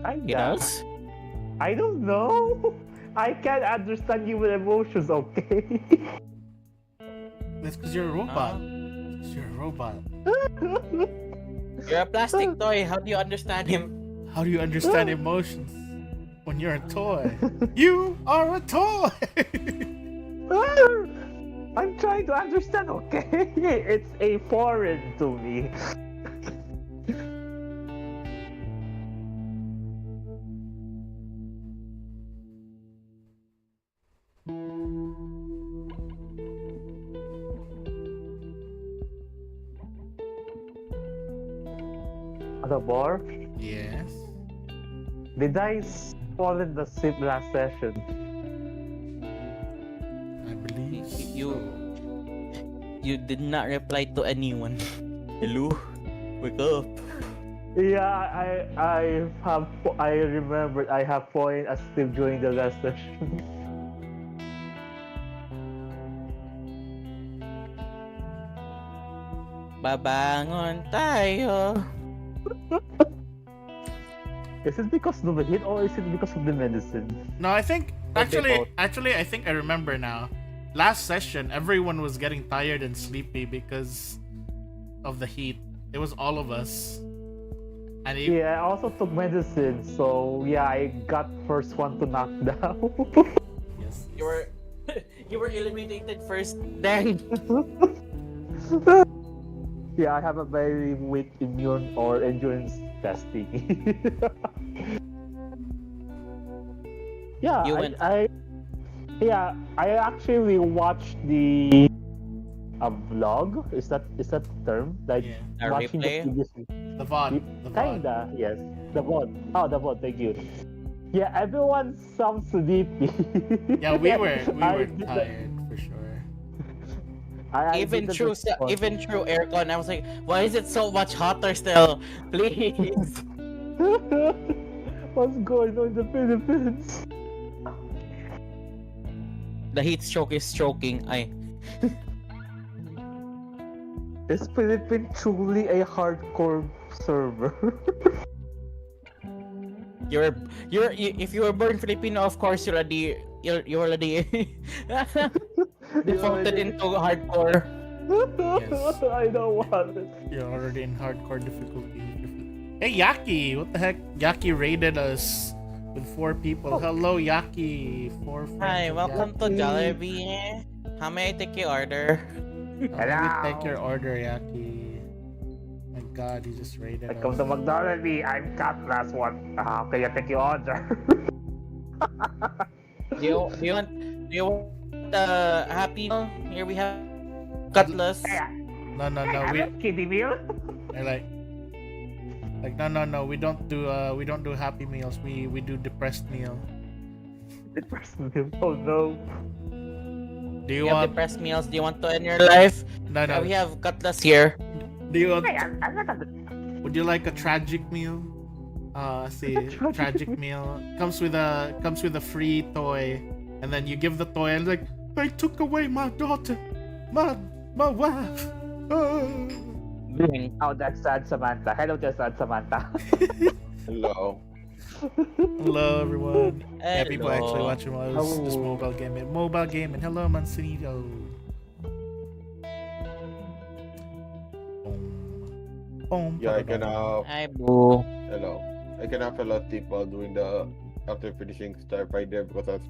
Else? I don't know. I can't understand human emotions, okay? That's because you're a robot. You're a robot. You're a plastic toy. How do you understand him? How do you understand emotions when you're a toy? You are a toy! I'm trying to understand, okay? It's a foreign to me. The bar? Yes. Did I fall in the ship last session? I believe You did not reply to anyone. Hello? Wake up. Yeah, I remembered I have fallen asleep during the last session. Babangon tayo. Is it because of the hit or is it because of the medicine? No, I think But they both. actually I think I remember now. Last session, everyone was getting tired and sleepy because of the heat. It was all of us. And Yeah, I also took medicine, so yeah, I got first one to knock down. yes. You were you were eliminated first. Dang. Yeah, I have a very weak immune or endurance testing. Yeah, You went- I actually watched the vlog. Is that the term? Like Yeah. A watching replay? the previous. The VOD. The VOD. Kinda, yes. The VOD. Oh, the VOD. Thank you. Yeah, everyone sounds sleepy. Yeah, we were I did that- tired for sure. I even didn't through respond. even through aircon, I was like, why is it so much hotter still? Please. What's going on in the Philippines? The heat stroke is choking. Is Philippines truly a hardcore server? If you were born Filipino, of course you're already defaulted into hardcore. Yes. I don't want it. You're already in hardcore difficulty. Hey Yaki, what the heck? Yaki raided us with 4 people. Hello Yaki, 4 friends. Hi, of welcome to Yaki. Jollibee. How may I take your order? Let me take your order, Yaki. My God, you just raided us. Welcome to McDonald's. I'm cut last one. Okay, I take your order. Do you want a happy meal? Here we have cutlass. No, I have a kiddie meal. they're like no, we don't do happy meals. We do depressed meal. The person meal. Oh no. Do you You have want depressed meals. Do you want to end your life? no? We have cutlass here. Do you want? Hey, I'm not a... Would you like a tragic meal? See, tragic meal comes with a free toy, and then you give the toy and like, they took away my daughter, my wife. Oh. Oh, that's sad Samantha. Hello, that's sad Samantha. Hello. Hello everyone. Yeah, people Hello. actually watching while I was just Hello. mobile gaming. Hello Mancinito. Boom. Yeah, I can Hi, boo. hello. I can fell asleep while doing the after finishing Star Fighter because I was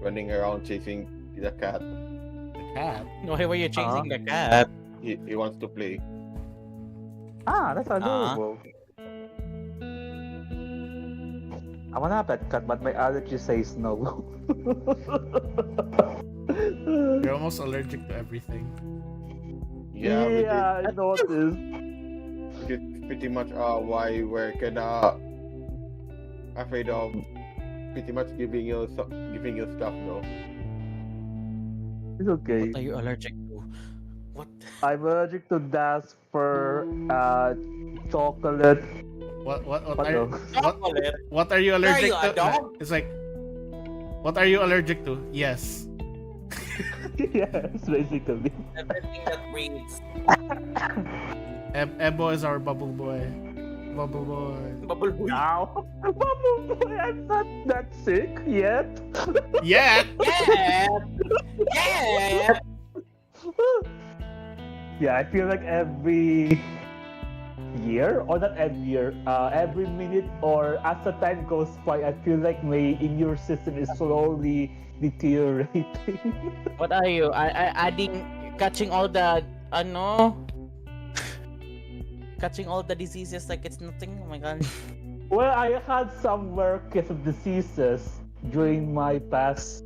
running around chasing the cat. The cat. Why were you chasing the cat? He wants to play. That's adorable. I want to have that cat, but my allergy says no. You're almost allergic to everything. Yeah, I noticed. which is pretty much why we're kinda afraid of pretty much giving you stuff though. It's okay. What are you allergic to? What? I'm allergic to Dasper, chocolate. What What are else? what are you allergic you, a to? dog? It's like, what are you allergic to? Yes. Yes, basically. Everything that breathes. Ebo is our bubble boy. Bubble boy. Bubble boy. Ow. Bubble boy, I'm not that sick yet. Yeah. Yeah. Yeah. Yeah, I feel like every year, or not every year, every minute or as the time goes by, I feel like my immune system is slowly deteriorating. What are you? Catching all the catching all the diseases like it's nothing. Oh my god. Well, I had some rare case of diseases during my past,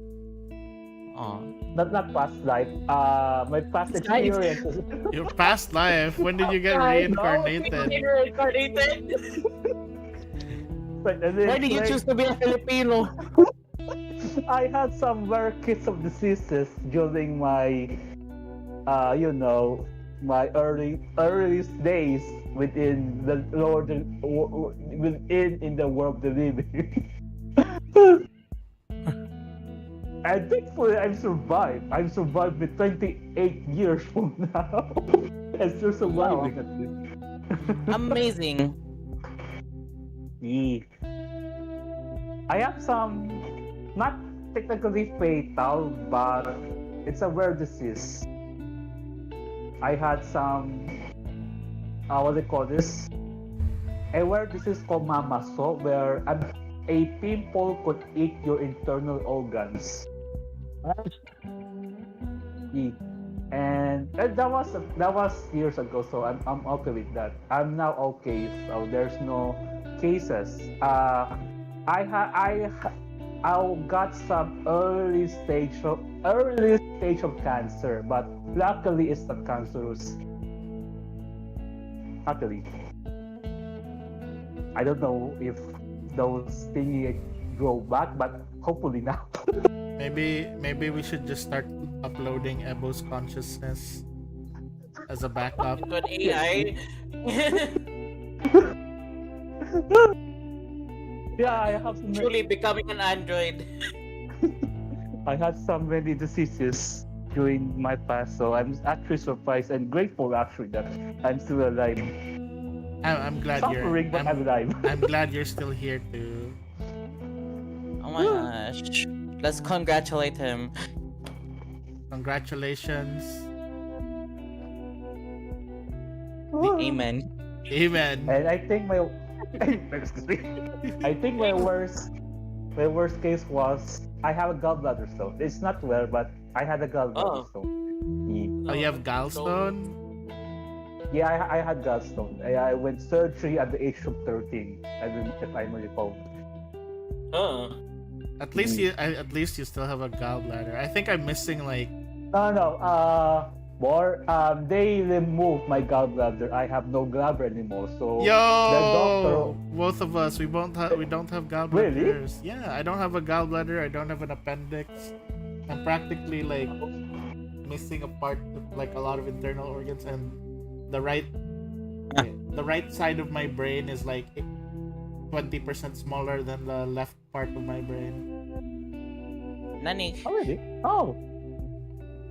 Oh. not past life, my past Past life? experiences. Your past life. When did you get I know. reincarnated? Reincarnated. But Why did you choose to be a Filipino? I had some rare case of diseases during my, my earliest days within the within in the world of the living. And thankfully, I've survived. I've survived with 28 years from now. And still surviving at least. Amazing. Yeah. I have some, not technically fatal, but it's a rare disease. I had some, what do they call this? A rare disease called mamaso, where a pimple could eat your internal organs. Yeah. And that was years ago, so I'm okay with that. I'm now okay, so there's no cases. I got some early stage of cancer, but luckily it's not cancerous. Luckily, I don't know if those thingy grow back, but hopefully not. Maybe we should just start uploading Ebo's consciousness as a backup. Good AI. Yeah, I have some. Truly becoming an android. I had so many diseases during my past, so I'm actually surprised and grateful actually that I'm still alive. I'm glad Suffering, but I'm alive. I'm glad you're still here too. Oh my gosh. Let's congratulate him. Congratulations. Amen. Amen. And I think my excuse me. I think my worst case was I have a gallbladder stone. It's not rare, but I had a gallbladder stone. Oh, you have gallstone? Yeah, I had gallstone. I went surgery at the age of 13. If I recall. At least you still have a gallbladder. I think I'm missing like. No. They removed my gallbladder. I have no gallbladder anymore. So Yo, the doctor. both of us, we don't have gallbladders. Really? Yeah, I don't have a gallbladder. I don't have an appendix. I'm practically like missing a part of like a lot of internal organs, and the right side of my brain is like 20% smaller than the left part of my brain. Nani? Already? Oh.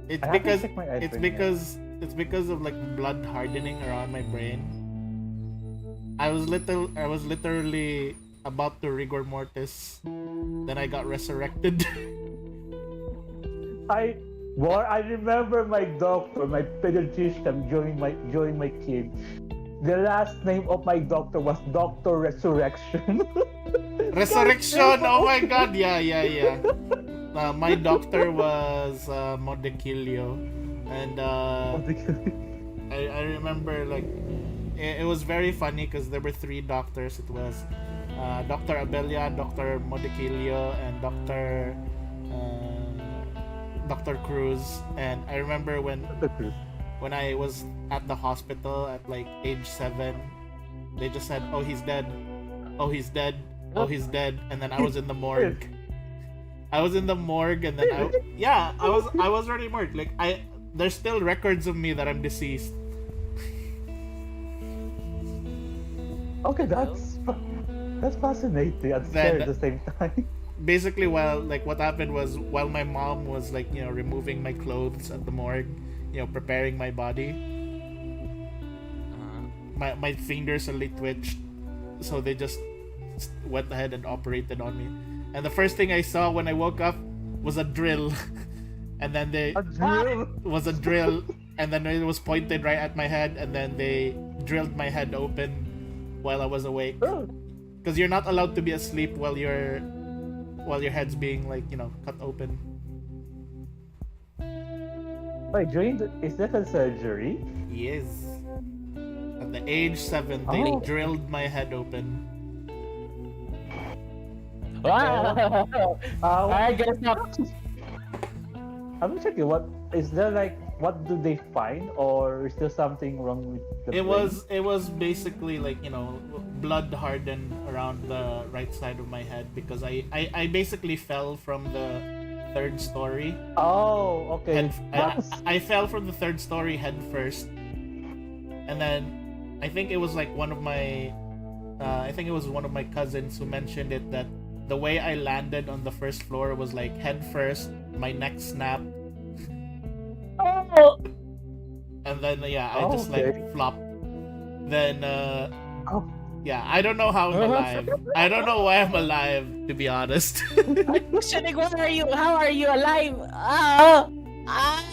It's I haven't because checked my it's iPhone because it's because of like blood hardening around my brain. I was literally about to rigor mortis, then I got resurrected. I remember my doctor, my pediatrician during my kid. The last name of my doctor was Doctor Resurrection. Resurrection! Oh my god! Yeah. My doctor was Modekilio, and I remember like it was very funny because there were 3 doctors. It was Dr. Abelia, Dr. Modekilio, and Dr. Cruz. And I remember when I was at the hospital at like age 7, they just said, "Oh, he's dead. Oh, he's dead. Oh, he's dead." And then I was in the morgue. I was in the morgue, and then I was already morgue. Like there's still records of me that I'm deceased. Okay, that's fascinating and scary at the same time. Basically, what happened was while my mom was like removing my clothes at the morgue, preparing my body, my fingers suddenly twitched, so they just went ahead and operated on me. And the first thing I saw when I woke up was a drill, and then A drill. was a drill, and then it was pointed right at my head, and then they drilled my head open while I was awake. Oh. Because you're not allowed to be asleep while your head's being like, cut open. Wait, is that a surgery? Yes. At the age 7, they Oh. drilled my head open. Wow. I guess not. I'm checking. What is there like? What do they find, or is there something wrong with the brain? It was basically like, blood hardened around the right side of my head because I basically fell from the 3rd story. Oh, okay. I fell from the 3rd story head first, and then I think it was like one of my cousins who mentioned it, that the way I landed on the 1st floor was like head first, my neck snapped, Oh. and then I just Okay. like flopped. Then Oh. yeah, I don't know how I'm alive. I don't know why I'm alive, to be honest. I'm questioning, how are you alive? Ah. Ah.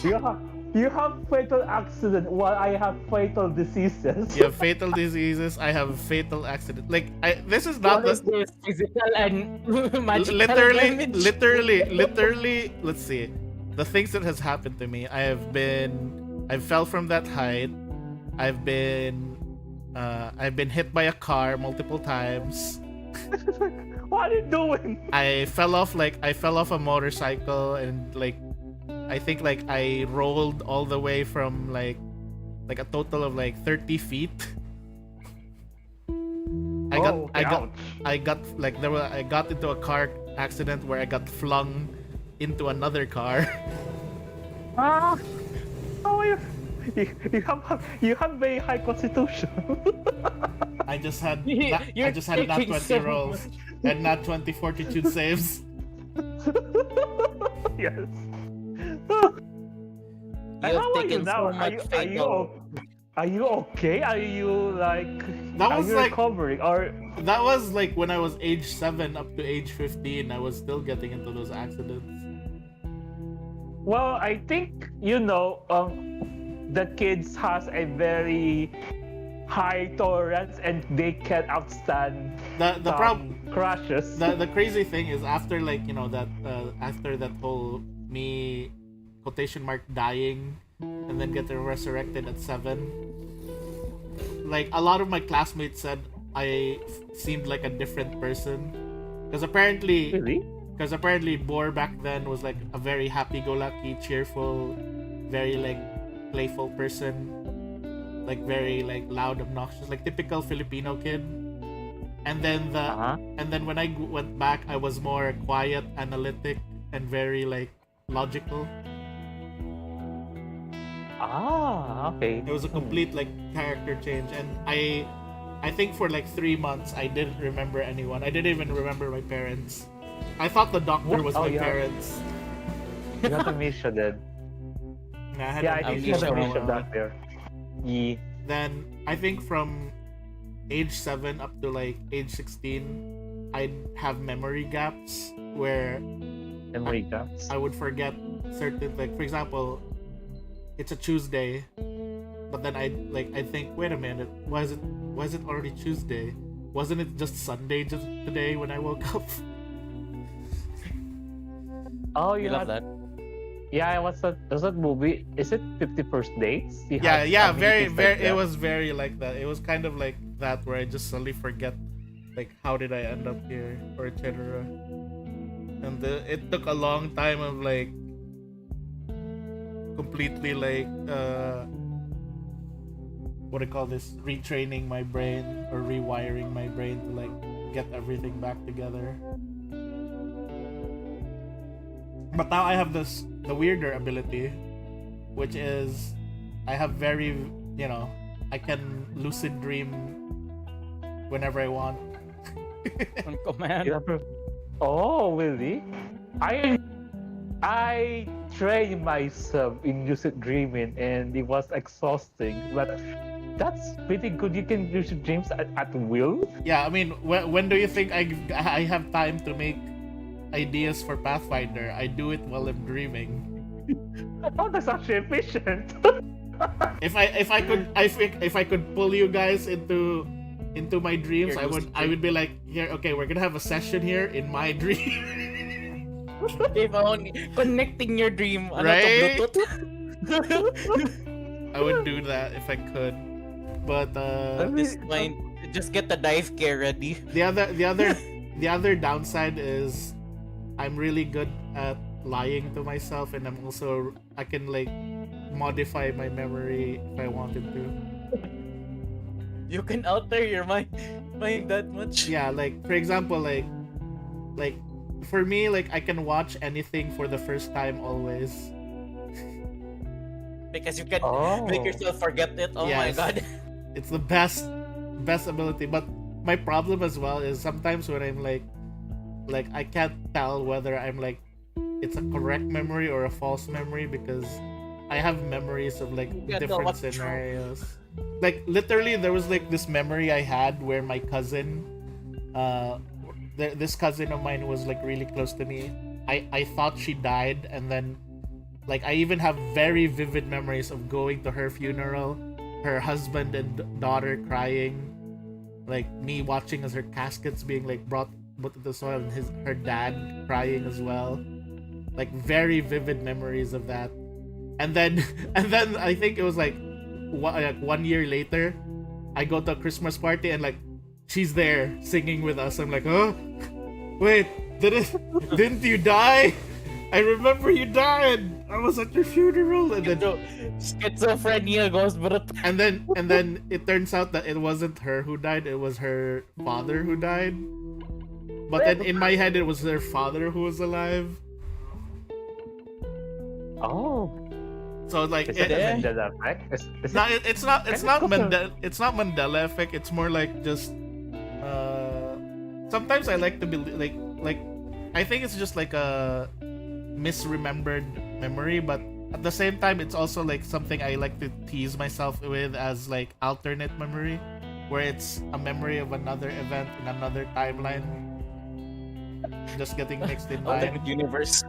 You have fatal accident, while I have fatal diseases. You have fatal diseases. I have fatal accident. Like this is not What is this physical and magical damage? literally. Let's see, the things that has happened to me. I fell from that height. I've been hit by a car multiple times. What are you doing? I fell off a motorcycle, and like I think like I rolled all the way from like a total of like 30 feet. I got into a car accident where I got flung into another car. Ah, how are you? You have very high constitution. I just had You're not taking 20 so rolls and not 20 fortitude saves. Yes. You have How are you taken now? so much fatal. Are you okay? Are you like? That are was you like- recovering or? That was like when I was age 7 up to age 15. I was still getting into those accidents. Well, I think the kids has a very high tolerance and they can outstand The problem. crashes. The crazy thing is after like after that whole me quotation mark dying and then getting resurrected at 7, like a lot of my classmates said I seemed like a different person because apparently Boar back then was like a very happy-go-lucky, cheerful, very like playful person, like very like loud, obnoxious, like typical Filipino kid. And then and then when I went back, I was more quiet, analytic, and very like logical. Ah, okay. It was a complete like character change, and I think for like 3 months I didn't remember anyone. I didn't even remember my parents. I thought the doctor was my yeah. parents. You got amnesia then. I had Yeah, I think you got amnesia. amnesia back there. Yeah. Then I think from age 7 up to like age 16, I'd have memory gaps where Memory gaps. I would forget certain, like for example, it's a Tuesday, but then I think, wait a minute, why is it already Tuesday? Wasn't it just Sunday just today when I woke up? Oh, You you love had, that. yeah, what's that movie? Is it 50 First Dates? You had Yeah, amnesia very like it that. was very like that. It was kind of like that where I just suddenly forget like how did I end up here or etc. And it took a long time of like completely like what do you call this, retraining my brain or rewiring my brain to like get everything back together. But now I have the weirder ability, which is I have very, I can lucid dream whenever I want. On command. You have- Oh, really? I trained myself in lucid dreaming and it was exhausting. But That's pretty good. You can use your dreams at will. Yeah, I mean, when do you think I have time to make ideas for Pathfinder? I do it while I'm dreaming. Oh, that's actually efficient. If I could pull you guys into my dreams, Your I would be like, here, okay, we're gonna have a session here in my dream. If only connecting your dream, ano Right? to Bluetooth. I would do that if I could, but This mind, just get the dive care ready. the other downside is I'm really good at lying to myself, and I can like modify my memory if I wanted to. You can alter your mind that much. Yeah, like for example, like for me, like I can watch anything for the first time always. Because you can Oh. make yourself forget it. Oh my Yes. god. It's the best ability. But my problem as well is sometimes when I'm like I can't tell whether I'm like it's a correct memory or a false memory, because I have memories of like Yeah, no, different what's true? scenarios. Like literally there was like this memory I had where my cousin this cousin of mine was like really close to me. I thought she died, and then like I even have very vivid memories of going to her funeral, her husband and daughter crying, like me watching as her caskets being like brought to the soil, and her dad crying as well. Like very vivid memories of that. And then I think it was like 1 year later, I go to a Christmas party and like she's there singing with us. I'm like, oh, wait, didn't you die? I remember you died. I was at your funeral. And then Schizophrenia goes, but and then it turns out that it wasn't her who died, it was her father who died. But then in my head it was her father who was alive. Oh. So like Is it a Yeah. Mandela effect? Is no, it- it's not Kinda it's not Mandela effect. It's more like just sometimes I like to be like I think it's just like a misremembered memory, but at the same time it's also like something I like to tease myself with as like alternate memory, where it's a memory of another event in another timeline just getting mixed in mine. alternate universe.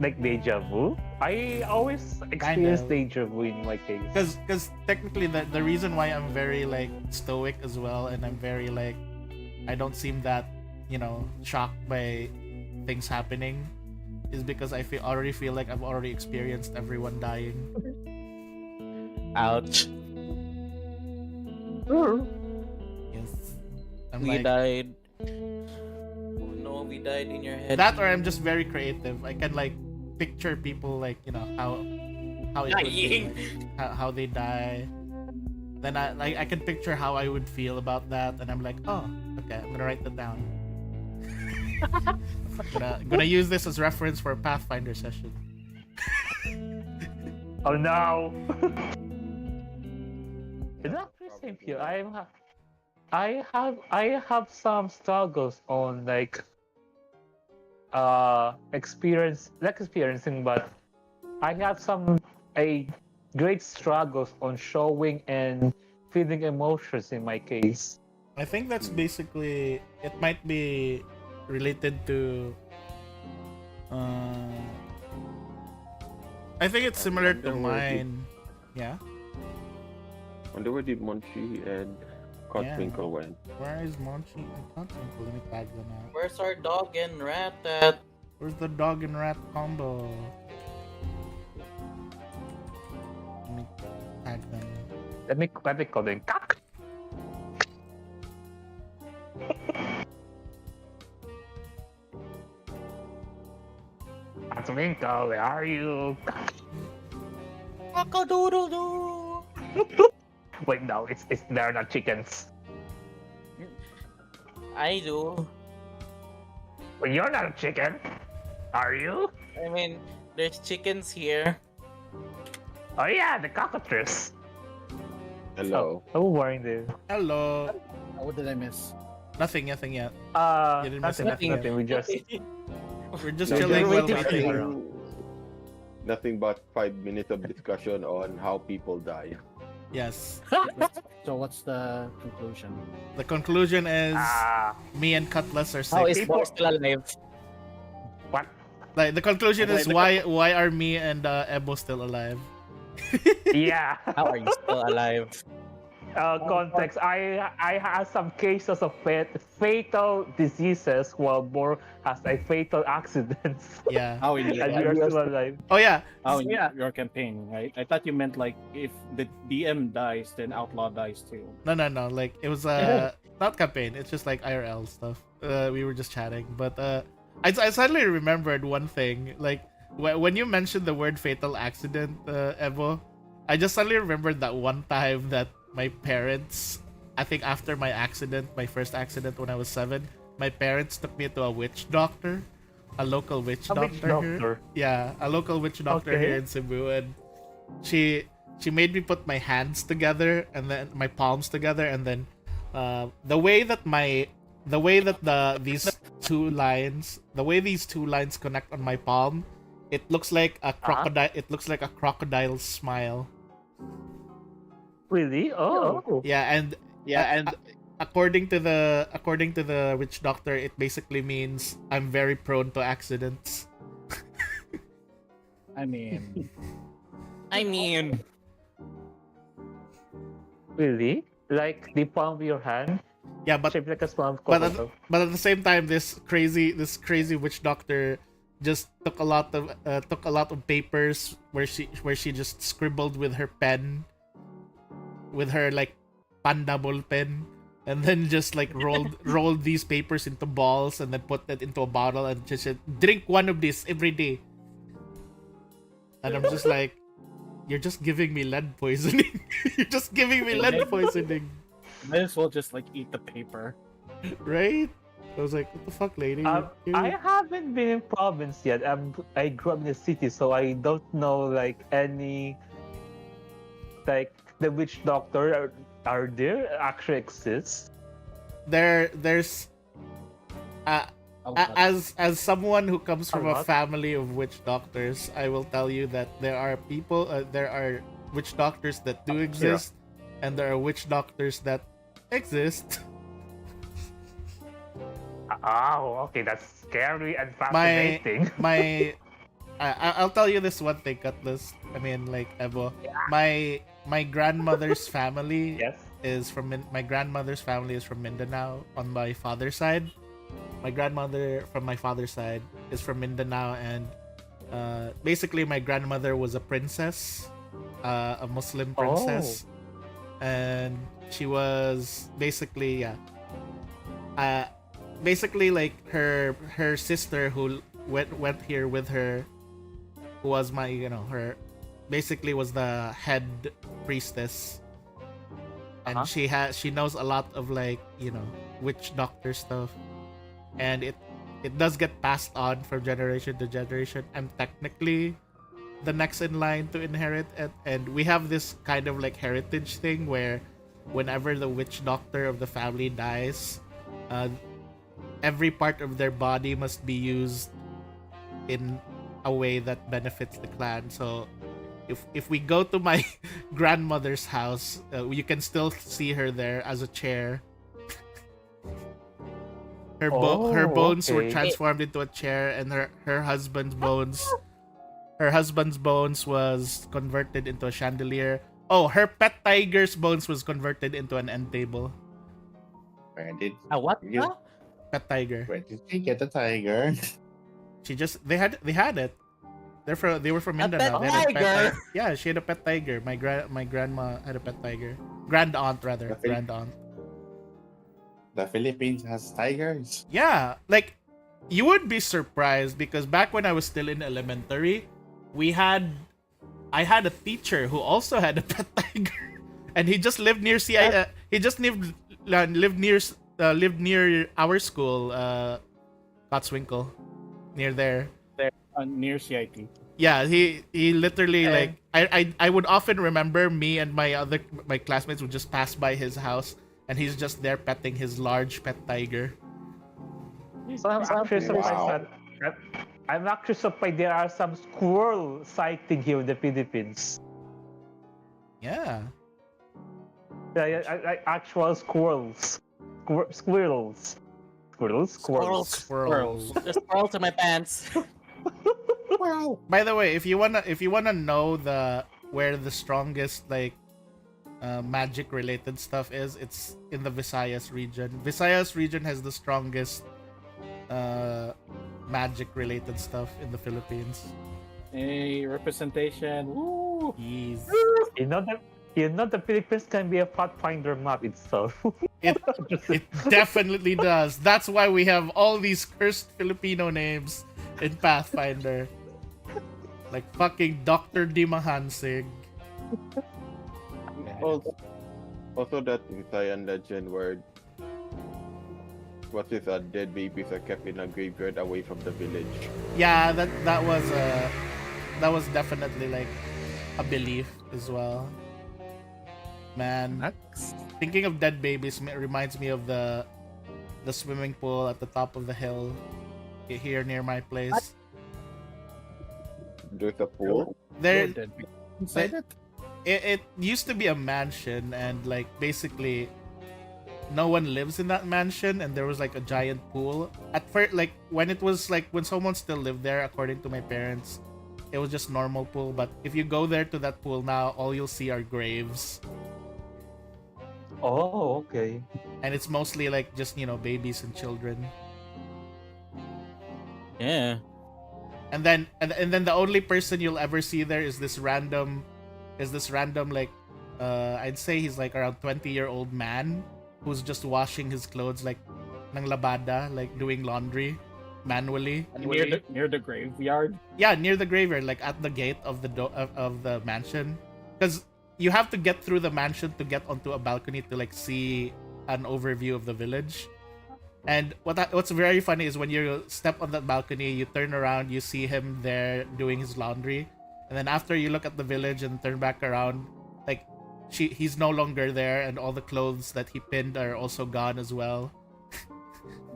like deja vu? I always experience deja vu in my case. Because technically the reason why I'm very like stoic as well, and I'm very like I don't seem that shocked by things happening, is because I already feel like I've already experienced everyone dying. Ouch. Yes, I'm We like died. Oh no, we died in your head. that, or I'm just very creative. I can like picture people like how it would be, Dying. how they die. Then I can picture how I would feel about that, and I'm like, oh, okay, I'm gonna write that down. gonna use this as reference for a Pathfinder session. Oh no! It's actually same here. I have some struggles on like experiencing, but I have some great struggles on showing and feeling emotions in my case. I think that's basically it. Might be related to. I think it's similar to mine. Yeah. Wonder where did Monchi and Codtwinkle went? Where is Monchi and Codtwinkle? Let me tag them out. Where's our dog and rat at? Where's the dog and rat combo? Let me tag them. Let me call them cock. Twinkle, where are you? Cock-a-doodle-doo. Wait, no, it's they're not chickens. I do. Well, you're not a chicken, are you? I mean, there's chickens here. Oh yeah, the cockatrice. Hello. Oh, worrying there. Hello. What did I miss? Nothing yet. You didn't miss Nothing. We just We're just No, chilling we're while waiting for waiting. Nothing but 5 minutes of discussion on how people die. Yes. So what's the conclusion? The conclusion is Ah, me and Cutlass are How sick. is Bo still alive? what? Like the conclusion Okay, is the why are me and Ebo still alive? Yeah. How are you still alive? Context. I have some cases of fatal diseases, while Bor has a fatal accidents, Yeah. How in your and we are still alive. Oh yeah. how in Yeah. your campaign, right? I thought you meant like if the DM dies, then Outlaw dies too. No. Like it was not campaign. It's just like IRL stuff. We were just chatting, but I suddenly remembered one thing. Like when you mentioned the word fatal accident, Evo, I just suddenly remembered that one time that my parents, I think after my accident, my first accident when I was 7, my parents took me to a witch doctor, a local witch A doctor. witch Here. doctor. Yeah, a local witch doctor Okay. here in Cebu, and she made me put my hands together and then my palms together, and then the way that these two lines connect on my palm, it looks like a crocodile. It looks like a crocodile's smile. Really? Oh. Yeah, and according to the witch doctor, it basically means I'm very prone to accidents. I mean, I mean, Really? Like the palm of your hand, Yeah, but shaped like a small but crocodile. at the same time, this crazy witch doctor just took a lot of papers where she just scribbled with her pen, with her like panda ball pen, and then just like rolled these papers into balls and then put that into a bottle and just said, drink one of these every day. And I'm just like, you're just giving me lead poisoning. You're just giving me lead poisoning, might as well just like eat the paper. right? I was like, what the fuck, lady? I haven't been in province yet. I grew up in the city, so I don't know like any like the witch doctor. Are there actually exists? There's as someone who comes from a lot. family of witch doctors, I will tell you that there are witch doctors that do exist, and there are witch doctors that exist. Oh, okay, that's scary and fascinating. I'll tell you this one thing, Cutlass. I mean, like Evo, my grandmother's family Yes. is from my grandmother's family is from Mindanao on my father's side. My grandmother from my father's side is from Mindanao, and basically my grandmother was a princess, a Muslim princess, and she was basically basically like her sister who went here with her, who was my her basically was the head priestess, and she knows a lot of like witch doctor stuff, and it does get passed on from generation to generation. I'm technically the next in line to inherit it, and we have this kind of like heritage thing where whenever the witch doctor of the family dies, every part of their body must be used in a way that benefits the clan. So if we go to my grandmother's house, you can still see her there as a chair. Her bones were okay. transformed into a chair, and her husband's bones was converted into a chandelier. Oh, her pet tiger's bones was converted into an end table. Where did what? you, Pet tiger. where did you get the tiger? They had it. They were from A Mindanao. pet They had a tiger? Yeah, she had a pet tiger. My grandma had a pet tiger. Grand aunt rather. Okay. Grand aunt. The Philippines has tigers. Yeah, like you would be surprised because back when I was still in elementary, I had a teacher who also had a pet tiger, and he just lived near he just lived near our school, Cotswinkle, near there. Near CIT. Yeah, he literally like I would often remember me and my classmates would just pass by his house, and he's just there petting his large pet tiger. So I'm actually surprised Wow. that I'm actually surprised there are some squirrel sighting here in the Philippines. Yeah. Like actual squirrels. Squirrels. Squirrels? Squirrels. Squirrels. There's squirrels in my pants. By the way, if you wanna know where the strongest like magic related stuff is, it's in the Visayas region. Visayas region has the strongest magic related stuff in the Philippines. A representation. Woo! Yes. You know the Philippines can be a pathfinder map itself. It definitely does. That's why we have all these cursed Filipino names in Pathfinder. Like fucking Dr. Dimahansig. Also that Visayan legend where dead babies are kept in a graveyard away from the village. Yeah, that was definitely like a belief as well. Man, thinking of dead babies reminds me of the swimming pool at the top of the hill here near my place. There's a pool. There, Dead people inside it. it used to be a mansion, and like basically no one lives in that mansion, and there was like a giant pool at first. Like when someone still lived there, according to my parents, it was just normal pool. But if you go there to that pool now, all you'll see are graves, Oh, okay. and it's mostly like just babies and children. Yeah. And then the only person you'll ever see there is this random like I'd say he's like around 20-year-old man who's just washing his clothes like ng labada, like doing laundry manually. Near the graveyard. Yeah, near the graveyard, like at the gate of the mansion, because you have to get through the mansion to get onto a balcony to like see an overview of the village. And what's very funny is when you step on that balcony, you turn around, you see him there doing his laundry, and then after you look at the village and turn back around, like he's no longer there, and all the clothes that he pinned are also gone as well.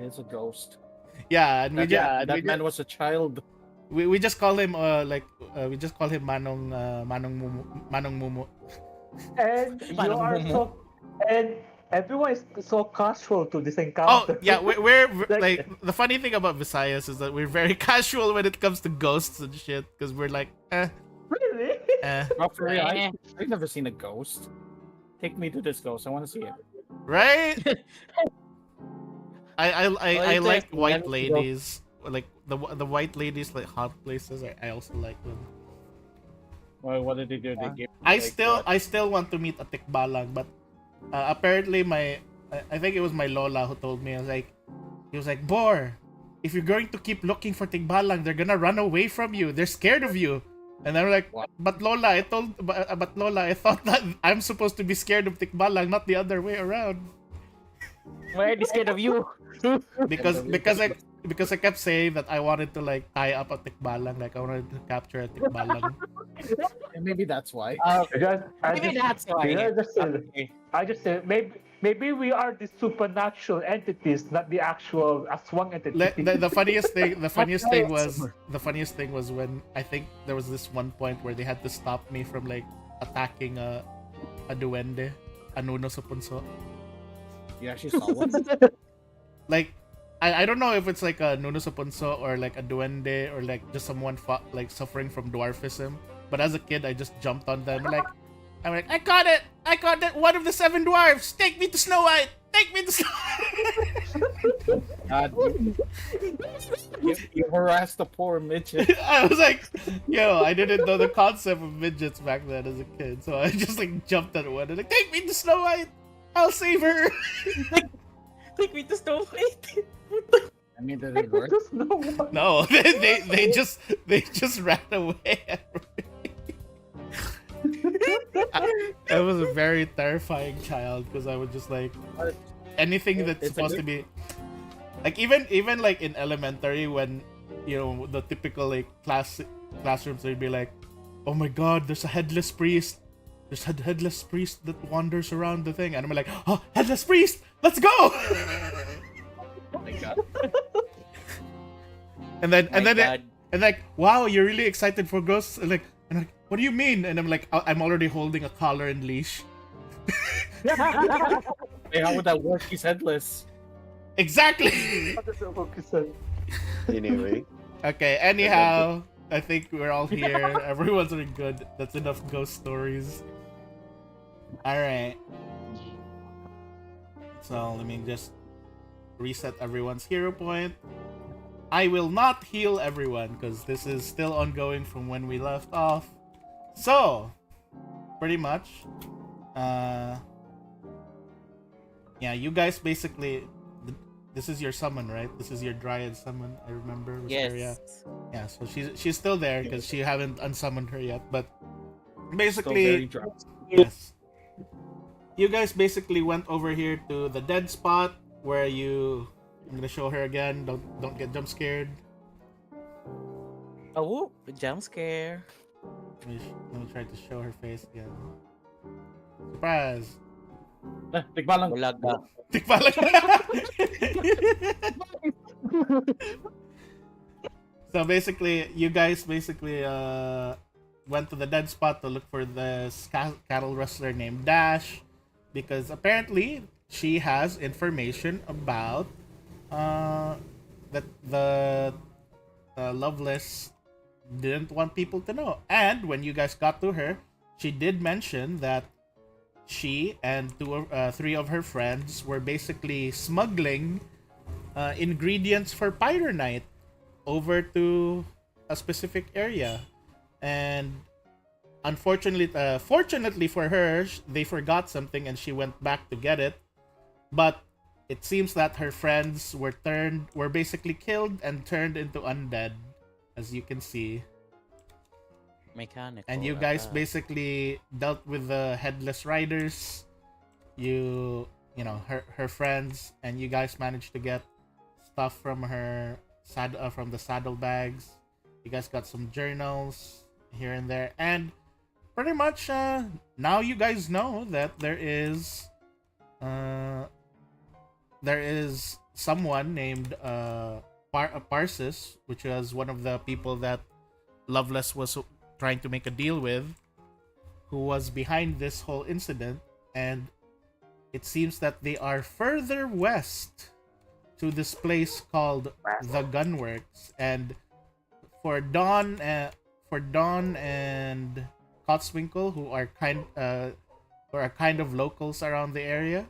It's a ghost. Yeah, and That man was a child. we just call him we just call him Manong Manong Mumu. And Paano you are mo? so and everyone is so casual to this Oh encounter. yeah, we're like the funny thing about Visayas is that we're very casual when it comes to ghosts and shit, because we're like Really? Oh, for real, Eh. I've never seen a ghost. Take me to this ghost. I want to see it. right. I it's like like white never ladies, like the white ladies, like hot places. I also like them. Well, what did they do? They gave. I like, still want to meet a tikbalang, but apparently I think it was my lola who told me. He was like, Bor, if you're going to keep looking for tikbalang, they're gonna run away from you. They're scared of you. And I'm like, What? but Lola, I thought that I'm supposed to be scared of tikbalang, not the other way around. Why are they scared of you? Because I kept saying that I wanted to like tie up a tikbalang, like I wanted to capture a tikbalang. Maybe that's why. Maybe that's why. I just said maybe we are the supernatural entities, not the actual aswang entity. The funniest thing was when I think there was this one point where they had to stop me from like attacking a duende, a nuno sa punso. You actually saw one. Like I don't know if it's like a nuno sa punso or like a duende or like just someone like suffering from dwarfism. But as a kid, I just jumped on them. I'm like, I caught it! One of the 7 dwarfs! Take me to Snow White! Take me to Snow White! God, you harassed the poor midget. I was like, yo, I didn't know the concept of midgets back then as a kid. So I just like jumped at one and like, take me to Snow White! I'll save her! Take me to Snow White. I mean, did it work? Just no one. No, they just ran away. I was a very terrifying child because I was just like anything that's It's a supposed to be like even like in elementary when the typical like classrooms they'd be like, oh my god, there's a headless priest. There's a headless priest that wanders around the thing, and I'm like, oh, headless priest, let's go! Oh my god. and like, wow, you're really excited for ghosts? And like, what do you mean? And I'm like, I'm already holding a collar and leash. Hey, how would that work? He's headless. Exactly. Anyway, Okay, anyhow, I think we're all here. Everyone's doing good. That's enough ghost stories. Alright. So let me just reset everyone's hero point. I will not heal everyone because this is still ongoing from when we left off. So, pretty much, yeah, you guys basically, this is your summon, right? This is your dryad summon. I remember. Wisteria. Yes. Yeah, so she's still there because she haven't unsummoned her yet. But Still basically, very dry. yes. You guys basically went over here to the dead spot where you. I'm gonna show her again. Don't get jump scared. Oh, whoop, jump scare. Let me try to show her face again. Surprise! Tikbalang. Bulaga. Tikbalang. So basically, you guys went to the dead spot to look for this cattle rustler named Dash, because apparently she has information about that the Loveless didn't want people to know. And when you guys got to her, she did mention that she and three of her friends were basically smuggling ingredients for Pyronite over to a specific area. And fortunately for her, they forgot something and she went back to get it. But it seems that her friends were basically killed and turned into undead, as you can see. Mechanical. And you guys basically dealt with the headless riders. You know, her friends, and you guys managed to get stuff from her from the saddlebags. You guys got some journals here and there, and pretty much now you guys know that there is someone named Parsis, which was one of the people that Loveless was trying to make a deal with, who was behind this whole incident. And it seems that they are further west to this place called the Gunworks. And for Dawn and Cotswinkle, who are kind of locals around the area,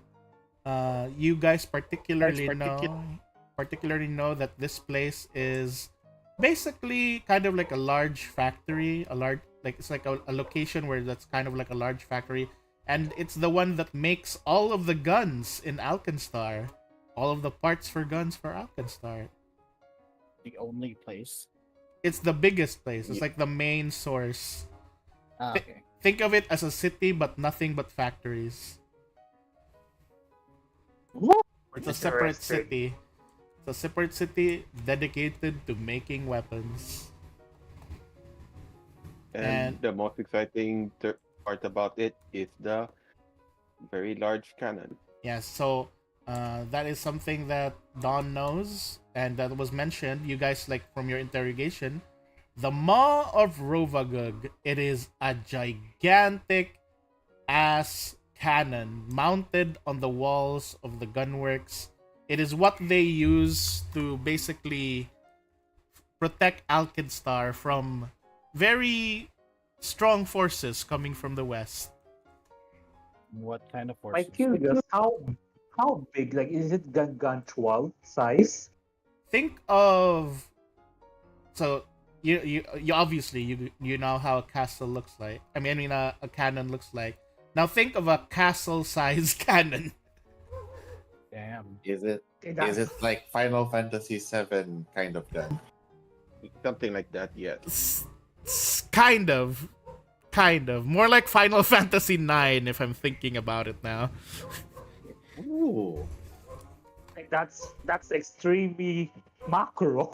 you guys particularly know that this place is basically kind of like a large factory, it's like a location where that's kind of like a large factory, and it's the one that makes all of the guns in Alkenstar, all of the parts for guns for Alkenstar. The only place. It's the biggest place. It's like the main source. Okay. Think of it as a city, but nothing but factories. It's a separate city. It's a separate city dedicated to making weapons. and the most exciting part about it is the very large cannon. Yes, so that is something that Dawn knows, and that was mentioned. You guys, like, from your interrogation, the Maw of Rovagug. It is a gigantic ass cannon mounted on the walls of the gunworks. It is what they use to basically protect Alkenstar from very strong forces coming from the west. What kind of I'm forces? curious, how big? Like, is it gargantuan size? Think of, so you obviously you know how a castle looks like. I mean a cannon looks like. Now think of a castle-sized cannon. Damn. Is it like Final Fantasy VII kind of gun? Something like that, yes. Kind of more like Final Fantasy IX, if I'm thinking about it now. Ooh. Like, that's extremely macro.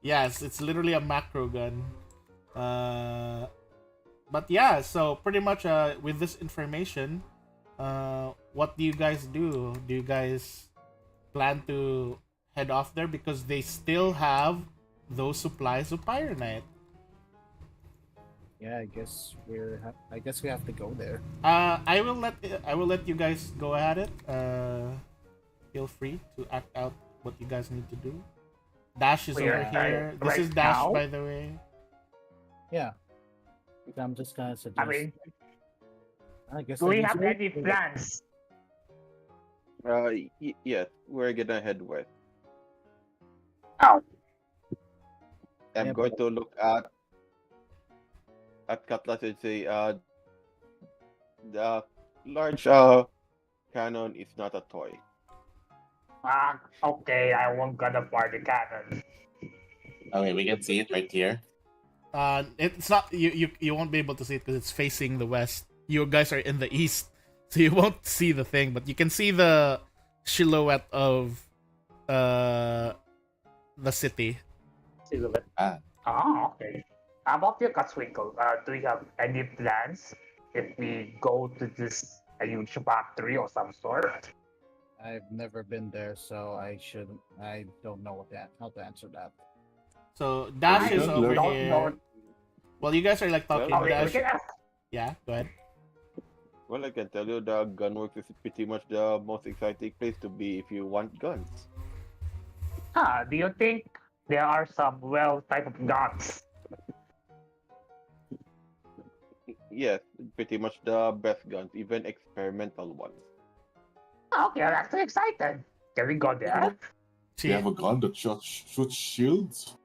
Yes, it's literally a macro gun. But yeah, so pretty much with this information, what do you guys do? Do you guys plan to head off there because they still have those supplies of pyronite? Yeah, I guess we have to go there. I will let you guys go at it. Feel free to act out what you guys need to do. Dash is We over are here. This right is Dash, now. by the way. Yeah. I'm just gonna I suggest. mean, I guess do that we you have should- any plans? Yes, we're gonna head west. Oh, I'm Yeah, going but- to look at Cutlass and say, the large cannon is not a toy. okay. I won't gonna party cannon. Okay, we can see it right here. It's not you won't be able to see it because it's facing the west. You guys are in the east, so you won't see the thing, but you can see the silhouette of the city. Silhouette. Ah. Oh, okay. How about you, Katswinkle? Do you have any plans if we go to this a huge factory or some sort? I've never been there, so I don't know how to answer that. So Dash I is over don't here. know. Well, you guys are like talking. Well, Oh, we Dash, can ask. yeah, go ahead. Well, I can tell you the gunworks is pretty much the most exciting place to be if you want guns. Do you think there are some well type of guns? Yes, pretty much the best guns, even experimental ones. Okay, I'm actually excited. Can we go there? We have a gun that shoots shields.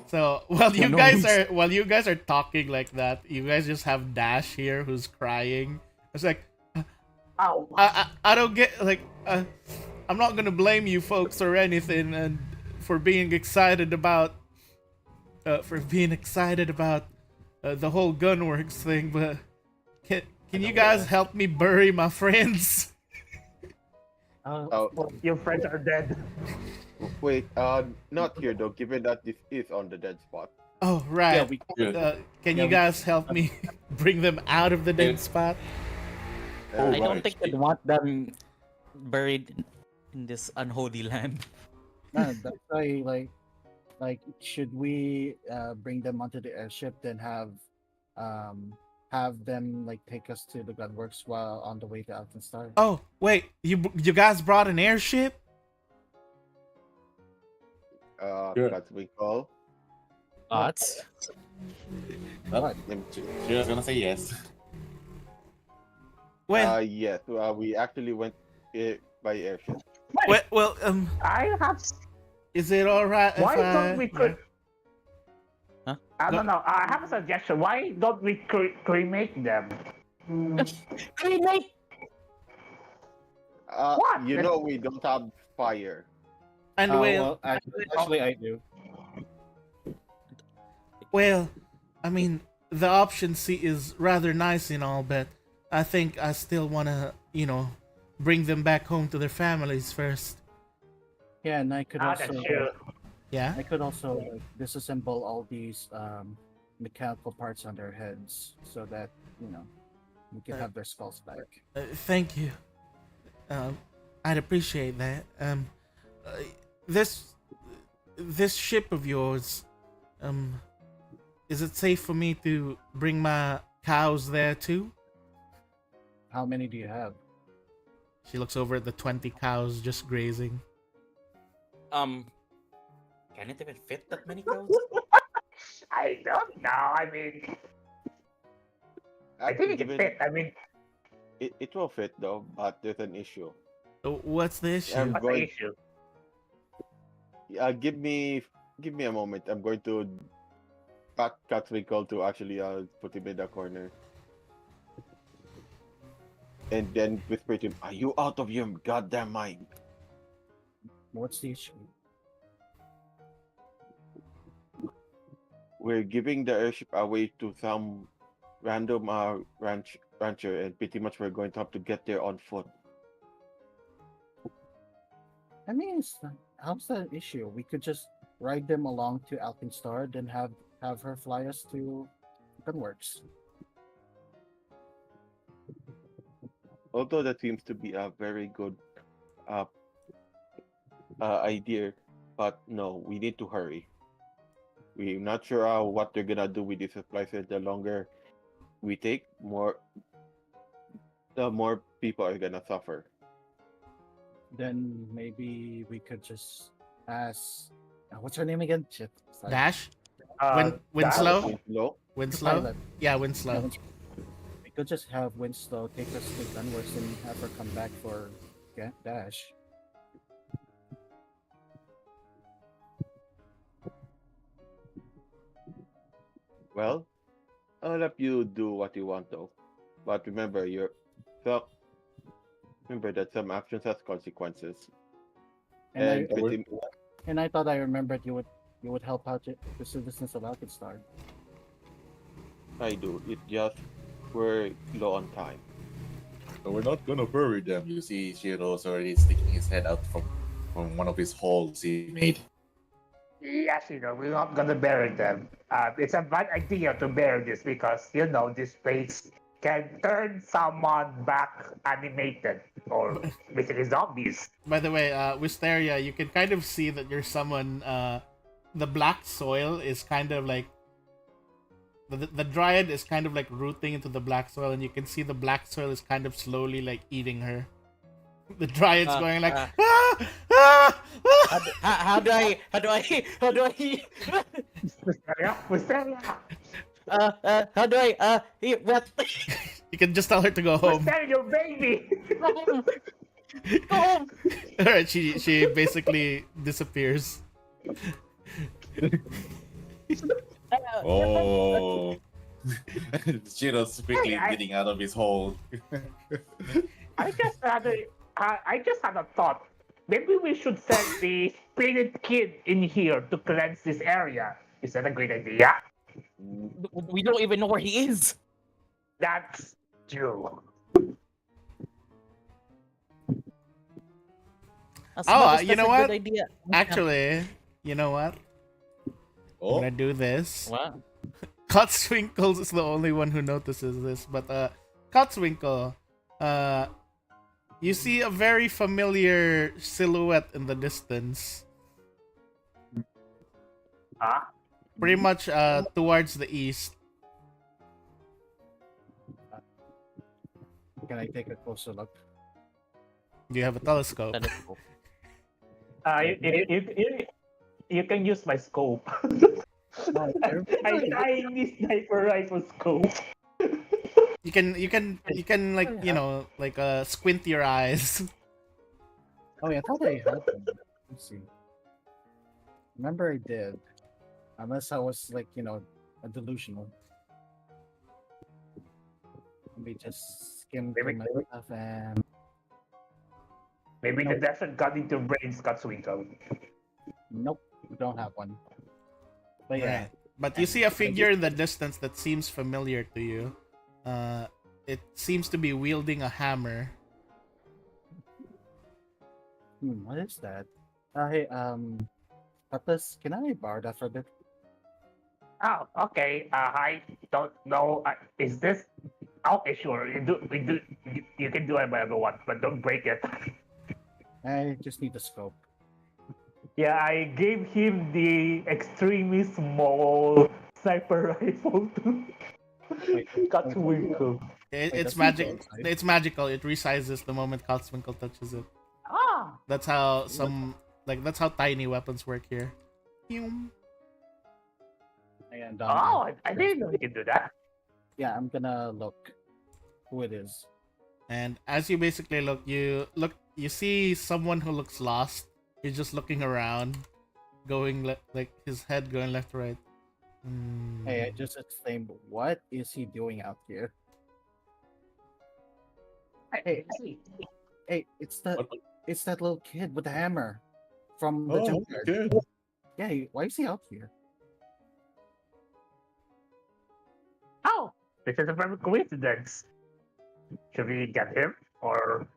So while you No, guys who's- are talking like that, you guys just have Dash here who's crying. It's like Oh, I don't get like I'm not gonna blame you folks or anything and for being excited about the whole gunworks thing, but can you guys help me bury my friends? Oh, your friends are dead. wait, not here though, given that this is on the dead spot. Oh Yeah, right. we Can yeah, you we- guys help me bring them out of the dead spot? Oh, I don't right. think I'd want them buried in this unholy land. that's why should we bring them onto the airship, then have them like take us to the gunworks while on the way to Alkenstar? Oh wait, you guys brought an airship? Sure. That's we call. Thoughts? Well, she was gonna say yes. Well, Yes, we actually went by airship. well, I have. is it all right if Why I? don't we could? Huh? I don't know. I have a suggestion. Why don't we cremate them? Cremate? What? You know we don't have fire. And Well, actually, I do. well, I mean, the option C is rather nice and all, but I think I still wanna, bring them back home to their families first. Yeah, and I could That's also true. Yeah. I could also disassemble all these mechanical parts on their heads so that we can have their skulls back. Thank you. I'd appreciate that. This ship of yours, is it safe for me to bring my cows there too? How many do you have? She looks over at the 20 cows just grazing. Can it even fit that many cows? I don't know. I mean, I think it can Given- fit. I mean, It will fit though, but there's an issue. What's the issue? I'm what's the going. issue? Give me a moment. I'm going to cut Catwinkle to actually put him in the corner, and then whisper to him, "Are you out of your goddamn mind?" What's the issue? We're giving the airship away to some random rancher, and pretty much we're going to have to get there on foot. I mean, how's that an issue? We could just ride them along to Alkenstar, then have her fly us to Gunworks. Although that seems to be a very good idea, but no, we need to hurry. we're not sure what they're gonna do with these supplies. So the longer we take, the more people are gonna suffer. Then maybe we could just ask. What's her name again? Shit. Sorry. Dash? Uh, Winslow? Low. The Winslow? pilot. Yeah, Yeah, Winslow. We could just have Winslow take us to Gunworks and have her come back for Dash. Well, I'll let you do what you want though. But remember, so remember that some actions has consequences. And And pretty, I thought I remembered you would help out the citizens of Alkenstar. I do. It just we're low on time. But we're not gonna bury them. You see, Shiro's already sticking his head out from one of his holes he made. Yes, we're not gonna bury them. It's a bad idea to bury this because this place can turn someone back animated or basically zombies. By the way, Wisteria, you can kind of see that you're someone. The black soil is kind of like the dryad is kind of like rooting into the black soil, and you can see the black soil is kind of slowly like eating her. The dryad's going like, How do I Wisteria! how do I what? You can just tell her to go home. Wisteria, your baby! Oh, Alright, she basically disappears. Oh. Shiro's quickly Hey, I- getting out of his hole. I just had a thought. Maybe we should send the spirit kid in here to cleanse this area. Is that a great idea? we don't even know where he is. That's true. You know what? Good idea. Actually, you know what? I'm Oh, gonna do this. What? Cotswinkles is the only one who notices this, but Cotswinkle, you see a very familiar silhouette in the distance, Huh? pretty much towards the east. Can I take a closer look? Do you have a telescope? That is cool. You can use my scope. No, I need sniper rifle scope. You can like squint your eyes. Oh yeah, I thought I had them. Let's see. Remember I did. Unless I was like, a delusional. Let me just skim through my stuff and Maybe the desert got into brains, Katswinkle. nope, we don't have one. But yeah, Right. But you see a figure in the distance that seems familiar to you. It seems to be wielding a hammer. what is that? Hey, Atlas, can I borrow that for a bit? Oh, okay. I don't know. Is this? Okay, sure. You can do it whatever you want, but don't break it. I just need the scope. Yeah, I gave him the extremely small sniper rifle to Katswinkle. It's that's magic. not outside. It's magical. It resizes the moment Cotswinkle touches it. Ah! That's how that's how tiny weapons work here. And, Oh, I didn't know you could do that. yeah, I'm gonna look who it is. And as you basically look, you see someone who looks lost. He's just looking around, going like his head going left to right. Hey, I just exclaimed, what is he doing out here? Hey, it's that little kid with the hammer from the oh, junkyard. good. Yeah, why is he out here? Oh, this is a perfect coincidence. Should we get him or?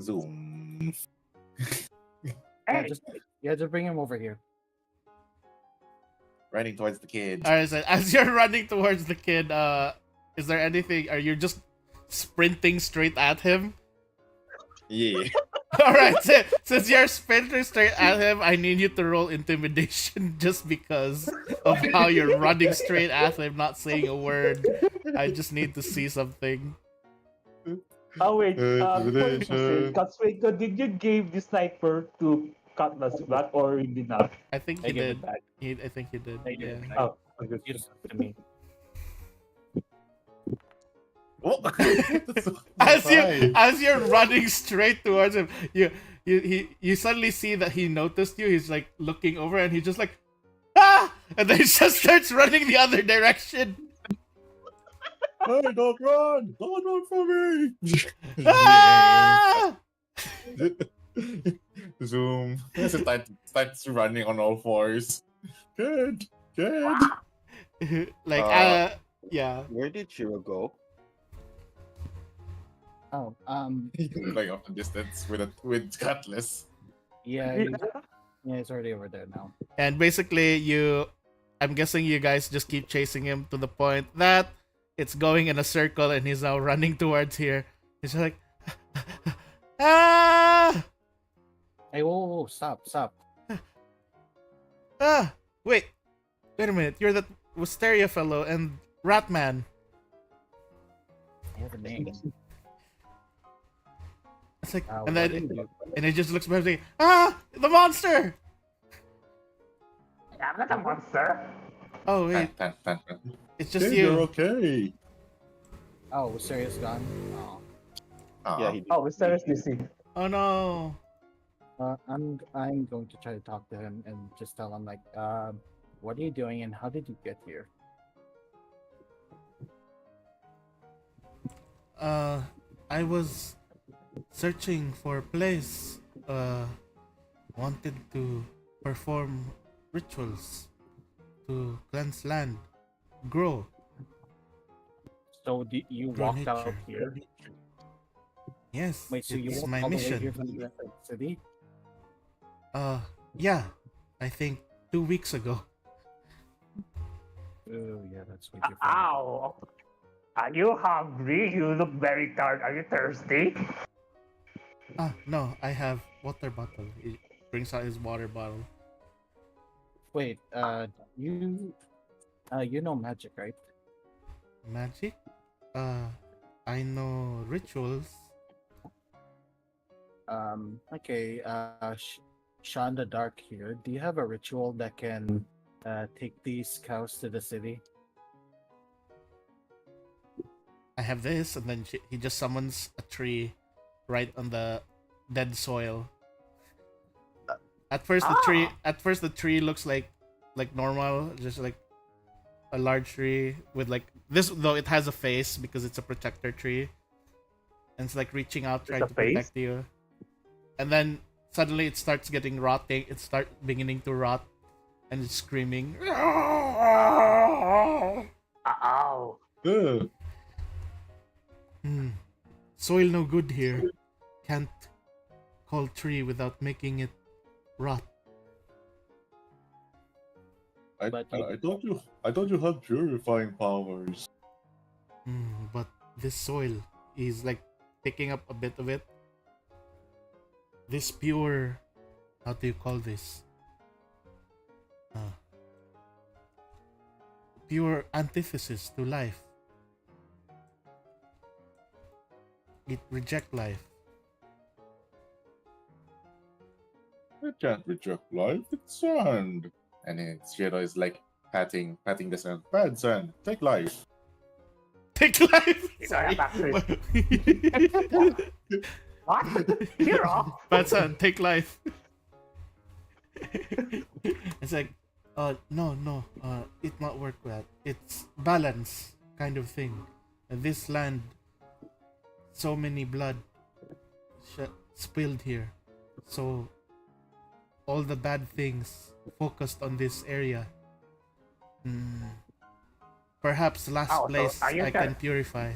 Zoom. Yeah, Hey, just bring him over here. Running towards the kid. Alright, so as you're running towards the kid, is there anything? Are you just sprinting straight at him? Yeah. All right, since you're sprinting straight at him, I need you to roll intimidation just because of how you're running straight at him, not saying a word. I just need to see something. Oh wait, before you Intimidation. proceed, Katsueko, did you give the sniper to Cutlass back or you did not? I think I he give did. it back. I think he did. I give Yeah. it back. Oh, good. Use it to me. What? As you're running straight towards him, you suddenly see that he noticed you. He's like looking over, and he's just like, ah! And then he just starts running the other direction. Hey, don't run! Don't run from me! Ah! Zoom. Starts running on all fours. Good. Like, Uh, yeah. Where did Shiro go? Oh, Like off the distance with Cutlass. yeah, yeah, it's already over there now. And basically, I'm guessing you guys just keep chasing him to the point that it's going in a circle, and he's now running towards here. He's like, ah! Hey, whoa, stop. Ah! Wait a minute. You're that Wisteria fellow and Ratman. I have a name. It's like, What and did then you do? and it just looks behind me. Ah! The monster! I'm not a monster. Oh wait, Pan. it's just Hey, you're you. okay. Oh, was Serious gone? Oh. Yeah, he did. Oh, it's seriously. Oh no. I'm going to try to talk to him and just tell him like, what are you doing and how did you get here? I was searching for a place. Wanted to perform rituals to cleanse land, grow. So did you Grow walked out nature. here? Yes, Wait, so you it's walked my all the way mission. here from the city? Yeah, I think 2 weeks ago. Oh yeah, that's way too far. Ow! Are you hungry? You look very tired. Are you thirsty? No, I have water bottle. He brings out his water bottle. Wait, you know magic, right? Magic? I know rituals. Okay, Sean the Dark here. Do you have a ritual that can take these cows to the city? I have this, and then he just summons a tree right on the dead soil. At first, the tree looks like normal, just like a large tree with like this. Though it has a face because it's a protector tree, and it's like reaching out, trying a to face? protect you. And then suddenly it starts getting rotting. It starts beginning to rot, and it's screaming. Ow! Ugh. Soil no good here. Can't call tree without making it rot. I But thought you had purifying powers. But this soil is like picking up a bit of it. This pure, how do you call this? Pure antithesis to life. It reject life. I can't reject life. It's sand. And then Shiro is like patting the sand. Bad sand. Take life. Take life. Sorry. What? Hero? Bad son, take life. It's like, no, it not work well. It's balance kind of thing. This land, so many blood spilled here, so all the bad things focused on this area. Perhaps last Oh, so place are you I can purify.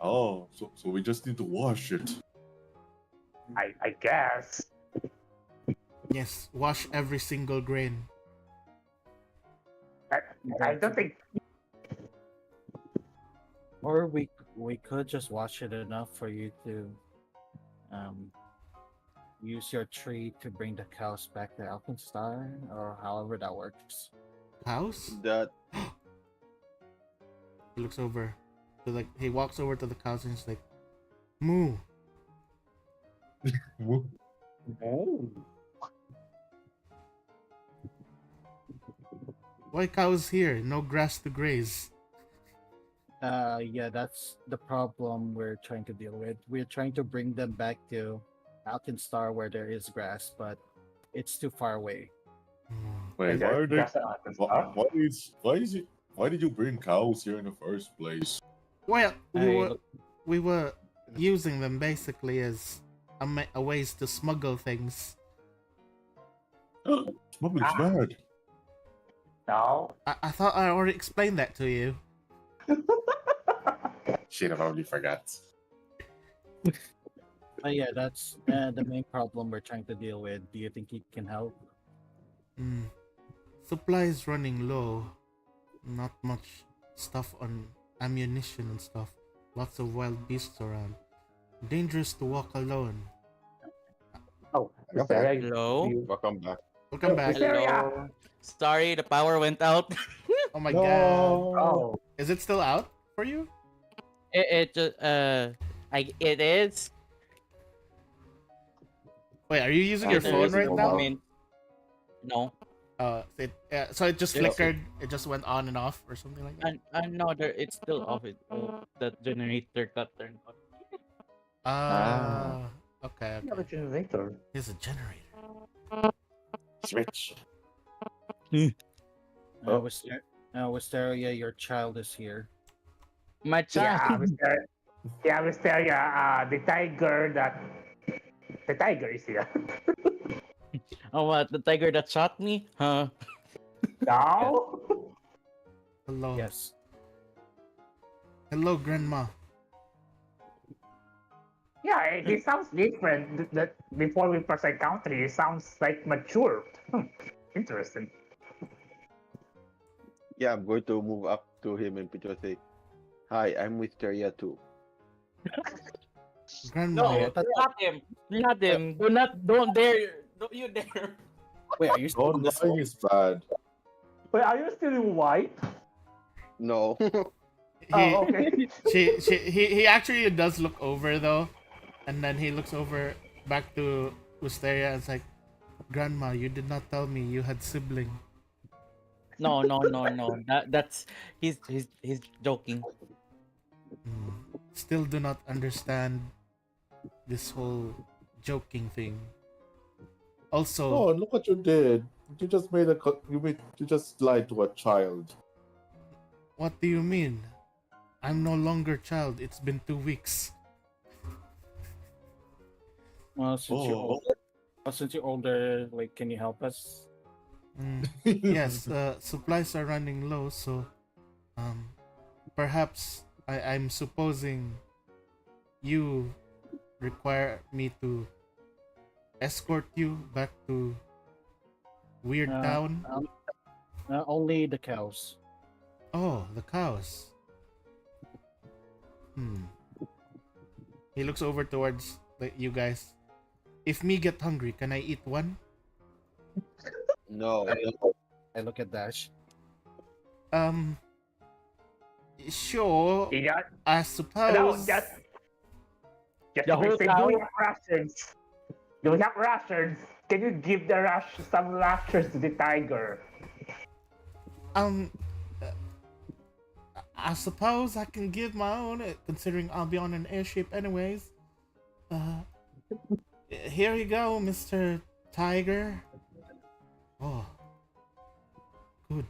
Oh, so we just need to wash it. I guess. Yes, wash every single grain. I don't think. Or we We could just watch it enough for you to um, use your tree to bring the cows back to Alkenstar, or however that works. Cows? That He looks over. So like he walks over to the cows and he's like, "Moo, Oh. why cows here? No grass to graze." Yeah, that's the problem we're trying to deal with. We're trying to bring them back to Alkenstar where there is grass, but it's too far away. Hmm. Wait, And why are they? that's an Alkenstar? Why did you bring cows here in the first place? Well, I- we were using them basically as a ways to smuggle things. Smuggling's Ah. bad. No. I thought I already explained that to you. Shit, I probably forgot. yeah, that's the main problem we're trying to deal with. Do you think you can help? Hmm. Supplies running low. Not much stuff on ammunition and stuff. Lots of wild beasts around. Dangerous to walk alone. Oh, Okay. Sarah, Hello? you- welcome back. Welcome back. Hello. Sorry, the power went out. Oh my god. Oh, Is it still out for you? It just it is. Wait, are you using your There phone is right no now? moment. No. So it just Yes. flickered. It just went on and off or something like that. And no, there it's still off. The generator got turned on. Okay. you have a Okay. generator. Here's a generator. Switch. Oh. Wisteria, your child is here. My Yeah, child. Wisteria, the tiger is here. Oh, what? The tiger that shot me? Huh? No. Hello. Yes. Hello, Grandma. Yeah, it sounds different. That before we first encountered, it sounds like mature. Interesting. Yeah, I'm going to move up to him and Peter say, "Hi, I'm Wisteria too." Grandma. No, I thought- not him. Not him. Don't dare. Don't you dare. Wait, are you still Oh, in this? lying is bad. Wait, are you still in white? No. He, Oh, okay. he actually does look over though, and then he looks over back to Wisteria and it's like, Grandma, you did not tell me you had sibling. No. That's he's joking. Hmm. Still do not understand this whole joking thing. Also, Oh, and look what you did. You just you just lied to a child. what do you mean? I'm no longer child. It's been 2 weeks. Well, Oh. since you're older, like, can you help us? Mm, yes, supplies are running low, so perhaps I'm supposing you require me to escort you back to Weird Town. Only the cows. Oh, the cows. He looks over towards you guys. If me get hungry, can I eat one? No. I look at Dash. Sure. Yeah, I no, suppose. just The whole say, cow? do we have rations? Do we have rations? Can you give some rations to the tiger? Uh, I suppose I can give my own, considering I'll be on an airship anyways. Here you go, Mr. Tiger. Oh, good.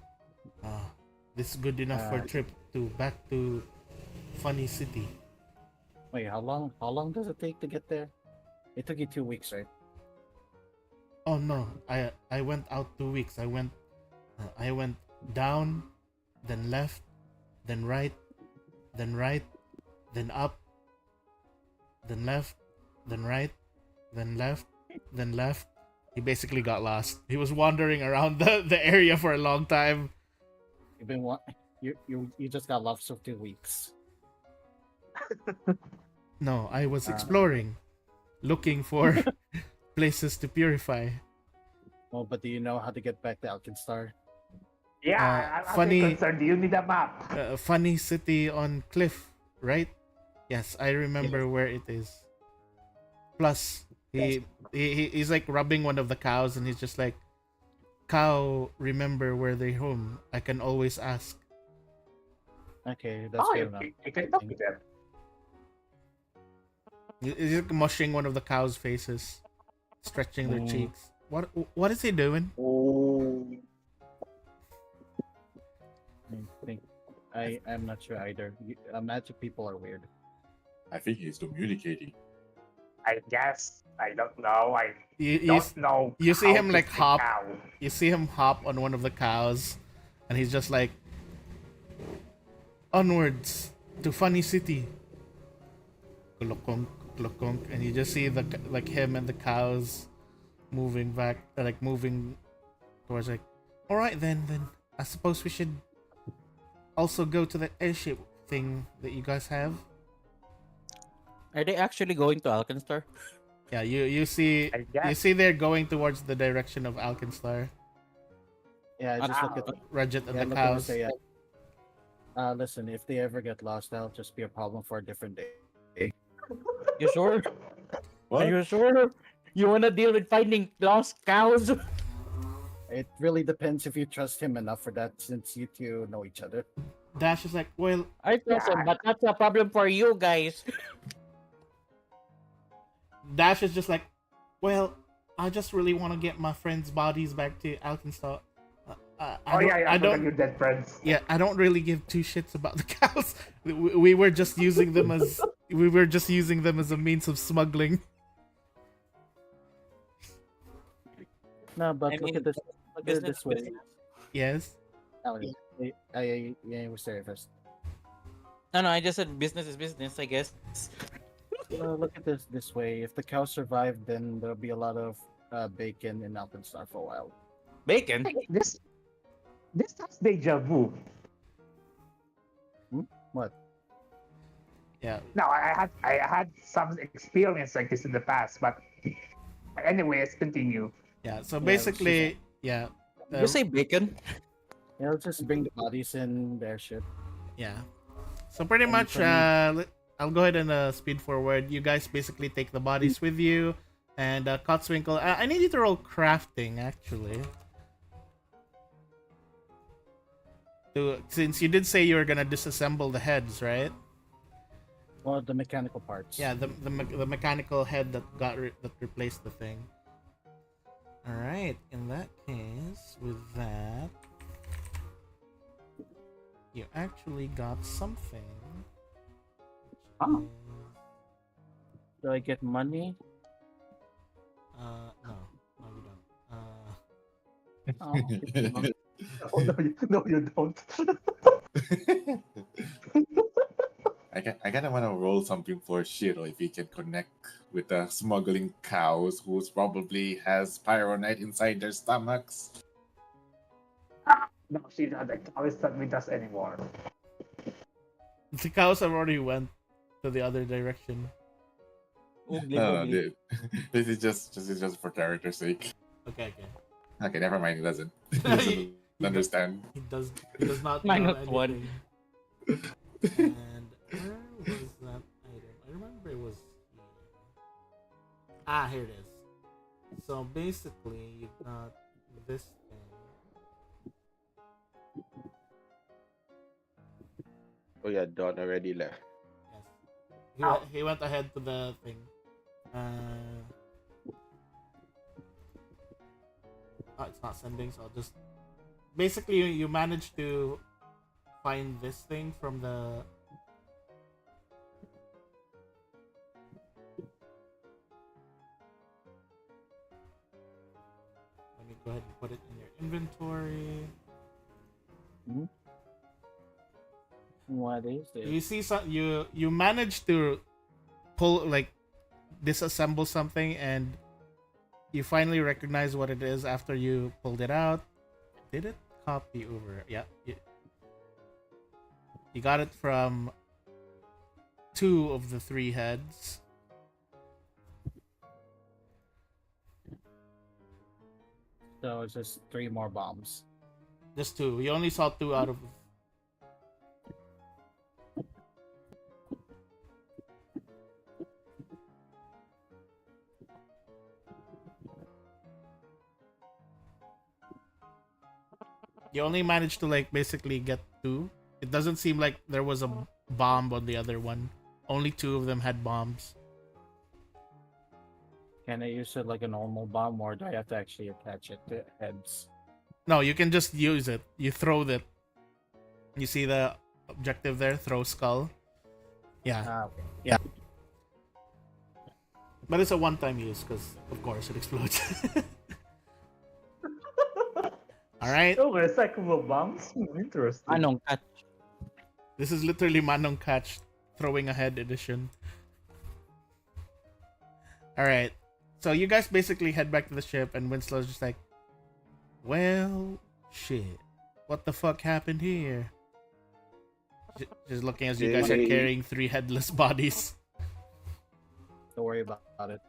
This is good enough for a trip back to Funny City. Wait, how long does it take to get there? It took you 2 weeks, right? Oh no, I went out 2 weeks. I went down, then left, then right, then up, then left, then right, then left, then left. He basically got lost. He was wandering around the area for a long time. You've been you just got lost for 2 weeks. No, I was Uh, exploring, looking for places to purify. Oh, but do you know how to get back to Alkenstar? Yeah, I'm actually Funny, concerned. Do you need a map? funny city on cliff, right? Yes, I remember Yes. where it is. Plus, he's like rubbing one of the cows, and he's just like, "Cow, remember where they home? I can always ask." Okay, that's Oh, fair enough. you can talk to them. He's like mushing one of the cow's faces, stretching their Mm. cheeks. What is he doing? Oh. I think I'm not sure either. Magic people are weird. I think he's communicating. I guess. I don't know. I You, you, don't know. you see how him to like speak hop. cow. You see him hop on one of the cows, and he's just like, onwards to Funny City. Kulokong, kulokong, and you just see the like him and the cows moving back, moving towards like. All right then. I suppose we should also go to the airship thing that you guys have. Are they actually going to Alkenstar? Yeah, you see I guess. they're going towards the direction of Alkenstar. Yeah, I just look at Rajat and yeah, the look at cows. say, listen, if they ever get lost, that'll just be a problem for a different day. You sure? Are What? you sure? You wanna deal with finding lost cows? It really depends if you trust him enough for that, since you two know each other. Dash is like, well, I trust him, but that's a problem for you guys. Dash is just like, well, I just really want to get my friends' bodies back to Alkenstar. I forgot your dead friends. Yeah, I don't really give two shits about the cows. We were just using them as a means of smuggling. No, but I look mean, at this. Look at it this way. Yes. Oh, I was sorry first. No, I just said business is business, I guess. Look at this way. If the cows survive, then there'll be a lot of bacon in Alkenstar for a while. Bacon? Hey, this has deja vu. What? Yeah. No, I had some experience like this in the past, but anyway, let's continue. Yeah. So Yeah, basically, yeah. You say bacon? They'll just bring the bodies in their ship. Yeah. So pretty And much, for me- I'll go ahead and speed forward. You guys basically take the bodies with you, and Cotswinkle. I need you to roll crafting actually. Since you did say you were gonna disassemble the heads, right? Well, the mechanical parts. Yeah, the mechanical head that that replaced the thing. All right. In that case, with that, you actually got something. Oh. Do I get money? No, you don't. Oh, it's not. Oh, no, you don't. I kind of want to roll something for Shiro if he can connect with the smuggling cows who's probably has pyronite inside their stomachs. No, she's not the cow is not with us anymore. The cows have already went to the other direction. Oogly, No, oogly. this is just for character's sake. Okay. Okay, never mind. He doesn't. He doesn't understand. He does not Minus know one. anything. And where was that item? I remember it was here. Ah, here it is. So basically, you got this thing. Oh yeah, Don already left. Yes. He went ahead to the thing. It's not sending, so I'll just... Basically, you managed to find this thing from the... Let me go ahead and put it in your inventory. What is it? You see, you managed to pull, disassemble something, and you finally recognize what it is after you pulled it out. Did it copy over? Yeah. You got it from 2 of the 3 heads. So it's just 3 more bombs. Just 2. You only saw 2 out of. You only managed to like basically get 2. It doesn't seem like there was a bomb on the other one. Only 2 of them had bombs. Can I use it like a normal bomb, or do I have to actually attach it to heads? No, you can just use it. You throw it. You see the objective there? Throw skull. Yeah. Okay. Yeah. But it's a one-time use because, of course, it explodes. Alright. Oh, recyclable bombs? Interesting. Anong catch? This is literally Manong Catch throwing ahead edition. Alright. So you guys basically head back to the ship and Winslow's just like, well, shit. What the fuck happened here? Just looking as you guys are carrying 3 headless bodies. Don't worry about it.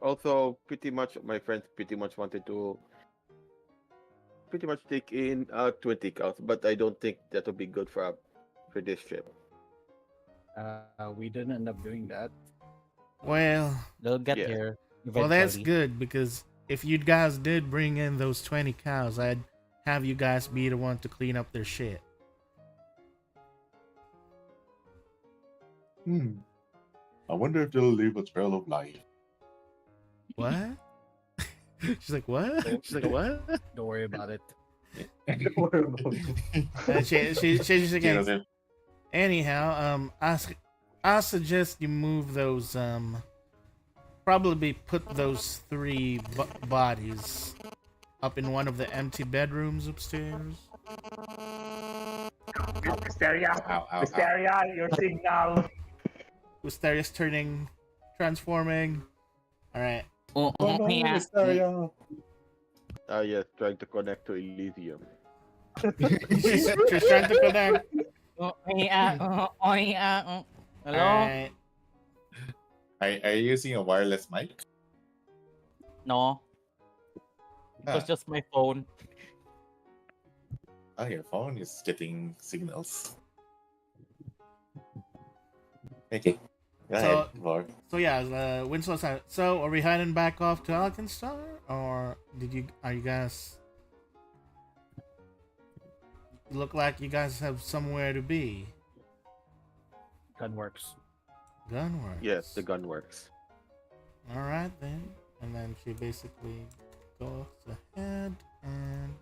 Also, pretty much my friends pretty much wanted to take in 20 cows, but I don't think that would be good for this ship. We didn't end up doing that. Well, They'll get Yeah. there. well, that's eventually. good because if you guys did bring in those 20 cows, I'd have you guys be the one to clean up their shit. I wonder if they'll leave a trail of life. What? She's like, what? She's like, what? Don't worry about it. Don't worry about it. And she's just like, You know, they- anyhow, I suggest you move those, probably put those 3 bodies up in one of the empty bedrooms upstairs. Hysteria! Ow, ow, ow. Hysteria, your signal! Wisteria's transforming. Alright. Oh no, Yeah. Hysteria. Yes, trying to connect to Elysium. she's trying to connect. Hello? Alright. Are you using a wireless mic? No, it was Ah, just my phone. your phone is getting signals. Okay. Go So- ahead, Lord. So yeah, Winslow said, so are we heading back off to Alkenstar? Or are you guys look like you guys have somewhere to be? Gunworks. Gunworks. Yes, the gun works. Alright then. And then she basically goes ahead and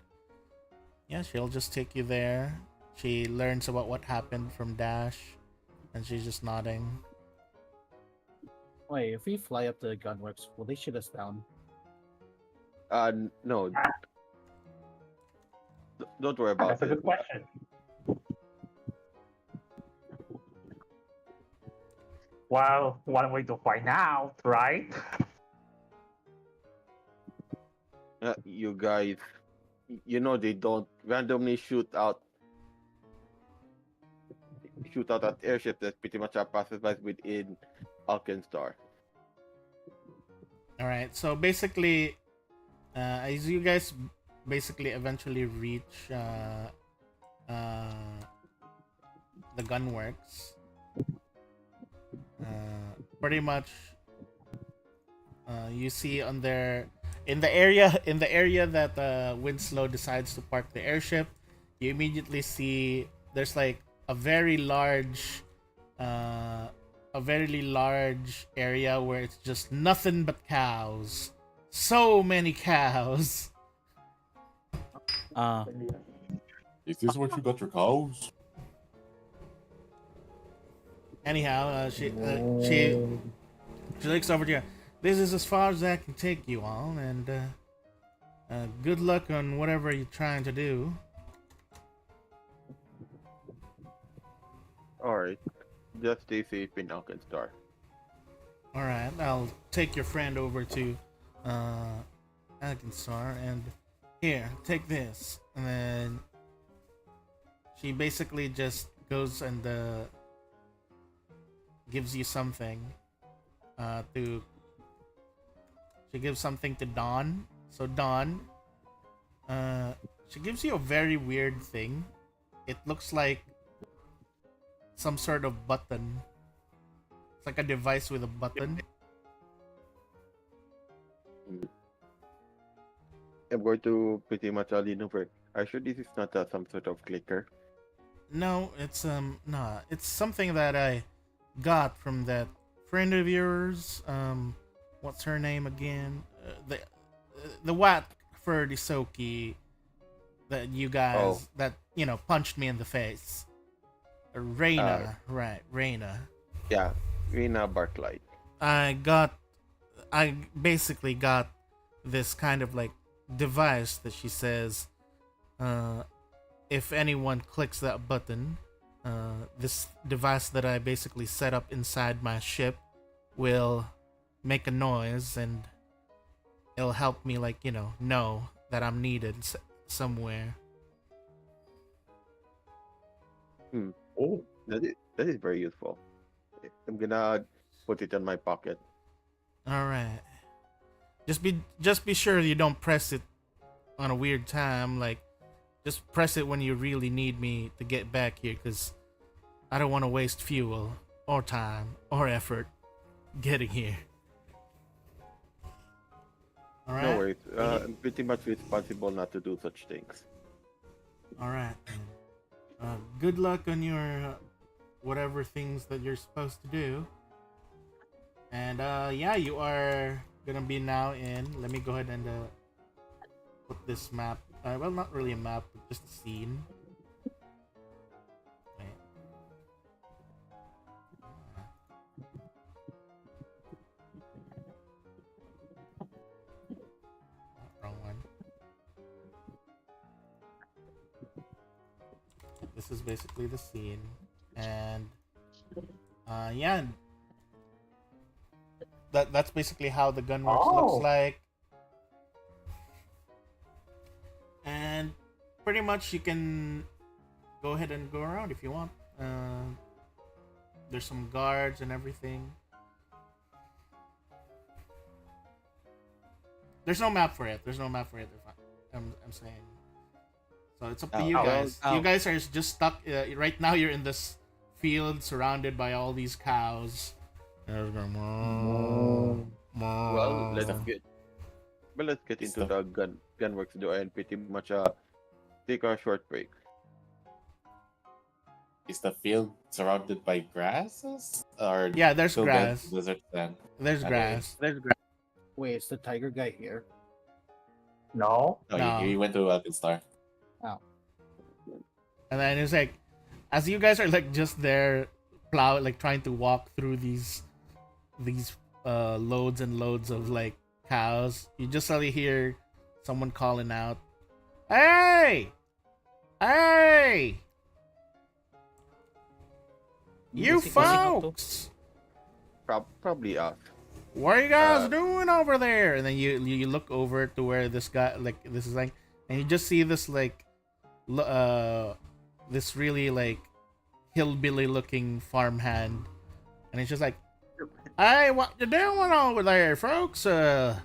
yeah, she'll just take you there. She learns about what happened from Dash and she's just nodding. Wait, if we fly up to the gunworks, will they shoot us down? No. Don't worry about That's a it. good question. Well, one way to find out, right? You guys, they don't randomly shoot out at airship that's pretty much are pacified within Alkenstar. Alright, so basically, as you guys basically eventually reach the gunworks, pretty much you see on there in the area that Winslow decides to park the airship, you immediately see there's like a very large area where it's just nothing but cows. So many cows. Is this where you got your cows? Anyhow, she looks over to you. This is as far as I can take you all, and good luck on whatever you're trying to do. Alright. Just stay safe in Alkenstar. All right, I'll take your friend over to Alkenstar, and here, take this. And then she basically just goes and gives you something. She gives something to Dawn. So Dawn, she gives you a very weird thing. It looks like some sort of button. It's like a device with a button. I'm going to pretty much lean over. Are you sure this is not some sort of clicker? No, it's nah. It's something that I got from that friend of yours. What's her name again? The Wat for the Soki that you guys that punched me in the face. Reina, right? Reina. Yeah, Rina Barklight. I basically got this kind of like device that she says, if anyone clicks that button, this device that I basically set up inside my ship will make a noise and it'll help me know that I'm needed somewhere. Oh, That is very useful. I'm gonna put it in my pocket. All right. Just be sure you don't press it on a weird time. Like, just press it when you really need me to get back here, because I don't want to waste fuel or time or effort getting here. All right. No worries. I'm pretty much responsible not to do such things. All right. Good luck on your whatever things that you're supposed to do. And yeah, you are gonna be now in. Let me go ahead and put this map. Well, not really a map, but just a scene. Wait. Wrong one. This is basically the scene, and yeah, that's basically how the gunworks looks like. And pretty much you can go ahead and go around if you want. There's some guards and everything. There's no map for it. I'm saying. So it's up to you guys. You guys are just stuck. Right now you're in this field surrounded by all these cows. Well, let's get into the gunworks door and pretty much take a short break. is the field surrounded by grasses? Or Yeah, there's still grass. desert sand? There's Okay. grass. Wait, is the tiger guy here? No. No, No. He went to Alkenstar. And then it's like, as you guys are like just there, trying to walk through these loads and loads of like cows, you just suddenly hear someone calling out, "Hey, hey, you What's he calling out to? folks! Probably us. What are you guys doing over there?" And then you look over to where this guy, this is like, and you just see this this really like hillbilly looking farmhand, and it's just like, "Hey, what you doing over there, folks? Gotta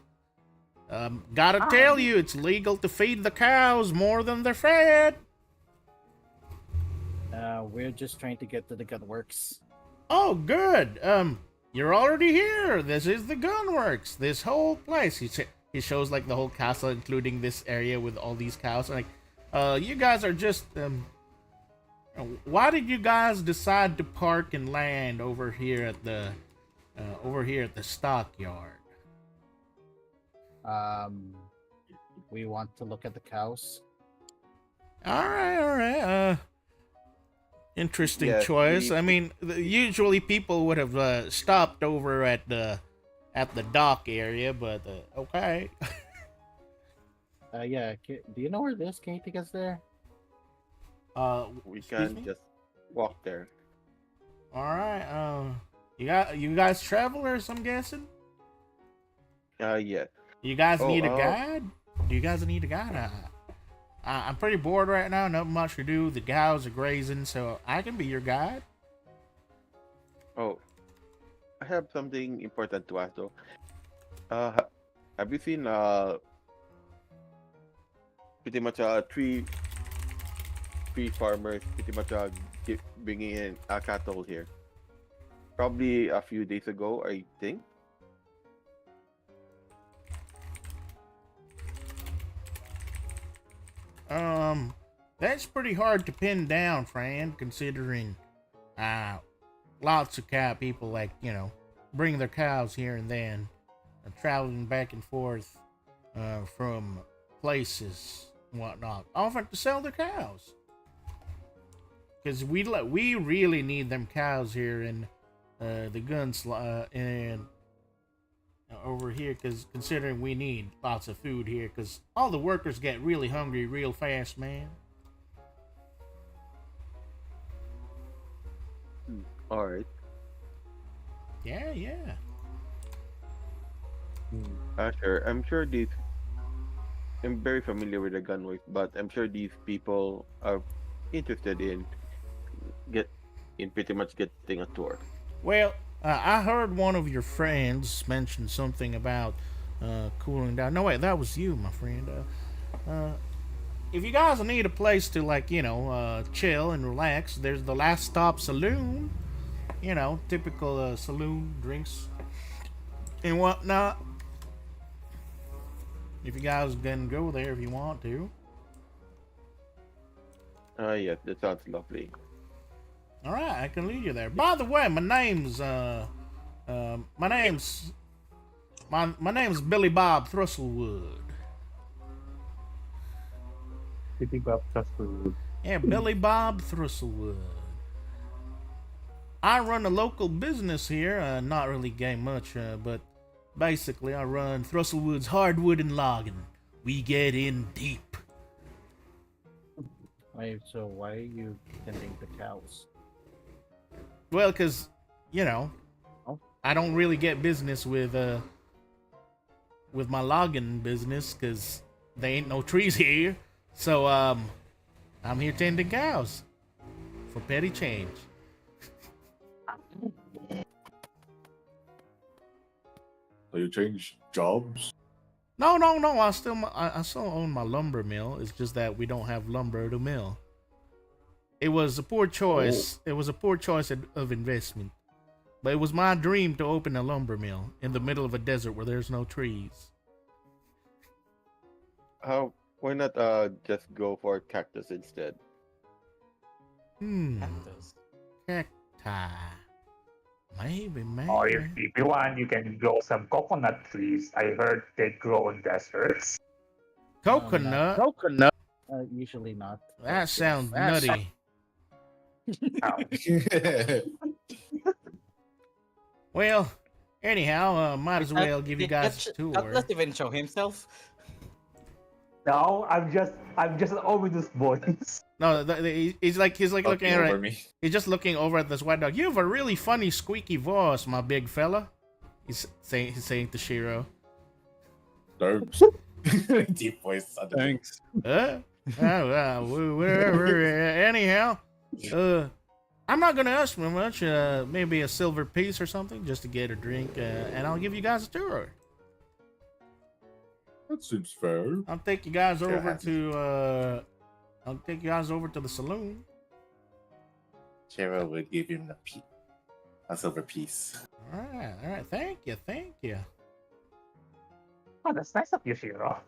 tell you, it's legal to feed the cows more than they're fed." We're just trying to get to the gunworks. "Oh, good. You're already here. This is the gunworks. This whole place." He shows like the whole castle, including this area with all these cows. And, like, you guys are just why did you guys decide to park and land over here at the stockyard? We want to look at the cows. All right. Interesting Yes, choice. we- I mean, usually people would have stopped over at the dock area, but okay. Yeah. Do you know where this? Can you take us there? We excuse can me? just walk there. All right. You guys travelers, I'm guessing. Yeah. You guys Oh, need a guide? Do you guys need a guide? I'm pretty bored right now. Not much to do. The cows are grazing, so I can be your guide. Oh, I have something important to ask though. Have you seen pretty much three farmers pretty much bringing in cattle here? Probably a few days ago, I think. That's pretty hard to pin down, friend, considering lots of cow people bring their cows here and then, traveling back and forth from places and whatnot, often to sell their cows. Because we really need them cows here in the guns and over here, because considering we need lots of food here, because all the workers get really hungry real fast, man. All right. Yeah. Sure. I'm sure these. I'm very familiar with the gunways, but I'm sure these people are interested in pretty much getting a tour. Well, I heard one of your friends mention something about cooling down. No, wait, that was you, my friend. If you guys need a place to chill and relax, there's the Last Stop Saloon. Typical saloon drinks and whatnot. If you guys can go there if you want to. Yes, that sounds lovely. All right, I can lead you there. By the way, my name's Billy Bob Thrusslewood. City Bob Trustwood. Yeah, Billy Bob Thrusslewood. I run a local business here. Not really game much, but basically I run Thrusslewood's Hardwood and Logging. We get in deep. So why are you tending the cows? Well, because, Oh. I don't really get business with my logging business, because there ain't no trees here. So, I'm here tending cows for petty change. So you change jobs? No. I still own my lumber mill. It's just that we don't have lumber to mill. It was a poor choice. It was a poor choice of investment. But it was my dream to open a lumber mill in the middle of a desert where there's no trees. Why not just go for cactus instead? Cactus. Cacti. Maybe. Or if you want, you can grow some coconut trees. I heard they grow in deserts. Coconut? Coconut. Usually not. That sounds nutty. Well, anyhow, might as well give you guys a tour. Let's even show himself. No, I'm just an ominous voice. No, he's looking over at me. He's just looking over at this white dog. You have a really funny squeaky voice, my big fella. He's saying to Shiro. Thanks. Deep voice. Thanks. Whatever. Anyhow, I'm not gonna ask for much. Maybe a silver piece or something, just to get a drink, and I'll give you guys a tour. That seems fair. I'll take you guys over to the saloon. Shiro would give him a silver piece. All right. Thank you. Oh, that's nice of you, Shiro.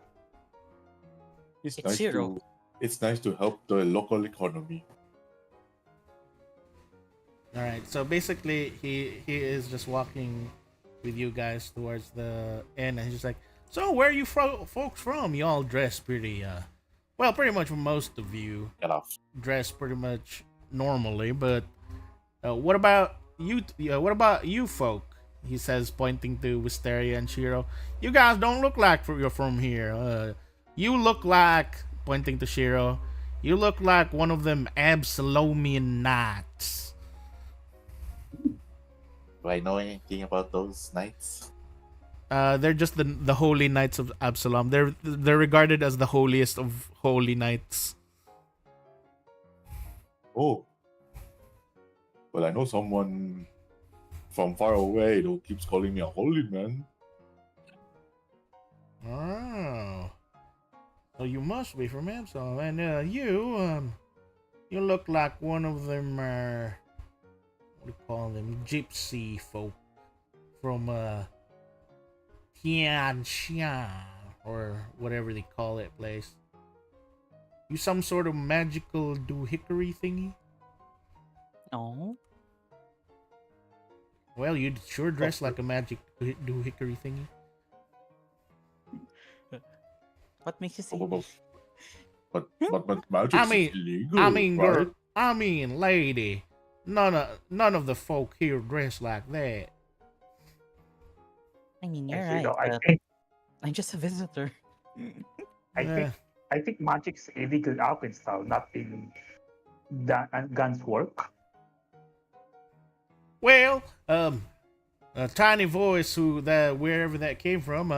It's Zero. It's nice to help the local economy. All right. So basically, he is just walking with you guys towards the end, and he's just like, "So where are you folks from? You all dress pretty, well, pretty much most of you Get off. dress pretty much normally, but what about you? What about you folk?" He says, pointing to Wisteria and Shiro. "You guys don't look like you're from here. You look like," pointing to Shiro, "you look like one of them Absalomian knights." Do I know anything about those knights? They're just the holy knights of Absalom. They're regarded as the holiest of holy knights. Oh. Well, I know someone from far away, though, keeps calling me a holy man. Oh. So you must be from Epsom. And you look like one of them, what do you call them? Gypsy folk from, Tianxian, or whatever they call that place. You some sort of magical doohickery thingy? Oh. Well, you sure dress like a magic doohickery thingy. What makes you say But, that? but magic I is mean, illegal, I mean, right? girl, I mean, lady. None of the folk here dress like that. I mean, you're Yes, right. I But think I'm just a visitor. I Yeah. think I think magic's illegal in Alkenstar, not in guns work. Well, a tiny voice wherever that came from,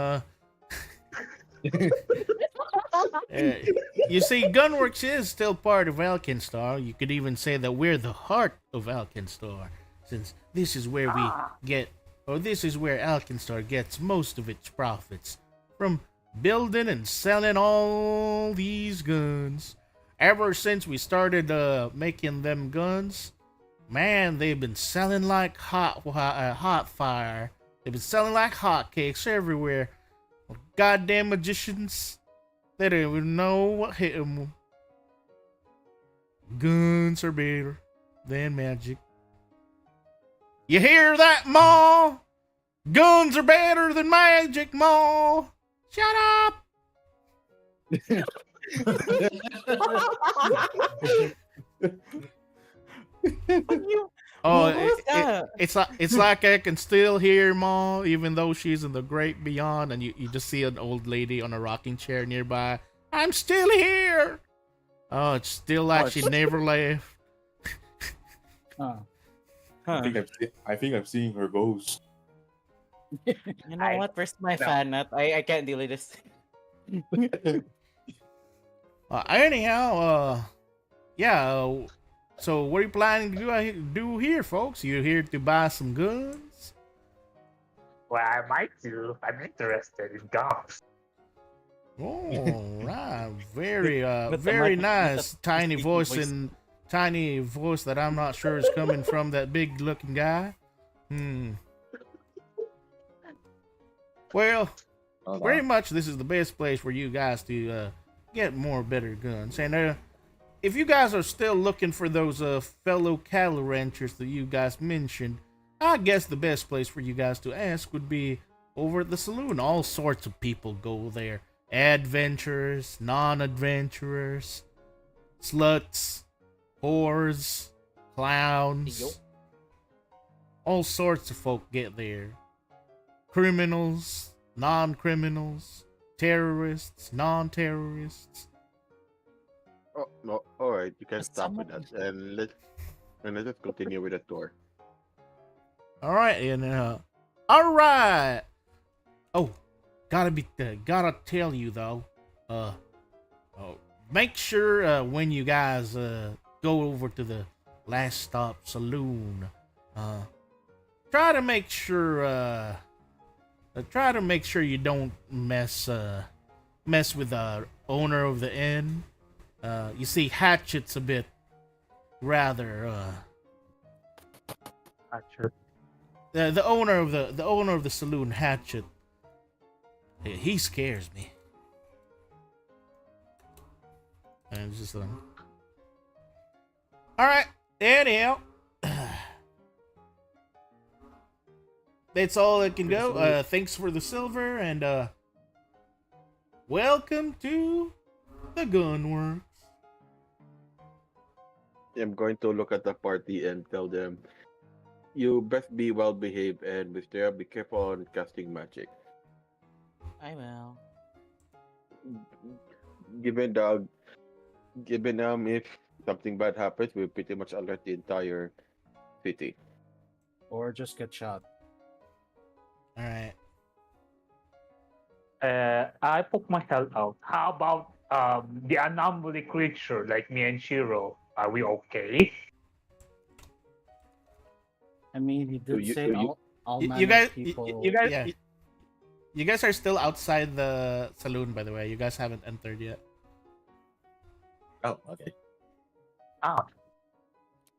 you see, Gunworks is still part of Alkenstar. You could even say that we're the heart of Alkenstar, since this is where this is where Alkenstar gets most of its profits from building and selling all these guns. Ever since we started making them guns, man, they've been selling like hot fire. They've been selling like hotcakes everywhere. Goddamn magicians. They don't even know what hit them. Guns are better than magic. You hear that, Ma? Guns are better than magic, Ma. Shut up. Oh, What was that? it's like I can still hear Ma, even though she's in the great beyond, and you just see an old lady on a rocking chair nearby. I'm still here. Oh, it's still like she never left. Huh. Huh. I think I'm seeing her ghost. You know what? Where's my fan at? I can't deal with this. Anyhow, yeah. So what are you planning to do here, folks? You here to buy some guns? Well, I might do. I'm interested in guns. Oh, right. Very With the very mic- with nice. the Tiny speaking voice voice. and tiny voice that I'm not sure is coming from that big looking guy. Well, Hold pretty on. much this is the best place for you guys to get more better guns. And if you guys are still looking for those fellow cattle ranchers that you guys mentioned, I guess the best place for you guys to ask would be over at the saloon. All sorts of people go there. Adventurers, non-adventurers, sluts, whores, clowns. Yo. All sorts of folk get there. Criminals, non-criminals, terrorists, non-terrorists. Oh no! All right, you can But stop some with of that, and let's just continue with the tour. All right, and all right. Oh, gotta tell you though. Make sure when you guys go over to the Last Stop Saloon, try to make sure you don't mess with the owner of the inn. You see, Hatchet's a bit rather Hatchet. the owner of the saloon, Hatchet. He scares me. And it's just all right. Anyhow, that's all that can go. Thanks for the silver, and welcome to the Gunworks. I'm going to look at the party and tell them, you best be well behaved, and Mister, be careful on casting magic. I will. Given if something bad happens, we pretty much alert the entire city. Or just get shot. All right. I poke my head out. How about the anomaly creature like me and Shiro? Are we okay? I mean, he did you- say do you- all You manner guys, of people. yeah. You guys are still outside the saloon, by the way. You guys haven't entered yet. Oh, okay. Ah.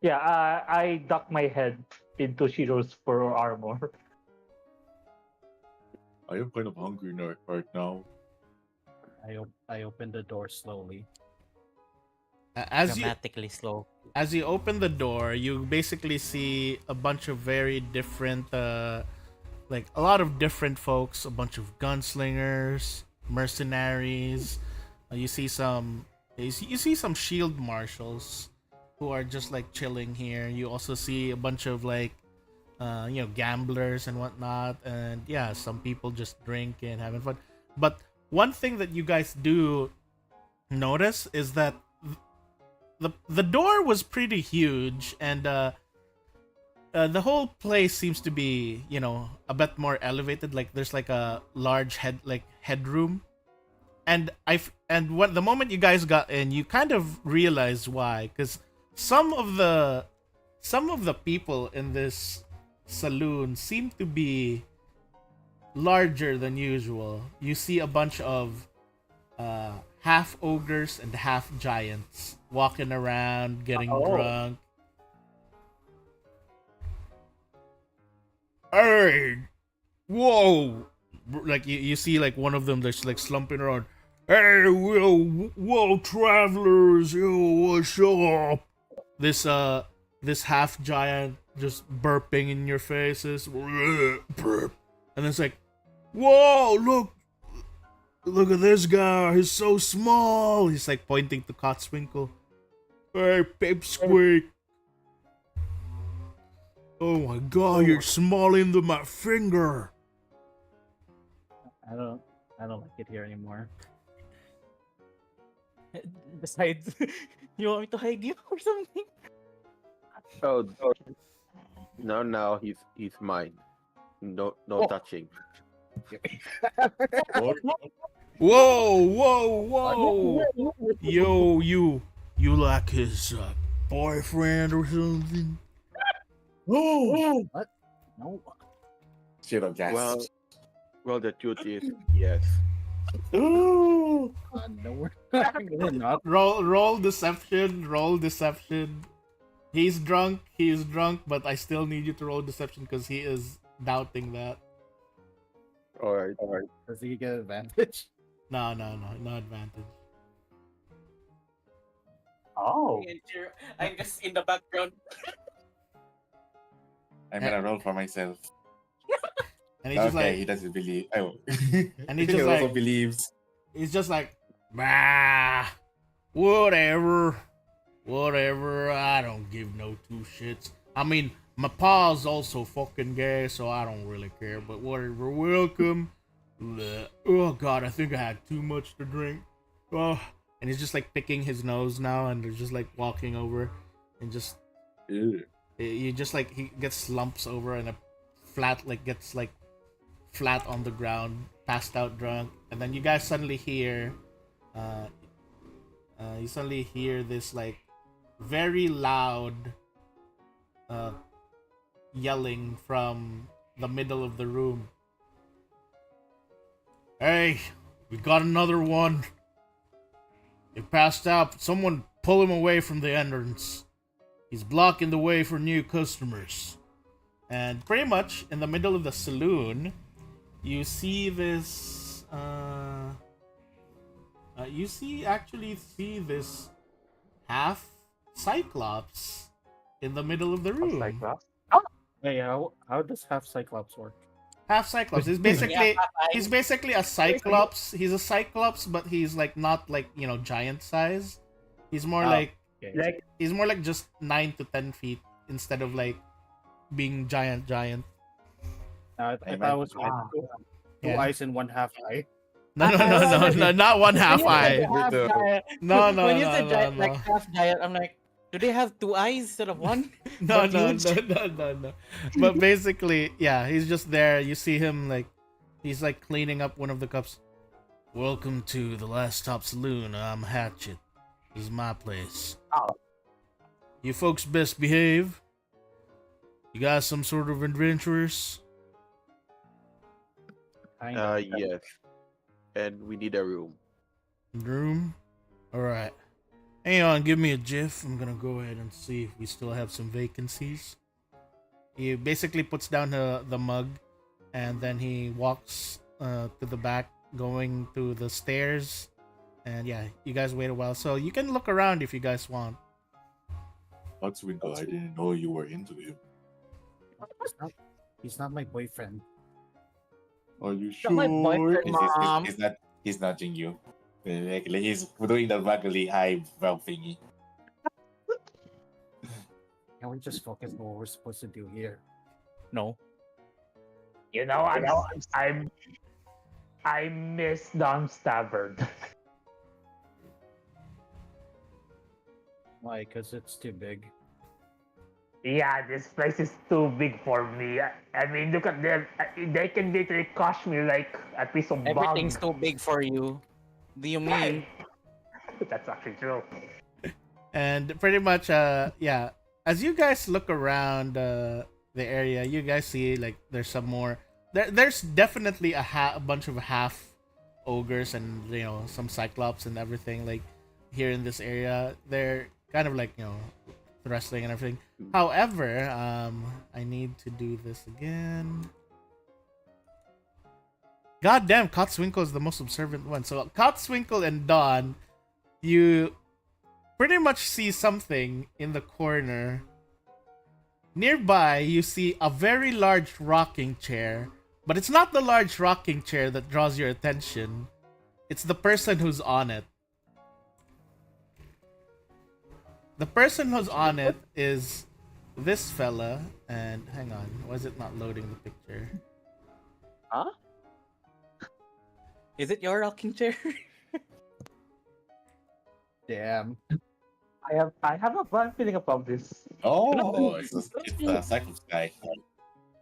Yeah, I duck my head into Shiro's fur armor. I am kind of hungry right now. I opened the door slowly. Dramatically slow. As you open the door, you basically see a bunch of very different, like a lot of different folks, a bunch of gunslingers, mercenaries. You see some, you see some shield marshals who are just like chilling here. You also see a bunch of like, gamblers and whatnot, and yeah, some people just drinking and having fun. But one thing that you guys do notice is that the door was pretty huge, and the whole place seems to be a bit more elevated. Like there's like a large headroom, and when the moment you guys got in, you kind of realized why, because some of the people in this saloon seem to be larger than usual. You see a bunch of half ogres and half giants walking around, getting drunk. Hey, whoa! Like you see, like one of them that's like slumping around. Hey, whoa, travelers, yo, what's up? This half giant just burping in your faces, burp, and it's like, whoa, look at this guy, he's so small. He's like pointing to Cotswinkle. Hey, Pipsqueak. Oh my god, you're smaller than my finger. I don't like it here anymore. Besides, you want me to hide you or something? Oh, now he's mine. No touching. Whoa. Yo, you like his boyfriend or something? Oh, what? No. Shit on gas. Well, the truth is, yes. No, we're not. Roll deception. He's drunk, but I still need you to roll deception because he is doubting that. All right. Does he get advantage? No advantage. Oh. I'm just in the background. I'm gonna roll for myself. And he's just Okay, like, he doesn't believe. Oh. and he he just also like, believes. he's just like, bah, whatever. I don't give no two shits. I mean, my pa's also fucking gay, so I don't really care. But whatever. Welcome. Bleh. Oh god, I think I had too much to drink. Oh, and he's just like picking his nose now, and they're just like walking over, and just Ew. you just like he gets slumps over and gets flat on the ground, passed out drunk, and then you guys suddenly hear this like very loud yelling from the middle of the room. Hey, we got another one. He passed out. Someone pull him away from the entrance. He's blocking the way for new customers. And pretty much in the middle of the saloon, you see this. You see this half Cyclops in the middle of the room. Cyclops? Hey, how does half Cyclops work? Half Cyclops. He's basically a Cyclops. He's a Cyclops, but he's like not like giant size. He's more like he's more like just 9 to 10 feet instead of like being giant. I thought it was two Yeah. eyes and one half eye. No, not one half eye. No. When you said giant, like half giant, I'm like, do they have two eyes instead of one? No. But huge? No. But basically, yeah, he's just there. You see him like he's like cleaning up one of the cups. Welcome to the Last Stop Saloon. I'm Hatchet. This is my place. Oh. You folks best behave. You guys some sort of adventurers? Kind of. Yes. And we need a room. Room? Alright. Hang on, give me a jiff. I'm gonna go ahead and see if we still have some vacancies. He basically puts down the mug and then he walks to the back, going to the stairs. And yeah, you guys wait a while. So you can look around if you guys want. Winkle, I didn't know you were into him. He's not my boyfriend. Are you Not my boyfriend, Mom. He's nudging you. Like he's doing the waggly eyebrow thingy. Can we just focus on what we're supposed to do here? No. You know, I miss Don Stabbard. Why? Because it's too big. Yeah, this place is too big for me. I mean, look at them. They can literally crush me like a piece of bug. Everything's too big for you. Do you mean? That's actually true. And pretty much, yeah. As you guys look around the area, you guys see like there's some more. There's definitely a bunch of half ogres and some cyclops and everything like here in this area. They're kind of like wrestling and everything. However, I need to do this again. Goddamn, Cotswinkle is the most observant one. So Cotswinkle and Dawn, you pretty much see something in the corner. Nearby, you see a very large rocking chair, but it's not the large rocking chair that draws your attention. It's the person who's on it. The person who's on it is this fella, and hang on, why is it not loading the picture? Huh? Is it your rocking chair? Damn. I have a bad feeling about this. Oh, it's the Cyclops guy.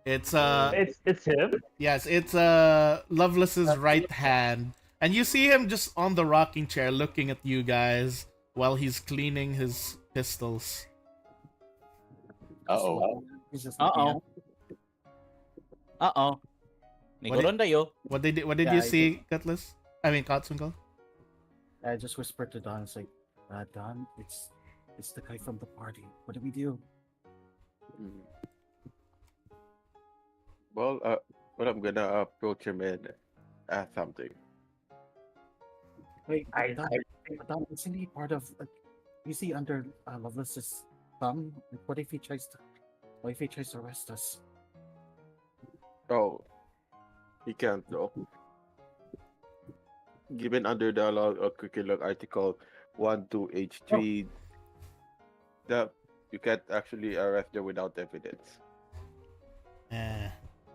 It's It's him. yes, it's Lovelace's right hand, and you see him just on the rocking chair looking at you guys while he's cleaning his pistols. Uh-oh. He's just Uh-oh. Uh-oh. Niguron tayo. What did Yeah, you I see, Cutlass? I mean, Cotswinkle? I just whispered to Don, it's like, Don, it's the guy from the party. What do we do? Mm. Well, I'm gonna approach him and ask something. Wait, Don, isn't he part of? Is he under Lovelace's thumb? Like, what if he tries to arrest us? Oh, he can't though. Given under the law of curriculum article 12H3, that you can't actually arrest them without evidence.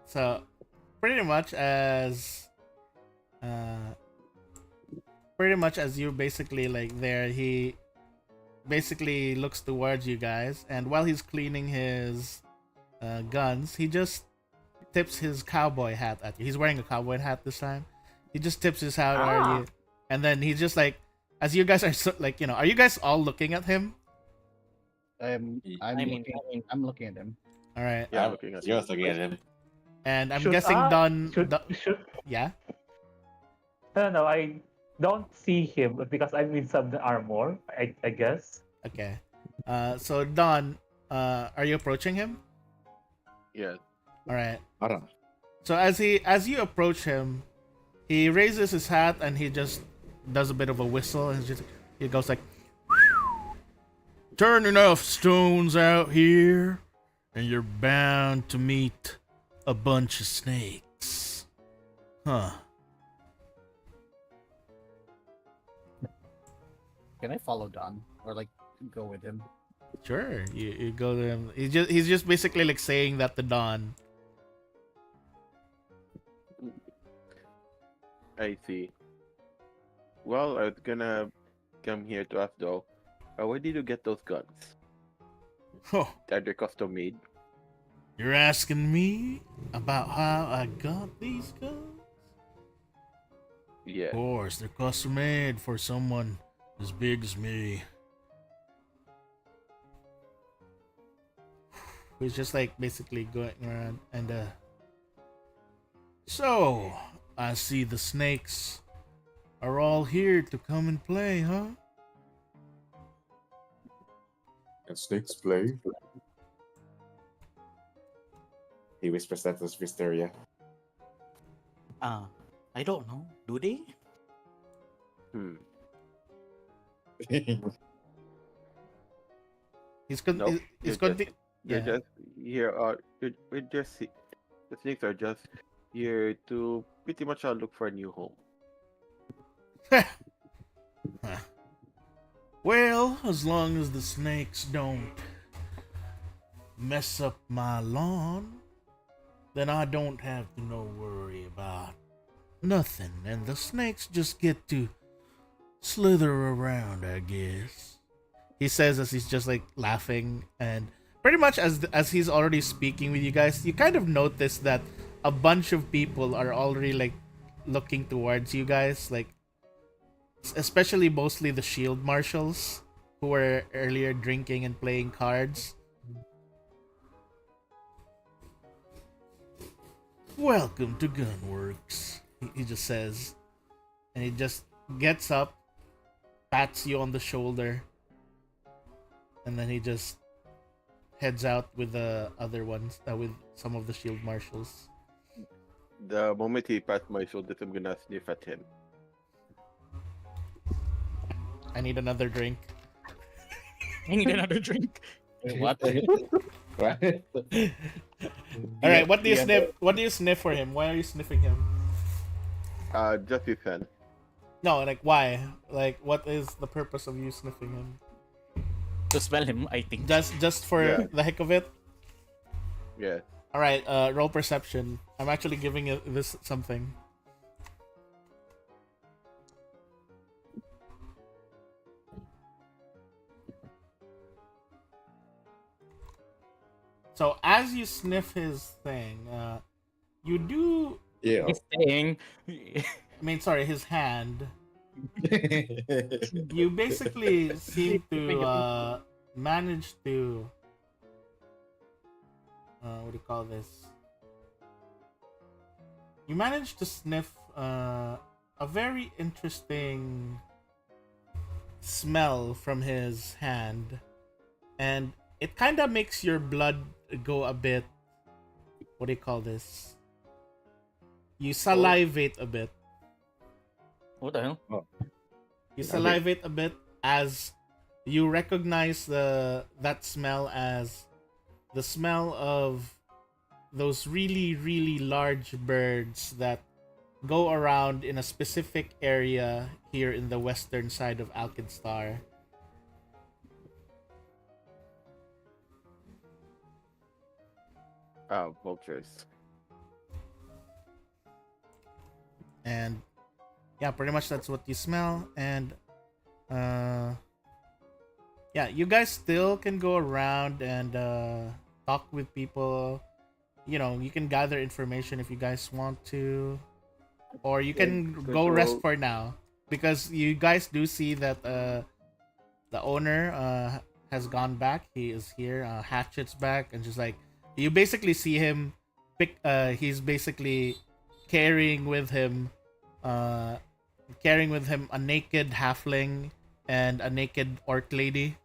So pretty much as you basically like there, he basically looks towards you guys, and while he's cleaning his guns, he just tips his cowboy hat at you. He's wearing a cowboy hat this time. He just tips his hat at you, and then he's just like, as you guys are are you guys all looking at him? I'm looking at him. All right. Yeah, I'm looking at You're looking at him. And I'm Should guessing I- Don. Should Yeah. no, I don't see him because I'm in some armor. I guess. Okay. So Don, are you approaching him? Yeah. All right. I don't know. So as you approach him, he raises his hat and he just does a bit of a whistle, and he goes like, "Turn enough stones out here, and you're bound to meet a bunch of snakes." Huh. Can I follow Don or like go with him? Sure. You go to him. He's just basically like saying that to Don. I see. Well, I was gonna come here to ask though, where did you get those guns? Oh, Are they custom made? you're asking me about how I got these guns? Yeah. Of course, they're custom made for someone as big as me. who's just like basically going around and so I see the snakes are all here to come and play, huh? Can snakes play? He whispers that to Wisteria. I don't know. Do they? Hmm. He's Nope. he's They're just, yeah. they're just here. We're just the snakes are just here to pretty much look for a new home. Well, as long as the snakes don't mess up my lawn, then I don't have to no worry about nothing, and the snakes just get to slither around, I guess. He says as he's just like laughing, and pretty much as he's already speaking with you guys, you kind of notice that a bunch of people are already like looking towards you guys, like especially mostly the shield marshals who were earlier drinking and playing cards. Welcome to Gunworks, he just says, and he just gets up, pats you on the shoulder, and then he just heads out with the other ones, with some of the shield marshals. The moment he pats my shoulder, I'm gonna sniff at him. I need another drink. I need another drink. What? What? All right, what do you sniff? What do you sniff for him? Why are you sniffing him? Just his hand. No, like why? Like what is the purpose of you sniffing him? To smell him, I think. Just for Yeah. the heck of it? Yeah. All right, roll perception. I'm actually giving this something. So as you sniff his thing, you do. Yeah. He's saying. I mean, sorry, his hand. You basically seem to manage to. What do you call this? You manage to sniff a very interesting smell from his hand, and it kind of makes your blood go a bit. What do you call this? You salivate a bit. What the hell? You salivate a bit as you recognize that smell as the smell of those really, really large birds that go around in a specific area here in the western side of Alkenstar. Vultures. And yeah, pretty much that's what you smell. And yeah, you guys still can go around and talk with people. You know, you can gather information if you guys want to, or you can go rest for now, because you guys do see that the owner has gone back. He is here. Hatchet's back, and just like you basically see him pick. He's basically carrying with him a naked halfling and a naked orc lady.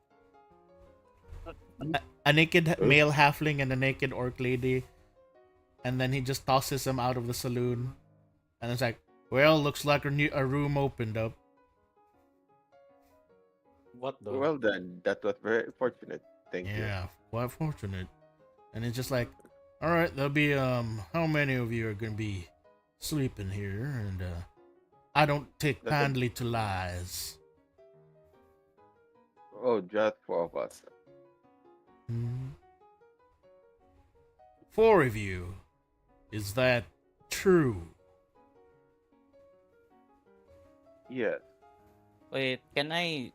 A naked male halfling and a naked orc lady. And then he just tosses them out of the saloon. And it's like, well, looks like a room opened up. What the? Well then, that was very fortunate. Thank you. Yeah, quite fortunate. And it's just like, all right, there'll be how many of you are gonna be sleeping here? And I don't take That's a- kindly to lies. Oh, just 4 of us. Hmm. 4 of you. Is that true? Yes. Wait, can I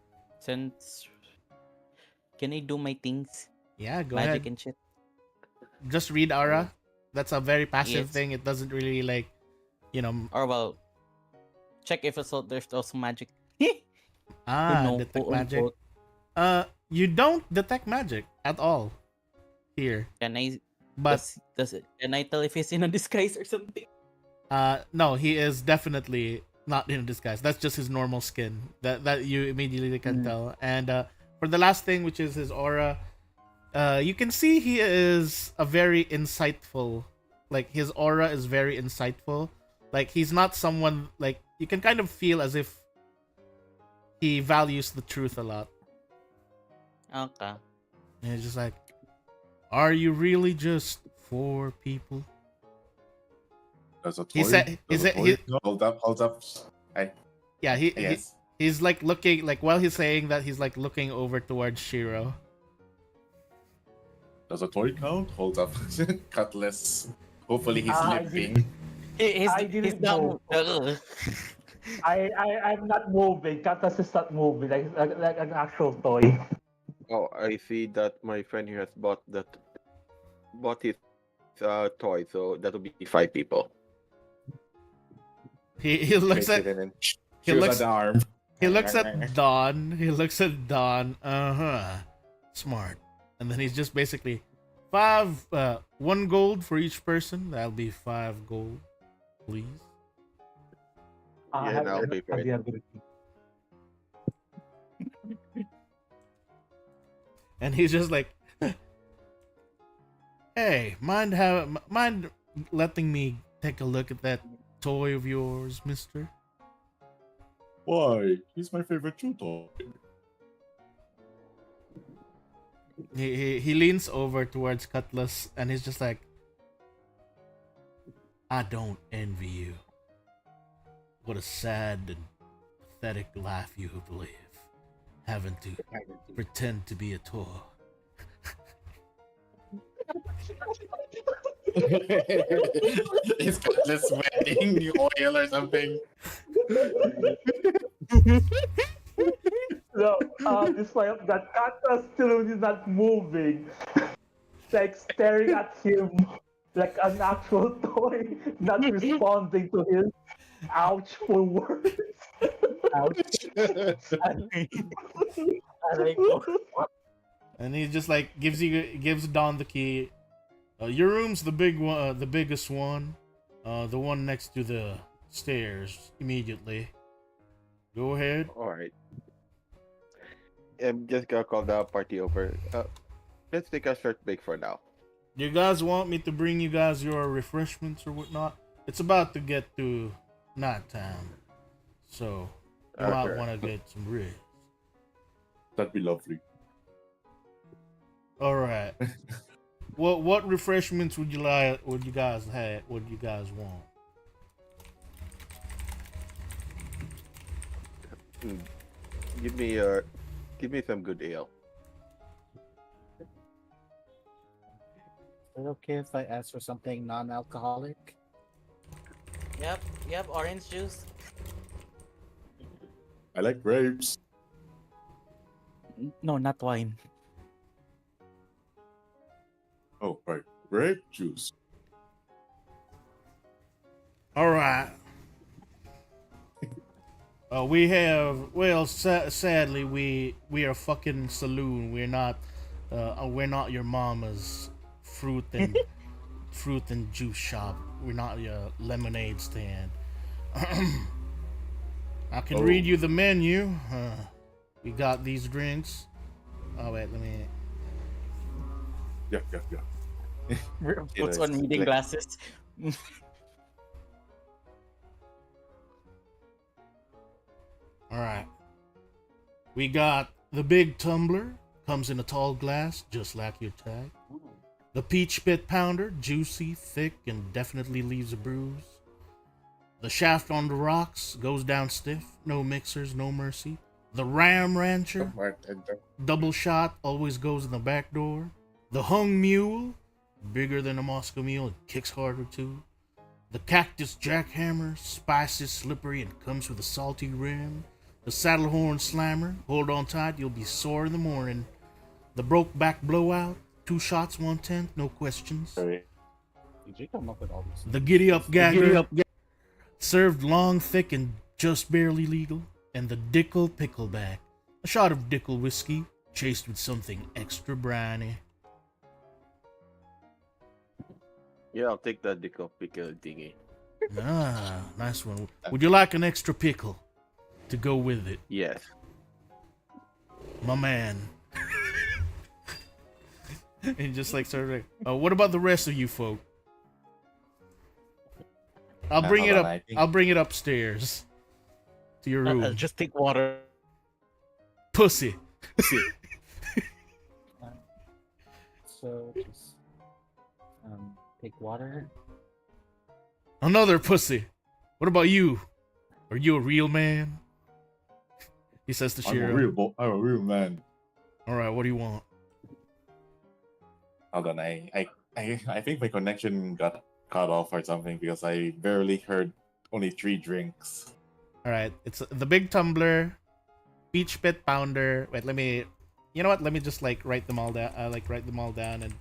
do my things? Yeah, go Magic ahead. and shit. Just read aura. That's a very passive Yes. thing. It doesn't really like, you know. Or well, check if there's also magic. Ah, No, detect quote magic. unquote. You don't detect magic at all. here. Can I But can I tell if he's in a disguise or something? no, he is definitely not in a disguise. That's just his normal skin. That you immediately can tell. And for the last thing, which is his aura, you can see he is a very insightful. Like his aura is very insightful. Like he's not someone like you can kind of feel as if he values the truth a lot. Okay. And he's just like, are you really just 4 people? There's a toy. He said, Hold up. Hi. Yeah, Yes. he's like looking like while he's saying that he's like looking over towards Shiro. Does a toy count? Hold up. Cutlass. Hopefully he's I limping. He's I didn't not. know. I'm not moving. Katas is not moving like an actual toy. Oh, I see that my friend here has bought his toy, so that'll be 5 people. He looks Makes at it in and he shoot looks at the arm. he looks at Don. He looks at Don. Smart. And then he's just basically 5 1 gold for each person. That'll be 5 gold, please. I Yeah, have I'll pay for the it. ability. And he's just like, hey, mind letting me take a look at that toy of yours, mister? Why? He's my favorite chew toy. He leans over towards Cutlass and he's just like, I don't envy you. What a sad and pathetic life you have lived, having to pretend to be a toy. He's Cutlass wedding new oil or something. No, despite that, Katas still is not moving. Like staring at him like an actual toy, not responding to his ouchful words. Ouch. And he just like gives Don the key. Your room's the big one, the biggest one, the one next to the stairs. Immediately, go ahead. All right. I'm just gonna call the party over. Let's take a short break for now. You guys want me to bring you guys your refreshments or whatnot? It's about to get to nighttime, so you might Okay. want to get some rest. That'd be lovely. All right. What refreshments would you like? Would you guys have? What do you guys want? Give me some good ale. Is it okay if I ask for something non-alcoholic? Yep, orange juice. I like grapes. No, not wine. Oh, right. Grape juice. All right. We have sadly we are a fucking saloon. We're not your mama's fruit and juice shop. We're not your lemonade stand. I can read you the menu. We got these drinks. Oh wait, let me. Yeah. Puts on reading like- glasses. All right. We got the big tumbler. Comes in a tall glass, just like your type. The peach pit pounder, juicy, thick, and definitely leaves a bruise. The shaft on the rocks goes down stiff. No mixers, no mercy. The ram rancher, double shot, always goes in the back door. The hung mule, bigger than a Moscow mule and kicks harder too. The cactus jackhammer, spicy, slippery, and comes with a salty rim. The saddle horn slammer, hold on tight, you'll be sore in the morning. The broke back blowout, 2 shots, 1/10, no questions. Sorry. Did you come up with all these? The giddy up gagger, served long, thick, and just barely legal. And the Dickel pickleback, a shot of Dickel whiskey, chased with something extra briny. Yeah, I'll take the dickle pickle thingy. Ah, nice one. Would you like an extra pickle to go with it, Yes. my man? And just like sort of like, what about the rest of you folk? I'll bring Hold it on, up. I think- I'll bring it upstairs to your I'll room. just take water. Pussy. So just take water. Another pussy. What about you? Are you a real man? He says to I'm a Shiro. I'm a real man. All right, what do you want? Hold on, I think my connection got cut off or something because I barely heard only 3 drinks. All right, it's the big tumbler, peach pit pounder. Wait, let me. You know what? Let me just like write them all down. Write them all down and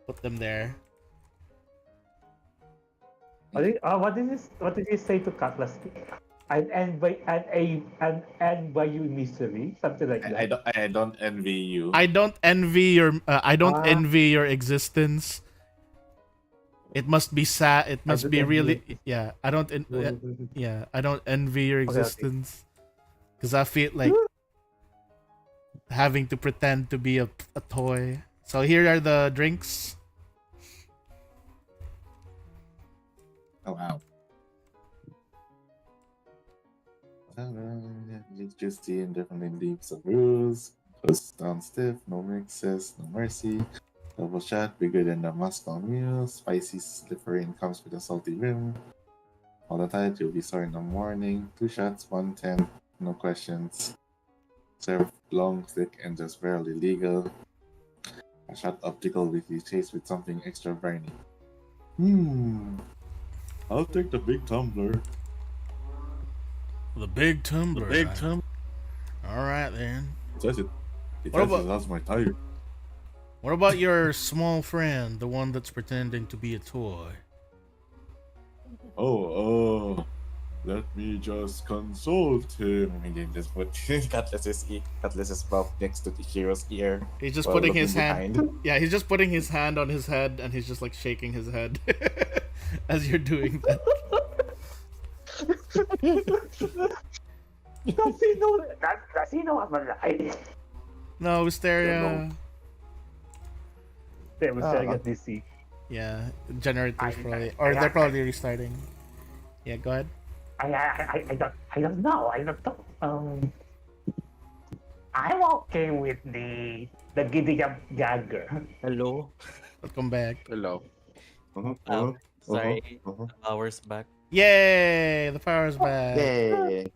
put them there. What did you say to Cutlass? An end by you misery, something like that. I don't envy you. I don't envy your. I don't Ah. envy your existence. It must be sad. It must don't be envy really. it. Yeah, I don't. Yeah, I don't envy your Okay, okay. existence. Because I feel like having to pretend to be a toy. So here are the drinks. Oh wow. Juicy and definitely leaves a bruise. Close down stiff, no mixes, no mercy. Double shot, bigger than the Moscow Mule. Spicy, slippery, and comes with a salty rim. All the time, you'll be sore in the morning. 2 shots, 110, no questions. Served long, thick, and just barely legal. A shot optical with you chased with something extra briny. I'll take the big tumbler. The big tumbler. Big tum. All right then. It says it. It What says about- it has my tire. What about your small friend, the one that's pretending to be a toy? Oh, let me just consult him. And then just put Cutlass's mouth next to the hero's ear. He's just while putting his looking hand. behind. Yeah, he's just putting his hand on his head, and he's just like shaking his head as you're doing that. Does he know I'm alive? No, Wisteria. They was staring at DC. Yeah, generators I- probably, I- or I- they're probably restarting. Yeah, go ahead. I don't know. I don't know. I'm okay with the giddy up gagger. Hello. Welcome back. Hello. Sorry. Hours back. Yay! The power's back. Yay!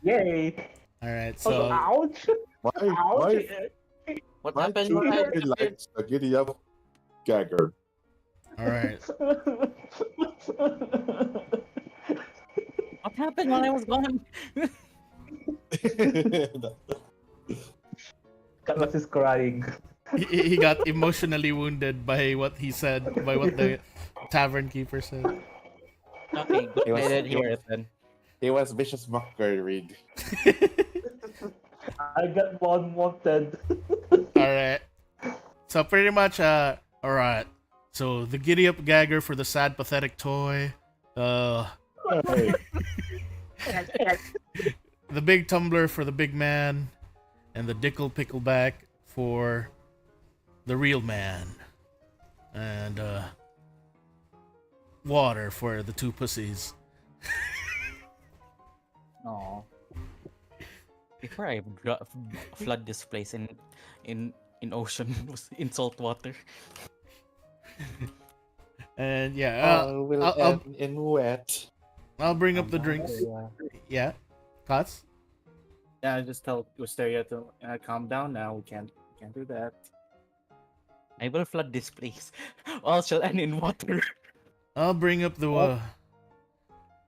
Yay! All right, Also, so ouch! Ouch! What my happened? children What happened? likes a giddy up gagger. all right. What happened while I was gone? Cutlass is crying. He got emotionally wounded by what he said, by what the tavern keeper said. Okay, good. It was- I didn't hear it it then. It was vicious mockery. I got one wanted. All right. So pretty much, all right. So the giddy up gagger for the sad, pathetic toy. Hey. The big tumbler for the big man, and the dickle pickleback for the real man, and water for the 2 pussies. Oh, Before I flood this place in ocean in salt water. And yeah, will I'll- end in wet. I'll bring up the drinks. yeah. Yeah, Cuts. Yeah, I just tell Wisteria to calm down now. We can't do that. I will flood this place. All shall end in water. I'll bring up the.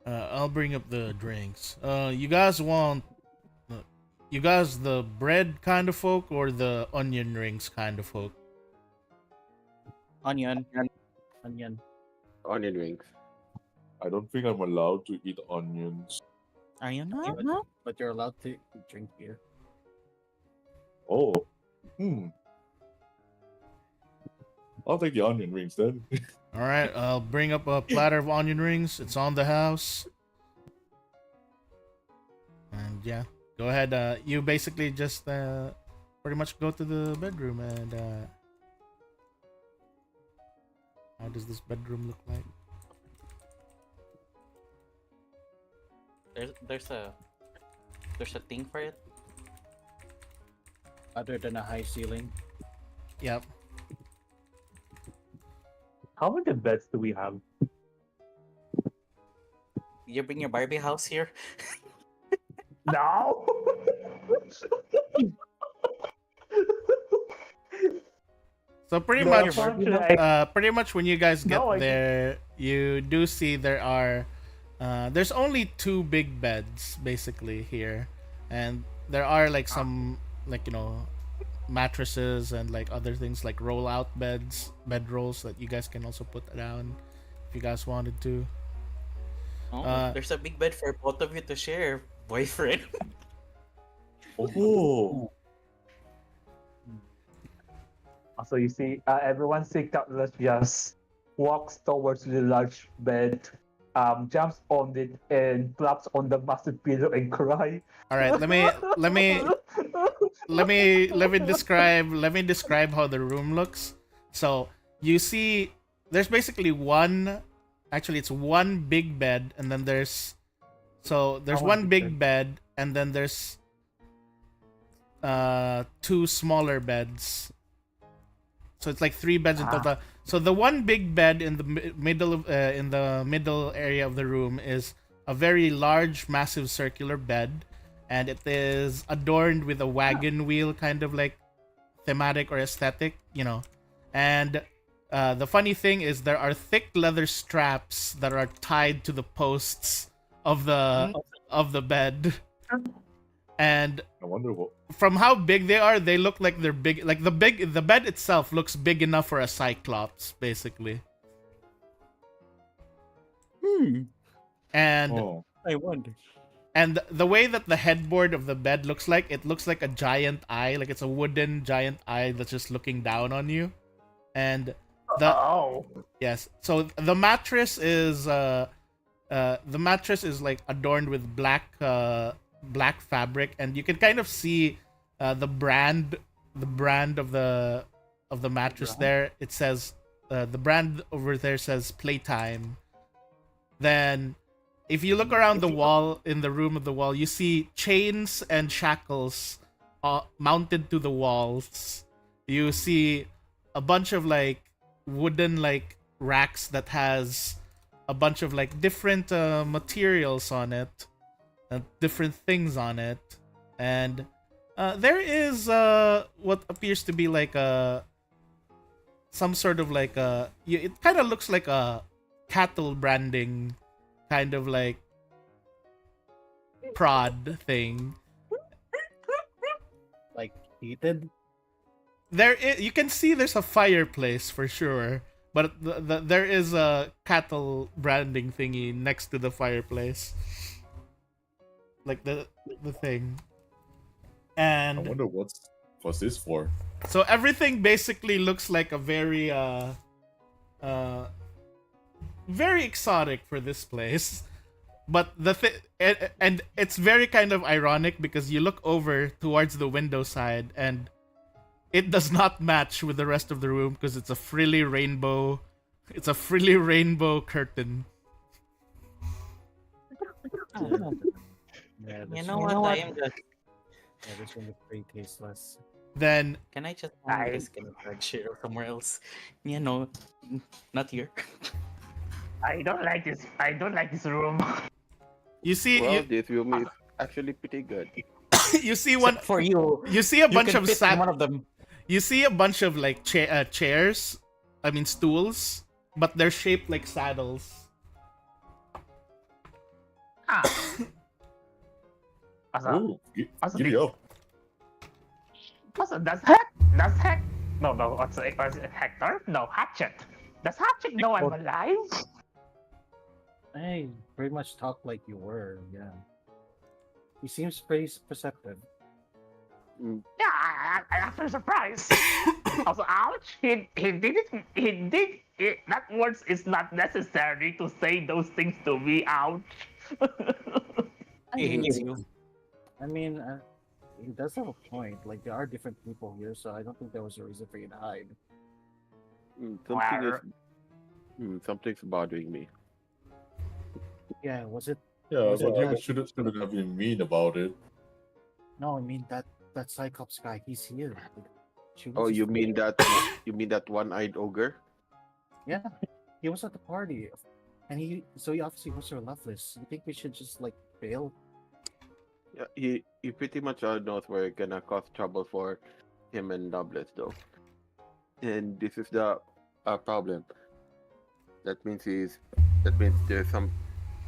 I'll bring up the drinks. You guys want? You guys the bread kind of folk or the onion rings kind of folk? Onion. Onion. Onion rings. I don't think I'm allowed to eat onions. Are you not? But, but you're allowed to drink beer. Oh. I'll take the onion rings then. All right, I'll bring up a platter of onion rings. It's on the house. And yeah, go ahead. You basically just pretty much go to the bedroom and how does this bedroom look like? There's a thing for it. Other than a high ceiling. Yep. How many beds do we have? You bring your Barbie house here. No. So pretty No, much, unfortunately, pretty much when you guys get No, I- there, you do see there are, there's only 2 big beds basically here, and there are like some like mattresses and like other things like roll out beds, bed rolls that you guys can also put down if you guys wanted to. Oh, there's a big bed for both of you to share, boyfriend. Oh. So you see, everyone seek out just walks towards the large bed, jumps on it and claps on the massive pillow and cry. All right, let me describe how the room looks. So you see, there's basically it's one big bed, and then there's one big bed, and then there's 2 smaller beds. So it's like 3 beds in total. So the one big bed in the middle area of the room is a very large, massive circular bed, and it is adorned with a wagon wheel, kind of like thematic or aesthetic, And the funny thing is there are thick leather straps that are tied to the posts of the bed, and I wonder what. from how big they are, they look like they're big. Like the bed itself looks big enough for a cyclops, basically. And Oh, I wonder. and the way that the headboard of the bed looks like, it looks like a giant eye, like it's a wooden giant eye that's just looking down on you. And yes, so the mattress is like adorned with black fabric, and you can kind of see the brand of the mattress there. It says the brand over there says Playtime. Then if you look around the wall, in the room of the wall, you see chains and shackles mounted to the walls. You see a bunch of like wooden like racks that has a bunch of like different materials on it, different things on it, and there is what appears to be like some sort of like it kind of looks like a cattle branding kind of like prod thing. Like heated. You can see there's a fireplace for sure, but there is a cattle branding thingy next to the fireplace, like the thing. I And wonder what's this for. so everything basically looks like a very very exotic for this place. But and it's very kind of ironic because you look over towards the window side and it does not match with the rest of the room because it's a frilly rainbow curtain. Yeah, You this know one- what? I am just. Yeah, this one looks pretty tasteless. Then Can I just get a card share somewhere else? Not here. I don't like this. I don't like this room. you see Well, this room is actually pretty good. you see one Except for you. you see a You bunch can of fit in one of them. you see a bunch of like chairs, I mean stools, but they're shaped like saddles. Ooh, giddy up. Does Heck? No, what's it? Hector? No, Hatchet. Does Hatchet know I'm alive? Hey, pretty much talk like you were. Yeah. He seems pretty perceptive. Yeah, I'm after surprise. Also, ouch! He did it. He did it. That words is not necessary to say those things to me. Ouch! I He mean, hates you. I mean, he does have a point. Like there are different people here, so I don't think there was a reason for you to hide. Something is Well, something's bothering me. Yeah, was it? Yeah, Was it but you that? shouldn't have been mean about it. No, I mean that Cyclops guy. He's here. Should we Oh, just you mean that one-eyed ogre? Yeah, he was at the party, and he obviously was her Loveless. You think we should just like bail? Yeah, he pretty much knows we're gonna cause trouble for him and Doublet though. And this is the problem. That means there's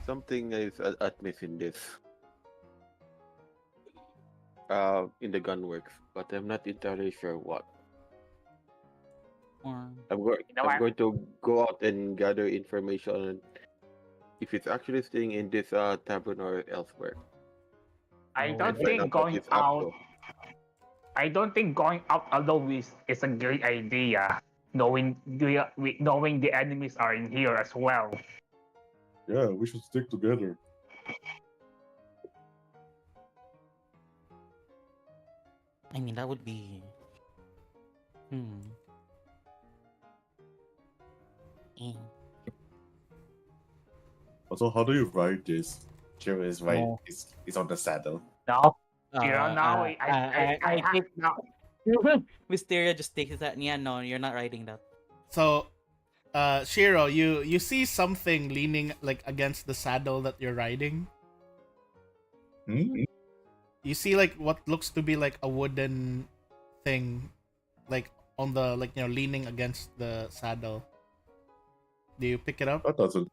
something is amiss in this. In the gunworks, but I'm not entirely sure what. Or I'm going to go out and gather information on if it's actually staying in this tavern or elsewhere. I Oh, don't And find think out what going it's up out. to. I don't think going out alone is a great idea. Knowing the enemies are in here as well. Yeah, we should stick together. I mean, that would be. Hmm. Eh. Also, how do you ride this? Jiro is right. Oh. He's on the saddle. No, Uh, you don't know. I have think no. Wisteria just takes that. Yeah, no, you're not riding that. So, Shiro, you see something leaning like against the saddle that you're riding. Hmm? You see like what looks to be like a wooden thing, like on the leaning against the saddle. Do you pick it up? That doesn't.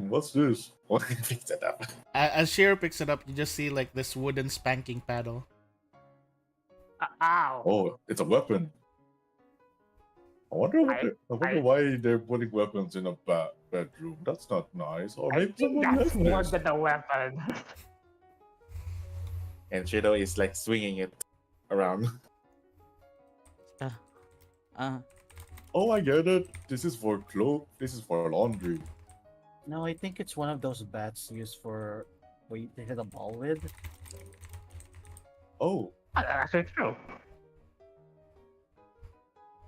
What's this? What picks it up? As Shiro picks it up, you just see like this wooden spanking paddle. Ow! Oh, it's a weapon. I wonder why they're putting weapons in a bedroom. That's not nice. Or I maybe think someone that's left more this. than a weapon. And Shadow is like swinging it around. Oh, I get it. This is for This is for laundry. No, I think it's one of those bats used for where you hit a ball with. Oh, That's actually true.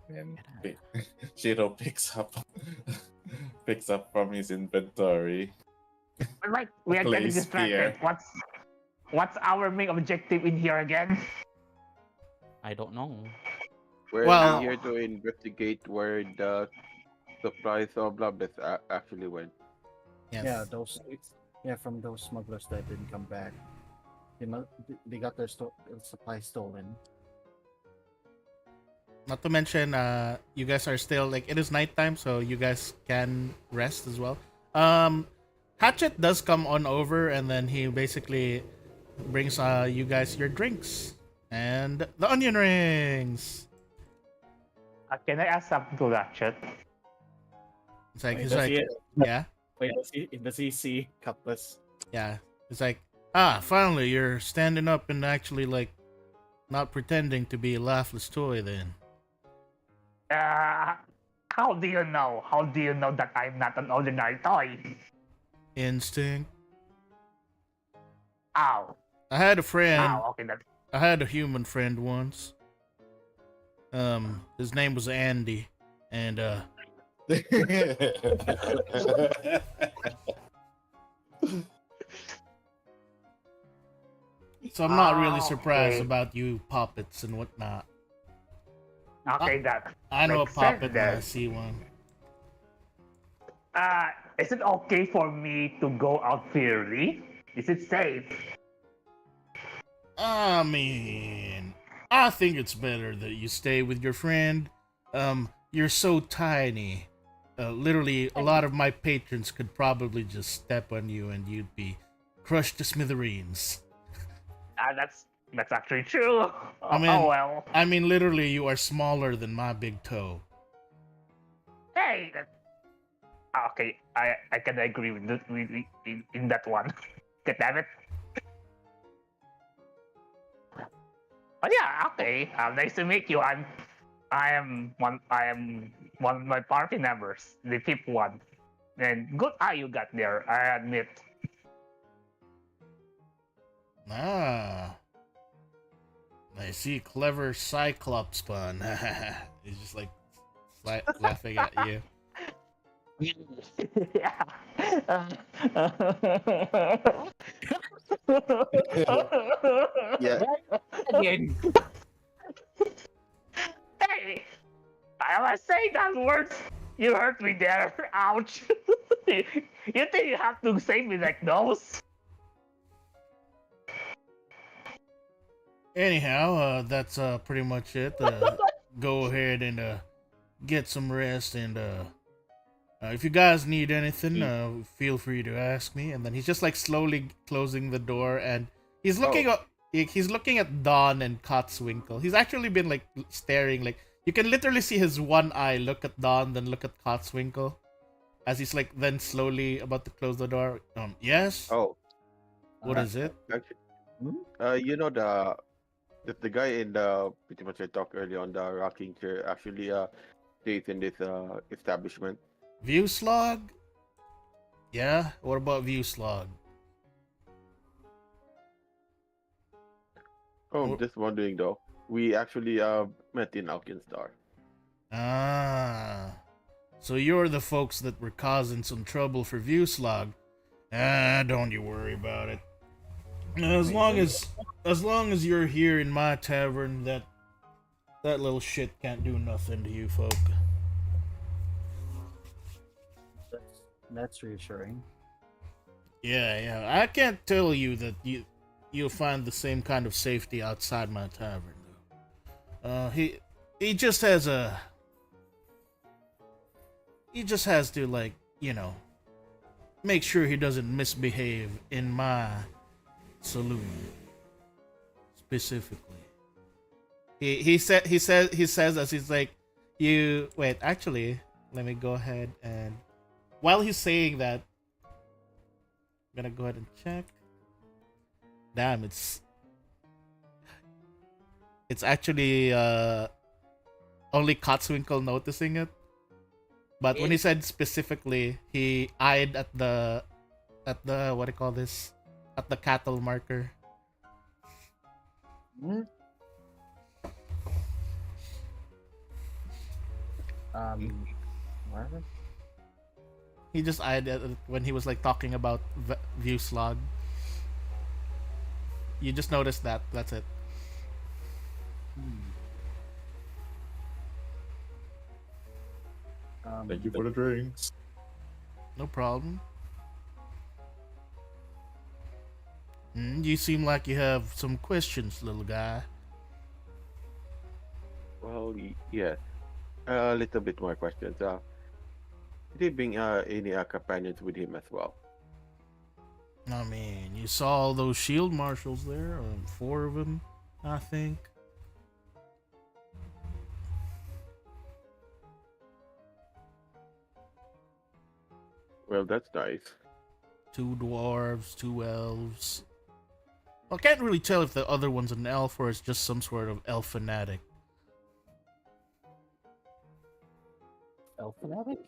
and Shadow picks up from his inventory. But like we are getting Place distracted. spear. What's our main objective in here again? I don't know. We're Well- here to investigate where the supplies of Bloodbath actually went. Yes. Yeah, from those smugglers that didn't come back. They got their supplies stolen. Not to mention, you guys are still like it is nighttime, so you guys can rest as well. Hatchet does come on over, and then he basically brings you guys your drinks and the onion rings. Can I ask something to Ratchet? It's like Wait, he's does like, he- yeah, Wait, does he see Cutlass? yeah. It's like, finally you're standing up and actually like not pretending to be a lifeless toy. Then How do you know? How do you know that I'm not an ordinary toy? instinct. Ow! I had a friend. Ow! Okay, that. I had a human friend once. His name was Andy, and so I'm not really surprised Okay. about you puppets and whatnot. Okay, that. I know a Makes sense puppet when I then. see one. Is it okay for me to go out freely? Is it safe? I mean, I think it's better that you stay with your friend. You're so tiny. Literally, a lot of my patrons could probably just step on you and you'd be crushed to smithereens. That's actually true. I mean- Oh well. I mean, literally, you are smaller than my big toe. Hey. Okay, I can agree with in that one. God damn it. Oh yeah, okay. Nice to meet you. I am one of my party members, the fifth one. And good eye you got there, I admit. Ah, I see. Clever Cyclops pun. He's just like laughing at you. Yeah. Yeah. Again. Hey, I was saying that words. You hurt me there. Ouch. You think you have to save me like those? Anyhow, that's pretty much it. Go ahead and get some rest, and if you guys need anything, feel free to ask me. And then he's just like slowly closing the door, and he's looking up. He's looking at Dawn and Cotswinkle. He's actually been like staring, like you can literally see his one eye look at Dawn, then look at Cotswinkle, as he's like then slowly about to close the door. Yes. Oh, What is it? actually, you know the guy in the pretty much I talked earlier on the rocking chair actually stays in this establishment. View slog? Yeah. What about view slog? Oh, I'm Wh- just wondering though. We actually met in Alkenstar. Ah. So you're the folks that were causing some trouble for view slog. Don't you worry about it. As long as you're here in my tavern, that little shit can't do nothing to you folk. That's reassuring. Yeah. I can't tell you that you'll find the same kind of safety outside my tavern though. He just has to like, make sure he doesn't misbehave in my saloon specifically. He says as he's like, you wait, actually, let me go ahead and while he's saying that, I'm gonna go ahead and check. Damn, it's actually only Cotswinkle noticing it. But when he said specifically, he eyed at the what do you call this? At the cattle marker. Hmm? What? He just eyed it when he was like talking about view slog. You just noticed that. That's it. Thank you for the drinks. No problem. You seem like you have some questions, little guy. Well, yes. A little bit more questions. Did he bring any companions with him as well? I mean, you saw all those shield marshals there, 4 of them, I think. Well, that's nice. 2 dwarves, 2 elves. Well, I can't really tell if the other one's an elf or it's just some sort of elf fanatic. Elf fanatic?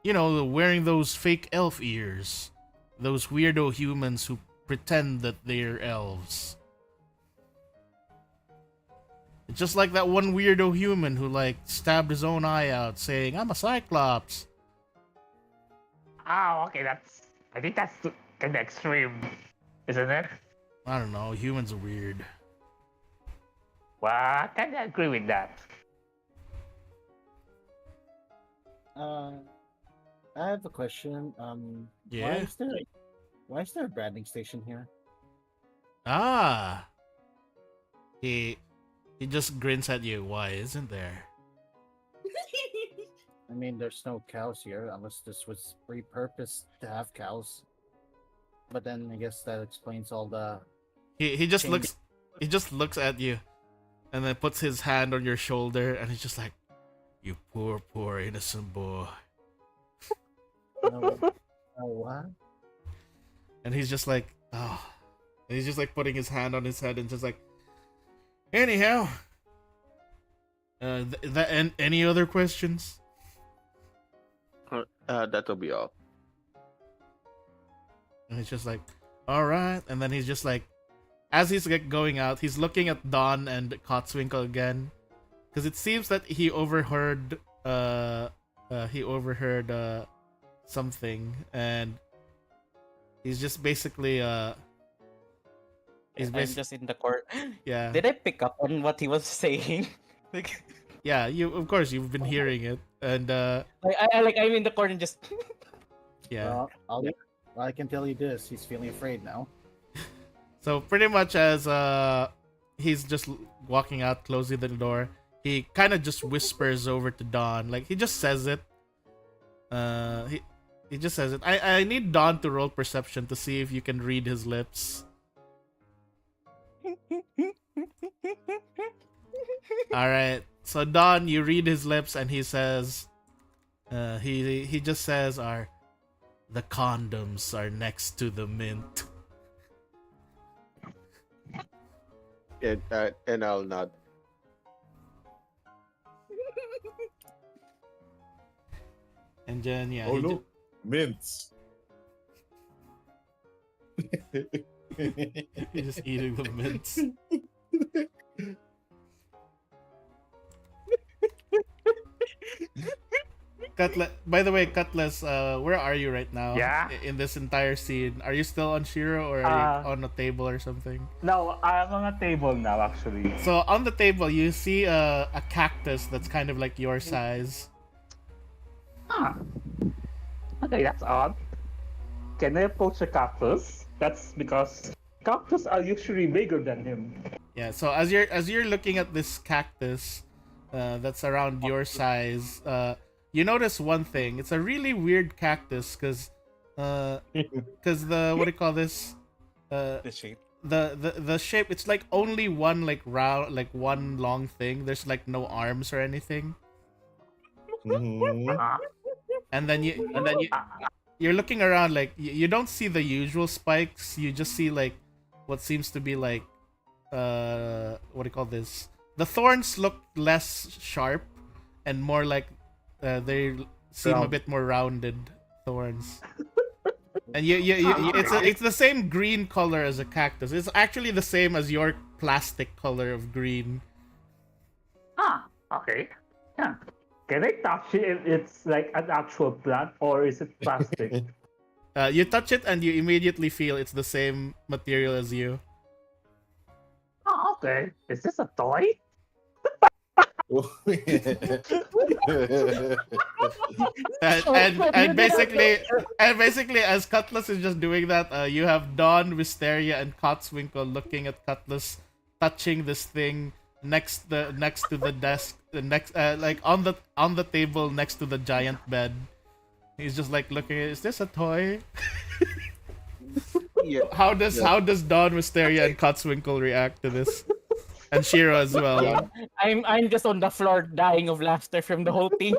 Wearing those fake elf ears. Those weirdo humans who pretend that they're elves. It's just like that one weirdo human who, like, stabbed his own eye out saying, I'm a cyclops. Oh, okay, I think that's kind of extreme, isn't it? I don't know, humans are weird. Well, I kind of agree with that. I have a question. Yeah? Why is there a branding station here? Ah. He just grins at you. Why isn't there? I mean, there's no cows here unless this was repurposed to have cows. But then I guess that explains all the. He just looks at you, and then puts his hand on your shoulder, and he's just like, "You poor innocent boy." What? And he's just like, oh. And he's just like putting his hand on his head and just like, Anyhow, and any other questions? That'll be all. And he's just like, all right. And then he's just like, as he's like going out, he's looking at Don and Kotzwinkle again, because it seems that he overheard something, and he's just basically I'm just in the court. yeah. Did I pick up on what he was saying? Like, Yeah, of course you've been hearing it, and I'm in the court and just. yeah. Well, I can tell you this: he's feeling afraid now. So pretty much as he's just walking out, closing the door, he kind of just whispers over to Don, like he just says it. He just says it. I need Don to roll perception to see if you can read his lips. All right. So Don, you read his lips, and he says, he just says, "Are the condoms are next to the mint." And I'll nod. And then yeah, Oh he look, mints. he's just eating the mints. By the way, Cutlass, where are you right now? Yeah? In this entire scene, are you still on Shiro, or are you on a table or something? No, I'm on a table now, actually. So on the table, you see a cactus that's kind of like your size. Ah. Okay, that's odd. Can I approach a cactus? That's because cactus are usually bigger than him. Yeah. So as you're looking at this cactus, that's around your size, you notice one thing. It's a really weird cactus, because the what do you call this? The shape. The shape, it's like only one like round, like one long thing. There's like no arms or anything. Mhm. Ah. And then you're looking around, like you don't see the usual spikes. You just see like what seems to be like what do you call this? The thorns look less sharp and more like they seem a bit more rounded thorns. And it's the same green color as a cactus. It's actually the same as your plastic color of green. Ah, okay. Yeah. Can I touch it if it's like an actual plant, or is it plastic? You touch it and you immediately feel it's the same material as you. Oh, okay. Is this a toy? And basically as Cutlass is just doing that, you have Dawn, Wisteria, and Cotswinkle looking at Cutlass touching this thing next to the desk, like on the table next to the giant bed. He's just like looking at, is this a toy? Yeah. How does Dawn, Wisteria, and Cotswinkle react to this? And Shiro as well. I'm just on the floor dying of laughter from the whole team.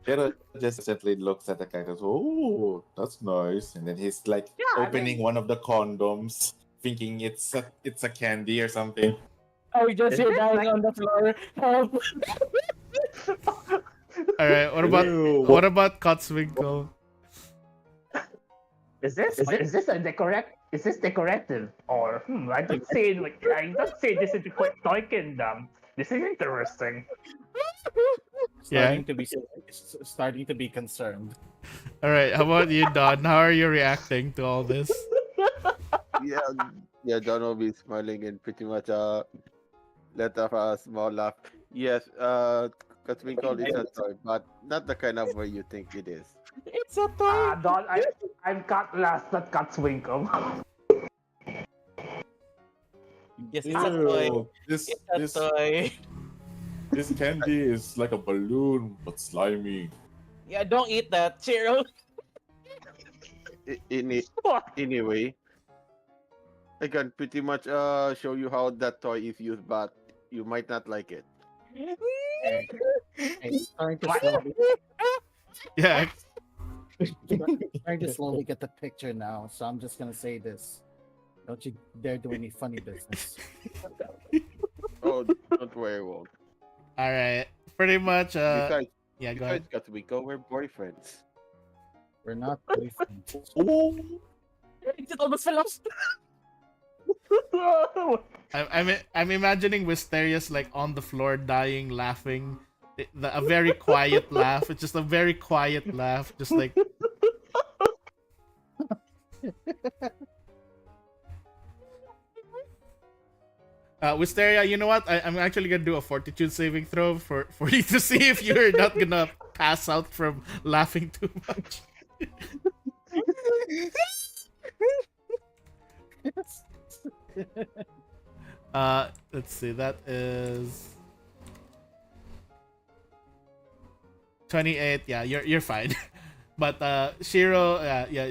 Pero just gently looks at the cactus. Oh, that's nice. And then he's like opening one of the condoms, thinking it's a candy or something. I just here dying on the floor. Help! All right. What about Cotswinkle? Is this decorative? Or I don't say this is the toy kingdom. This is interesting. Yeah. Starting to be concerned. All right. How about you, Don? How are you reacting to all this? Yeah, John will be smiling and pretty much let off a small laugh. Yes, Katwinkle is a toy, but not the kind of way you think it is. It's a toy. Don, I'm Cutlass, not Cotswinkle. Yes, it's a toy. Ew, It's a toy. this candy is like a balloon but slimy. Yeah, don't eat that, Shiro. Anyway, I can pretty much show you how that toy is used, but you might not like it. It's starting to slowly, Yeah. starting to slowly get the picture now, so I'm just gonna say this. Don't you dare do any funny business. don't worry, won't. All right. Pretty much. Besides, Yeah. Go ahead. Katsuhiko, we're boyfriends. We're not boyfriends. It almost fell off. I'm imagining Wisteria's like on the floor, dying, laughing. A very quiet laugh. It's just a very quiet laugh, just like. Wisteria, you know what? I'm actually gonna do a fortitude saving throw for you to see if you're not gonna pass out from laughing too much. Let's see. That is 28. Yeah, you're fine. But Shiro,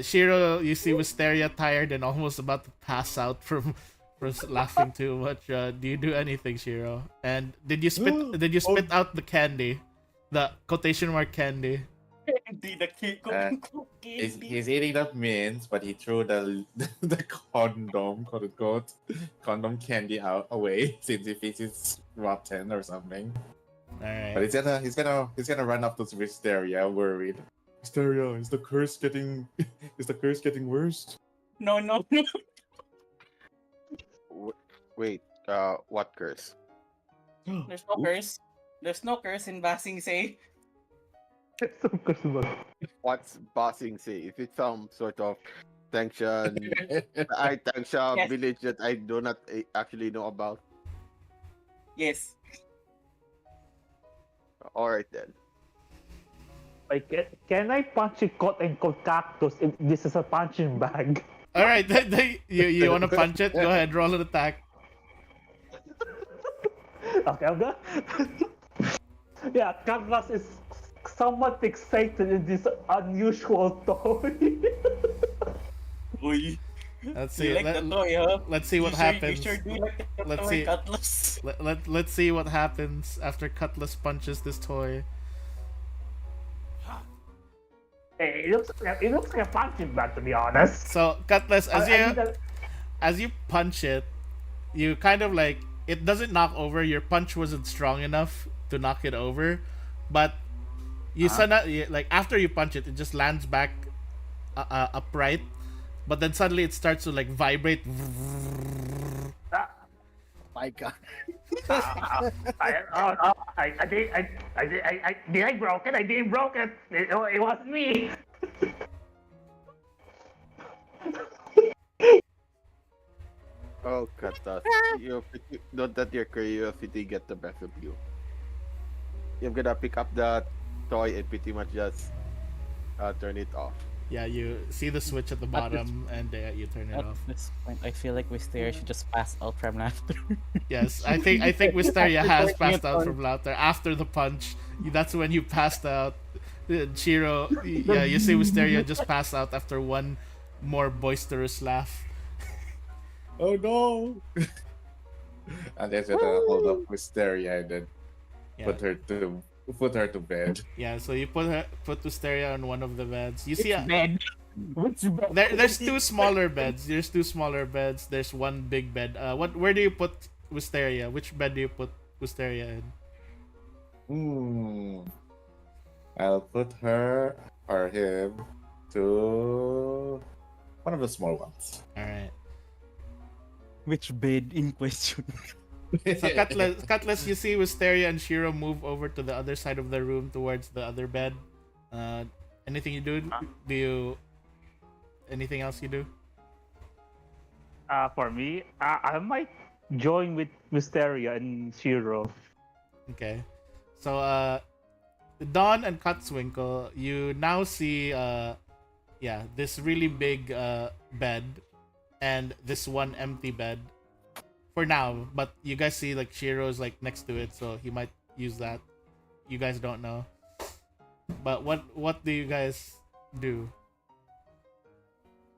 Shiro, you see Wisteria tired and almost about to pass out from laughing too much. Do you do anything, Shiro? And did you spit out the candy, the quotation mark candy? Hindi na He's eating the mints, but he threw the the condom, quote unquote, condom candy away since he thinks it's rotten or something. All right. But he's gonna run up to Wisteria, worried. Wisteria, is the curse getting worse? No. Wait, what curse? There's no curse. There's no curse in Basing Say. What's bossing say? Is it some sort of sanction, sanction Yes. village that I do not actually know about? Yes. Alright then. Like, can I punch a quote unquote cactus if this is a punching bag? All right. You want to punch it? Go ahead. Roll an attack. Okay, I'm gonna. Yeah, Cactus is somewhat excited in this unusual toy. Uy. Let's see. You like the toy, huh? Let's see what You happens. sure do like the Let's toy, see. Cutlass. Let's see what happens after Cutlass punches this toy. Hey, it looks like a punching bag, to be honest. So Cutlass, I mean, as you punch it, you kind of like it doesn't knock over. Your punch wasn't strong enough to knock it over, but you like after you punch it, it just lands back upright. But then suddenly it starts to like vibrate. My God. Did I broke it? I didn't broke it. It was me. Oh, Katas. Don't let your curiosity get the best of you. I'm gonna pick up that toy and pretty much just turn it off. Yeah, you see the switch at the bottom, and you turn it At off. this point, I feel like Wisteria should just pass out from laughter. Yes, I think Wisteria has passed out from laughter after the punch. That's when you passed out. Shiro, yeah, you see Wisteria just passed out after one more boisterous laugh. Oh no! And then gonna hold up Wisteria and then Yeah. put her to bed. Yeah, so you put Wisteria on one of the beds. You see, Bed. Which bed? there's two smaller beds. There's two smaller beds. There's one big bed. Where do you put Wisteria? Which bed do you put Wisteria in? I'll put her or him to one of the small ones. All right. Which bed in question? So Cutlass, you see Wisteria and Shiro move over to the other side of the room towards the other bed. Anything you do? Anything else you do? For me, I might join with Wisteria and Shiro. Okay. So Dawn and Cutswinkle, you now see this really big bed and this one empty bed for now, but you guys see like Shiro's like next to it, so he might use that. You guys don't know. But what do you guys do?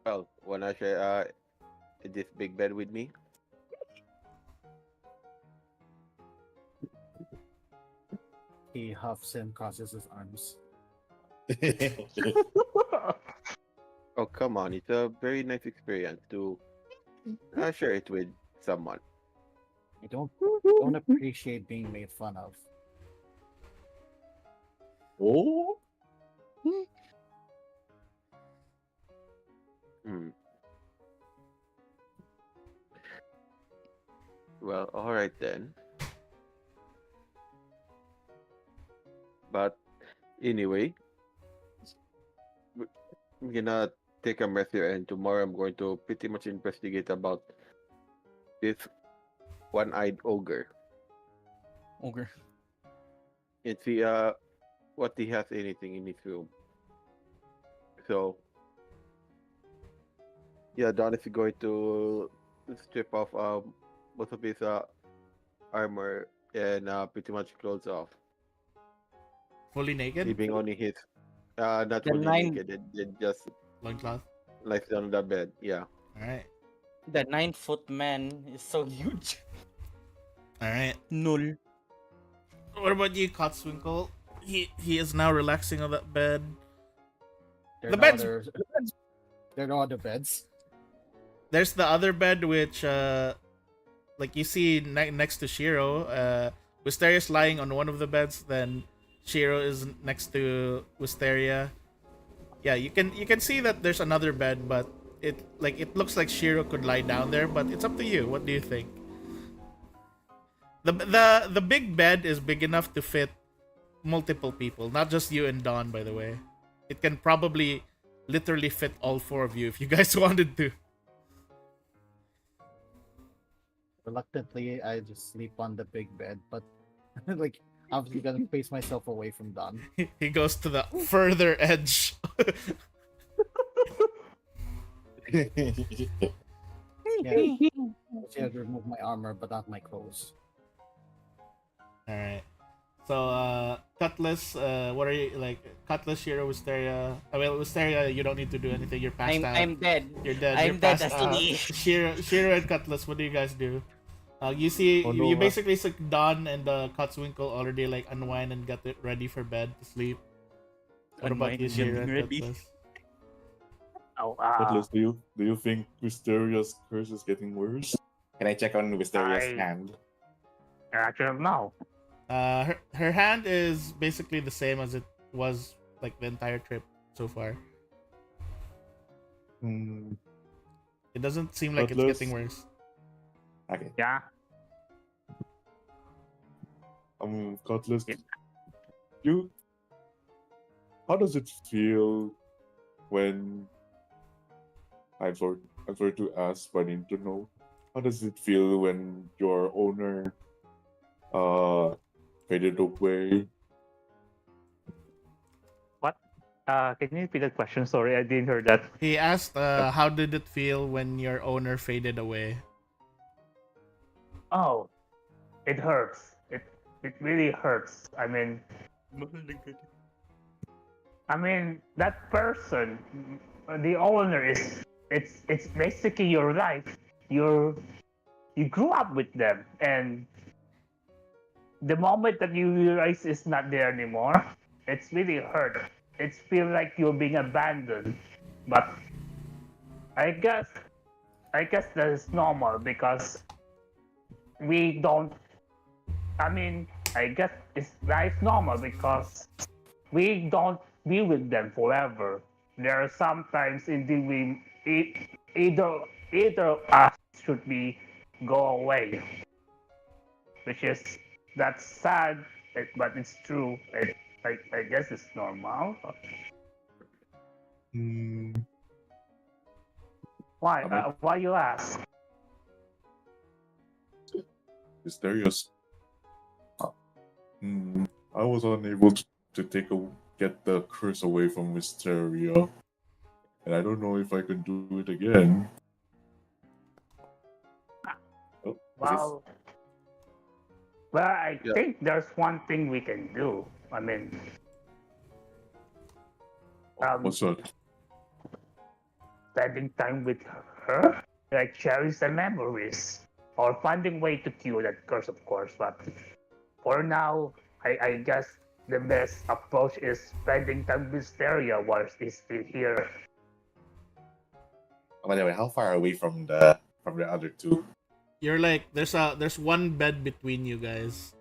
Well, when I share this big bed with me, He huffs and crosses his arms. oh come on, it's a very nice experience to share it with someone. I don't appreciate being made fun of. Oh, Hmm. Well, all right then. But anyway, I'm gonna take a rest here, and tomorrow I'm going to pretty much investigate about this one-eyed ogre Ogre. and see what he has anything in his room. So yeah, Don is going to strip off most of his armor and pretty much clothes off, Fully naked? leaving only his not The fully nine naked and just Loincloth? lies down on the bed. Yeah. Alright. the 9-foot man is so huge. Alright. Null. What about you, Cotswinkle? He is now relaxing on that bed. There The are no bed's- other- there are no other beds. There's the other bed which like you see next to Shiro. Wisteria's lying on one of the beds, then Shiro is next to Wisteria. Yeah, you can see that there's another bed, but it looks like Shiro could lie down there, but it's up to you. What do you think? The big bed is big enough to fit multiple people, not just you and Dawn, by the way. It can probably literally fit all four of you if you guys wanted to. Reluctantly, I just sleep on the big bed, but like I'm just gonna face myself away from Don. He goes to the further edge. Yeah, I have to remove my armor, but not my clothes. Alright. So, Cutlass, what are you, like, Cutlass, Shiro, Wisteria? Wisteria, you don't need to do anything, you're passed out. I'm dead. You're dead, I'm you're dead passed as to out. be. Shiro and Cutlass, what do you guys do? You see, Oh, no, you basically see Don and Cotswinkle already, like, unwind and get it ready for bed to sleep. What about Unwind you, and Shiro getting and ready. Cutlass? Oh, Atlas, do you think Wisteria's curse is getting worse? Can I check on Wisteria's I- hand? actually, no. Her hand is basically the same as it was, like, the entire trip so far. Hmm. It doesn't seem like it's Cutlass? getting worse. Okay. Yeah. Cutlass, Yeah. you. How does it feel when I'm sorry to ask, but I need to know. How does it feel when your owner faded away? Can you repeat the question? Sorry, I didn't hear that. He asked, how did it feel when your owner faded away? Oh, it hurts. It really hurts. I mean, that person, the owner is it's basically your life. You grew up with them, and the moment that you realize it's not there anymore, it's really hurt. It feels like you're being abandoned. But I guess that is normal because we don't. I mean, I guess it's normal because we don't be with them forever. There are sometimes indeed either of us should be go away, which is that's sad, but it's true. I guess it's normal. Hmm. Why? I mean- Why you ask? Mysterious. I was unable to get the curse away from Mysteria, and I don't know if I can do it again. Oh, Well, I Yeah. think there's one thing we can do. I mean, what's that? spending time with her, like cherish the memories, or finding way to cure that curse, of course. But for now, I guess the best approach is spending time with Mysteria while she's still here. By the way, how far away from the other two? You're like there's one bed between you guys.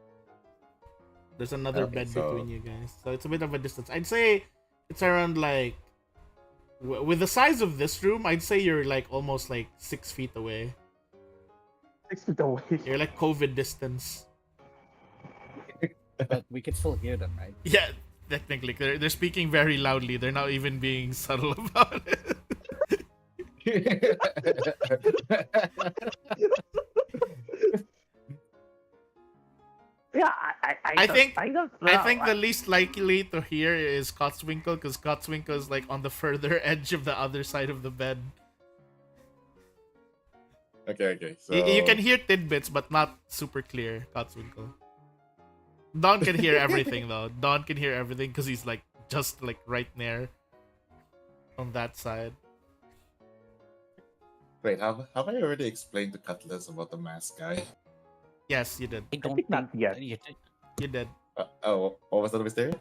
There's another Okay, bed so between you guys, so it's a bit of a distance. I'd say it's around like with the size of this room, I'd say you're like almost like 6 feet away. 6 feet away. You're like COVID distance. But we can still hear them, right? Yeah, technically, they're speaking very loudly. They're not even being subtle about it. Yeah, I think I don't know. I think the least likely to hear is Cotswinkle, because Cotswinkle is like on the further edge of the other side of the bed. okay. So You can hear tidbits, but not super clear. Cotswinkle. Don can hear everything though. Don can hear everything because he's like just like right there on that side. wait, have I already explained to Cutlass about the mask guy? Yes, you did. I don't think not think yet. you did. You did. What was that mystery?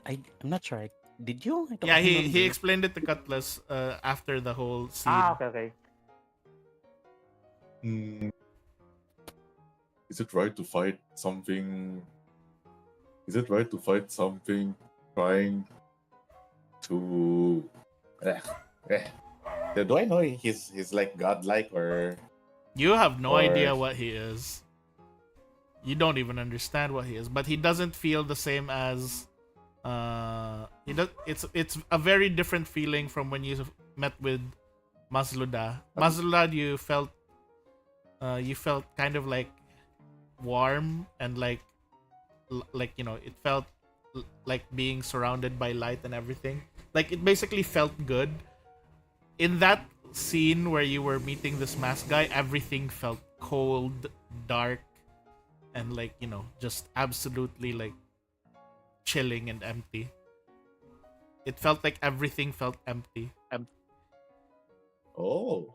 I'm not sure. Did you? I don't Yeah, he remember. explained it to Cutlass after the whole scene. Okay. Is it right to fight something? Is it right to fight something trying to? Do I know he's like godlike or? You have no Or- idea what he is. You don't even understand what he is, but he doesn't feel the same as he does. It's a very different feeling from when you met with Mazluda. Mazluda, you felt kind of like warm and like it felt like being surrounded by light and everything. Like it basically felt good. In that scene where you were meeting this mask guy, everything felt cold, dark, and like just absolutely like chilling and empty. It felt like everything felt empty. Oh.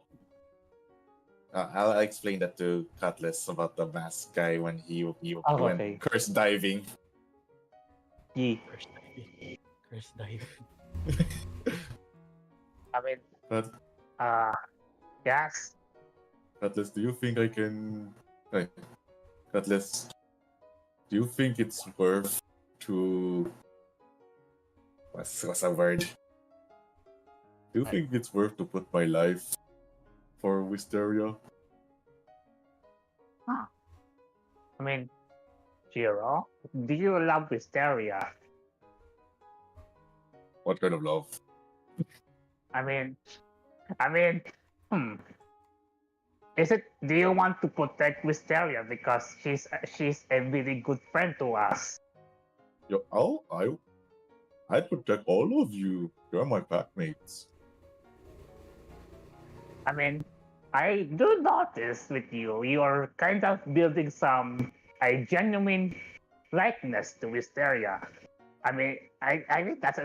I'll explain that to Cutlass about the mask guy when he went Okay. curse diving. Yeah. Curse dive. I mean, But yes. Cutlass, do you think I can? Hey, Cutlass, do you think it's worth to? What's a word? Do you think it's worth to put my life for Wisteria? I mean, Jiro, do you love Wisteria? What kind of love? I mean, Is it? Do you want to protect Wisteria because she's a really good friend to us? I protect all of you. You're my packmates. I mean, I do notice with you, you're kind of building a genuine likeness to Wisteria. I mean, I think that's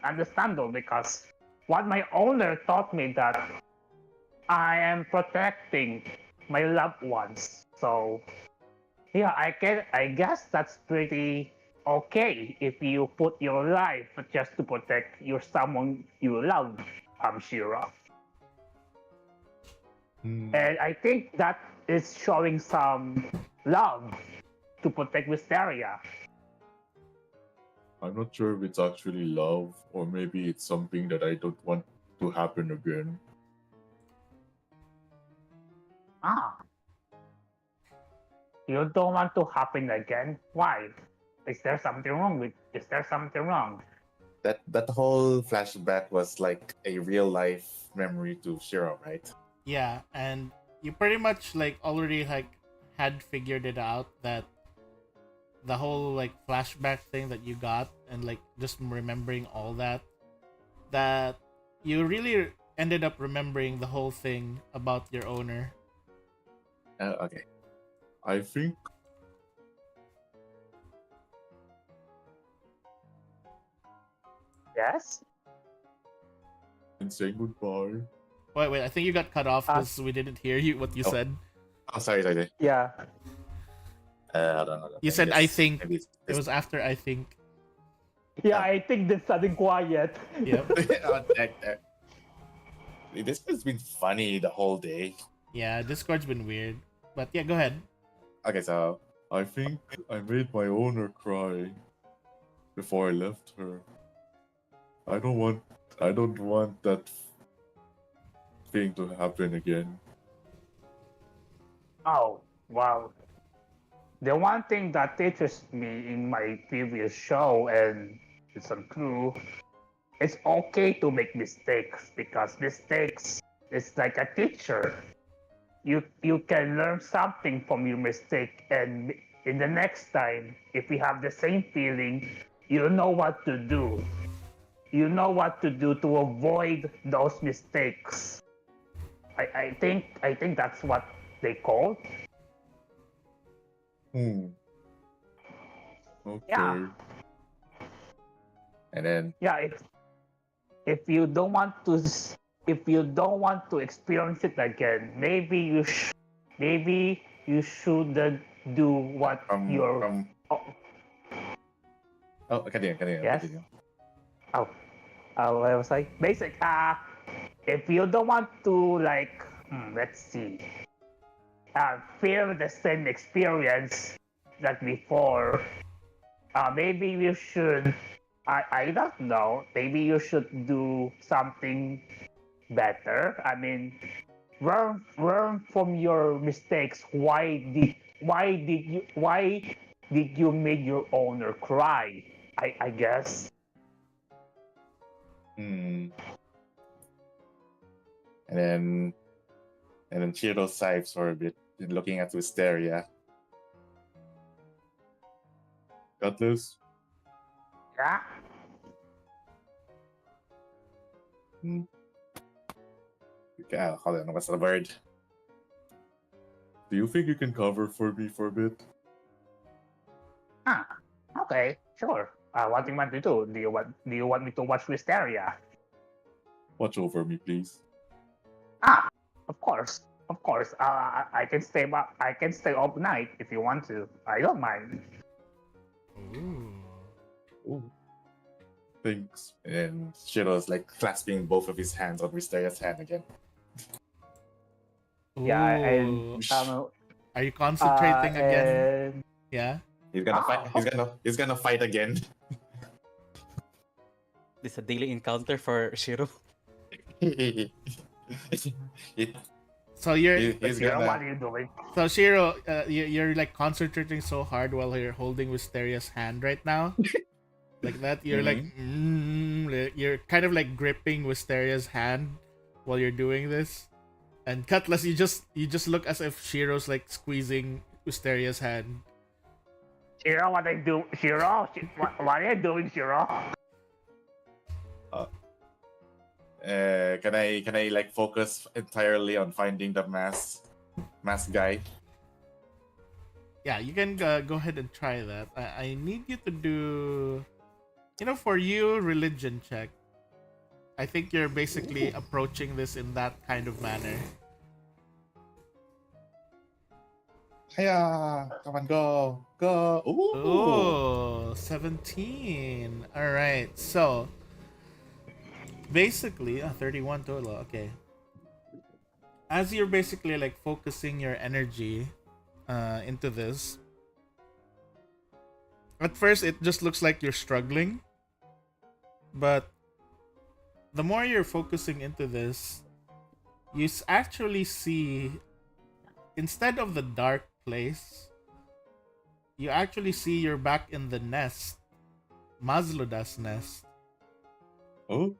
understandable because what my owner taught me that I am protecting my loved ones. So, yeah, I guess that's pretty okay if you put your life just to protect someone you love, Shira. And I think that is showing some love to protect Wisteria. I'm not sure if it's actually love or maybe it's something that I don't want to happen again. You don't want to happen again? Why? Is there something wrong? That whole flashback was like a real life memory to Shira, right? Yeah, and you pretty much like already like had figured it out that the whole like flashback thing that you got and like just remembering all that you really ended up remembering the whole thing about your owner. Okay. I think Yes? and saying goodbye. Wait, I think you got cut off because we didn't hear what you Oh. said. Oh, sorry. Yeah. I don't know. You said I think. Maybe It was after I think. Yeah, I think there's something quiet. Yep. This has been funny the whole day. Yeah, Discord's been weird. But yeah, go ahead. Okay, so I think I made my owner cry before I left her. I don't want I don't want that thing to happen again. Oh, wow. The one thing that teaches me in my previous show and it's on crew, it's okay to make mistakes because mistakes is like a teacher. You can learn something from your mistake, and in the next time, if you have the same feeling, you know what to do. You know what to do to avoid those mistakes. I think that's what they call. Hmm. Yeah, Okay. And then yeah. If you don't want to if you don't want to experience it again, maybe you shouldn't do what your from oh, continue, yes. continue. Oh, what was I basic? If you don't want to like, let's see, feel the same experience that before, maybe you should. I don't know. Maybe you should do something better. I mean, learn from your mistakes. Why did you make your owner cry? I guess. Hmm. And then Chiro sighs for a bit, looking at Wisteria. Cutlass? Yeah. Hmm. Hold on, what's the word? Do you think you can cover for me for a bit? Ah. Okay. Sure. What do you want to do? Do you want me to watch Wisteria? Watch over me, please. Ah. Of course. Of course. I can stay up. I can stay up night if you want to. I don't mind. Ooh. Oh, thanks. And Chiro's like clasping both of his hands on Wisteria's hand again. Yeah. And Ooh. Are you Uh. concentrating again? And Yeah. He's gonna fight. He's gonna fight again. This is a daily encounter for Shiro. He- So you're he's Shiro, what gonna. are you doing? so Shiro, you're like concentrating so hard while you're holding Wisteria's hand right now. Like that, you're like you're kind of like gripping Wisteria's hand while you're doing this. And Cutlass, you just look as if Shiro's like squeezing Wisteria's hand. Shiro, what are you doing? Shiro, what are you doing, Shiro? Can I like focus entirely on finding the mask guy? Yeah, you can go ahead and try that. I need you to do, for you, religion check. I think you're basically approaching this in that kind of manner. Hiya! Come on, go! Ooh! Oh, 17. All right. So, basically, 31 total. Okay. As you're basically like focusing your energy into this, at first it just looks like you're struggling. But the more you're focusing into this, you actually see, instead of the dark place, you actually see you're back in the nest, Masloda's nest. Oh,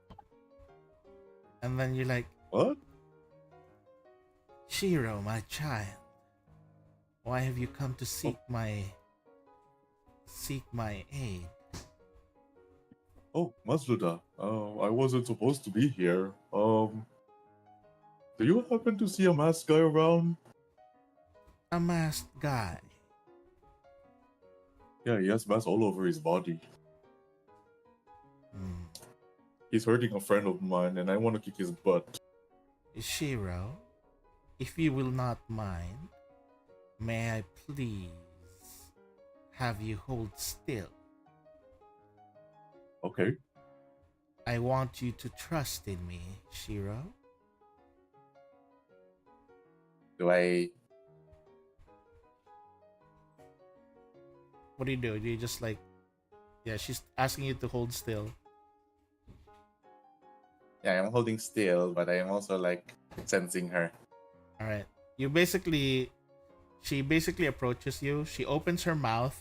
And then you're like, what? Shiro, my child, why have you come to seek my aid? Oh, Masluda. I wasn't supposed to be here. Do you happen to see a masked guy around? A masked guy. Yeah, he has masks all over his body. He's hurting a friend of mine, and I want to kick his butt. Shiro, if you will not mind, may I please have you hold still? Okay. I want you to trust in me, Shiro. Do I? What do? Do you just like? Yeah, she's asking you to hold still. Yeah, I'm holding still, but I am also like sensing her. All right. She basically approaches you. She opens her mouth,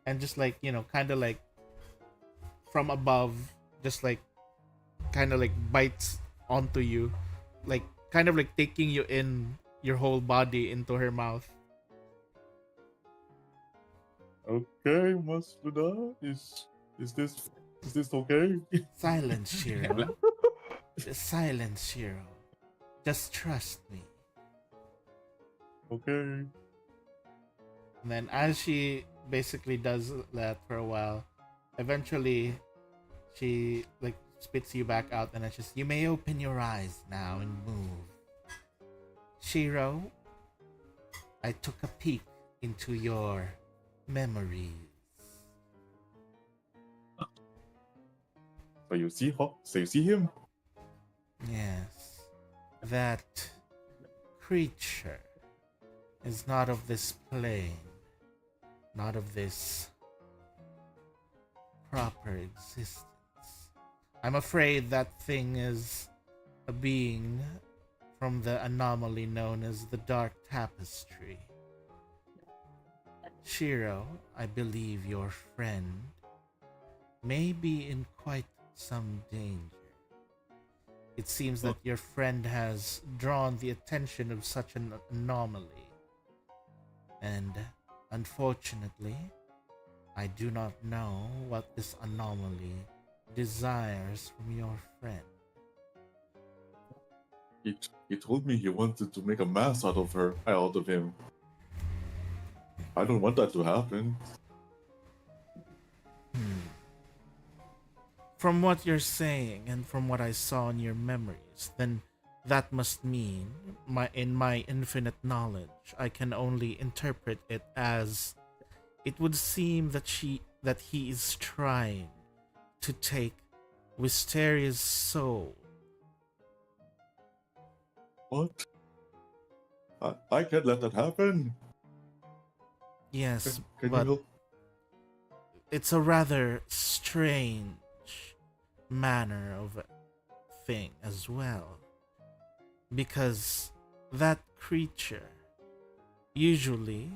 and just like kind of like from above, just like kind of like bites onto you, like kind of like taking you in your whole body into her mouth. Okay, Masluda, is this okay? Silence, Shiro. Silence, Shiro. Just trust me. Okay. And then as she basically does that for a while, eventually she like spits you back out, and it's just, you may open your eyes now and move. Shiro, I took a peek into your memories. So you see him? Yes, that creature is not of this plane, not of this proper existence. I'm afraid that thing is a being from the anomaly known as the Dark Tapestry. Shiro, I believe your friend may be in quite some danger. It seems that your friend has drawn the attention of such an anomaly. And unfortunately, I do not know what this anomaly desires from your friend. He told me he wanted to make a mass out of him. I don't want that to happen. From what you're saying and from what I saw in your memories, then that must mean, in my infinite knowledge, I can only interpret it as it would seem that he is trying to take Wisteria's soul. What? I can't let that happen. Yes, Can but you help? it's a rather strange manner of a thing as well. Because that creature, usually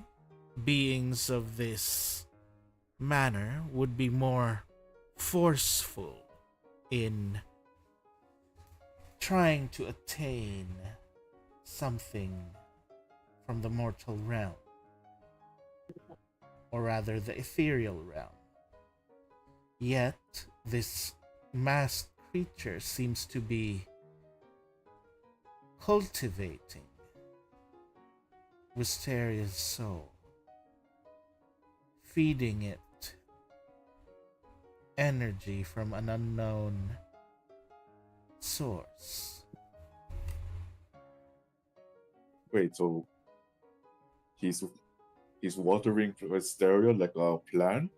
beings of this manner, would be more forceful in trying to attain something from the mortal realm, or rather the ethereal realm. Yet, this masked creature seems to be cultivating Wisteria's soul, feeding it energy from an unknown source. Wait, so he's watering Hysteria like a plant?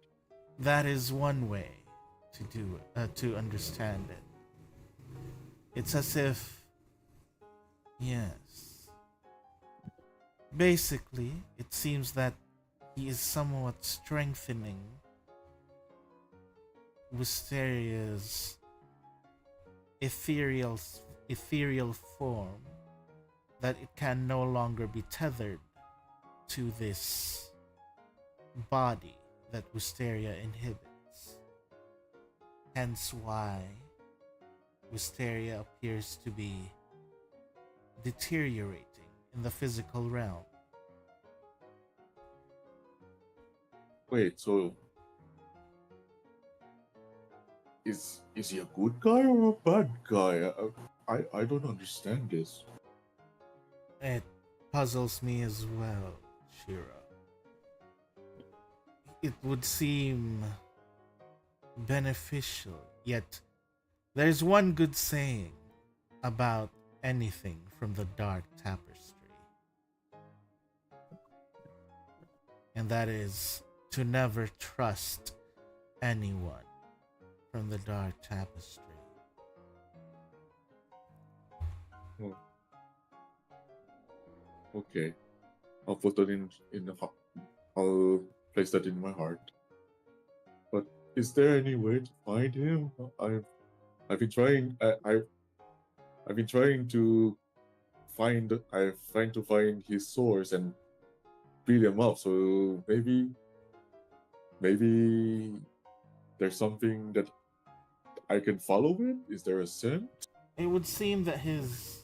That is one way to do it, to understand it. It's as if, yes. Basically, it seems that he is somewhat strengthening Wisteria's ethereal form, that it can no longer be tethered to this body that Wisteria inhibits. Hence why Wisteria appears to be deteriorating in the physical realm. Wait, so is he a good guy or a bad guy? I don't understand this. It puzzles me as well, Shira. It would seem beneficial, yet there's one good saying about anything from the Dark Tapestry, and that is to never trust anyone from the Dark Tapestry. Okay, I'll put that in the I'll place that in my heart. But is there any way to find him? I've been trying. I've been trying to find his source and beat him up. So maybe there's something that I can follow him. Is there a scent? It would seem that his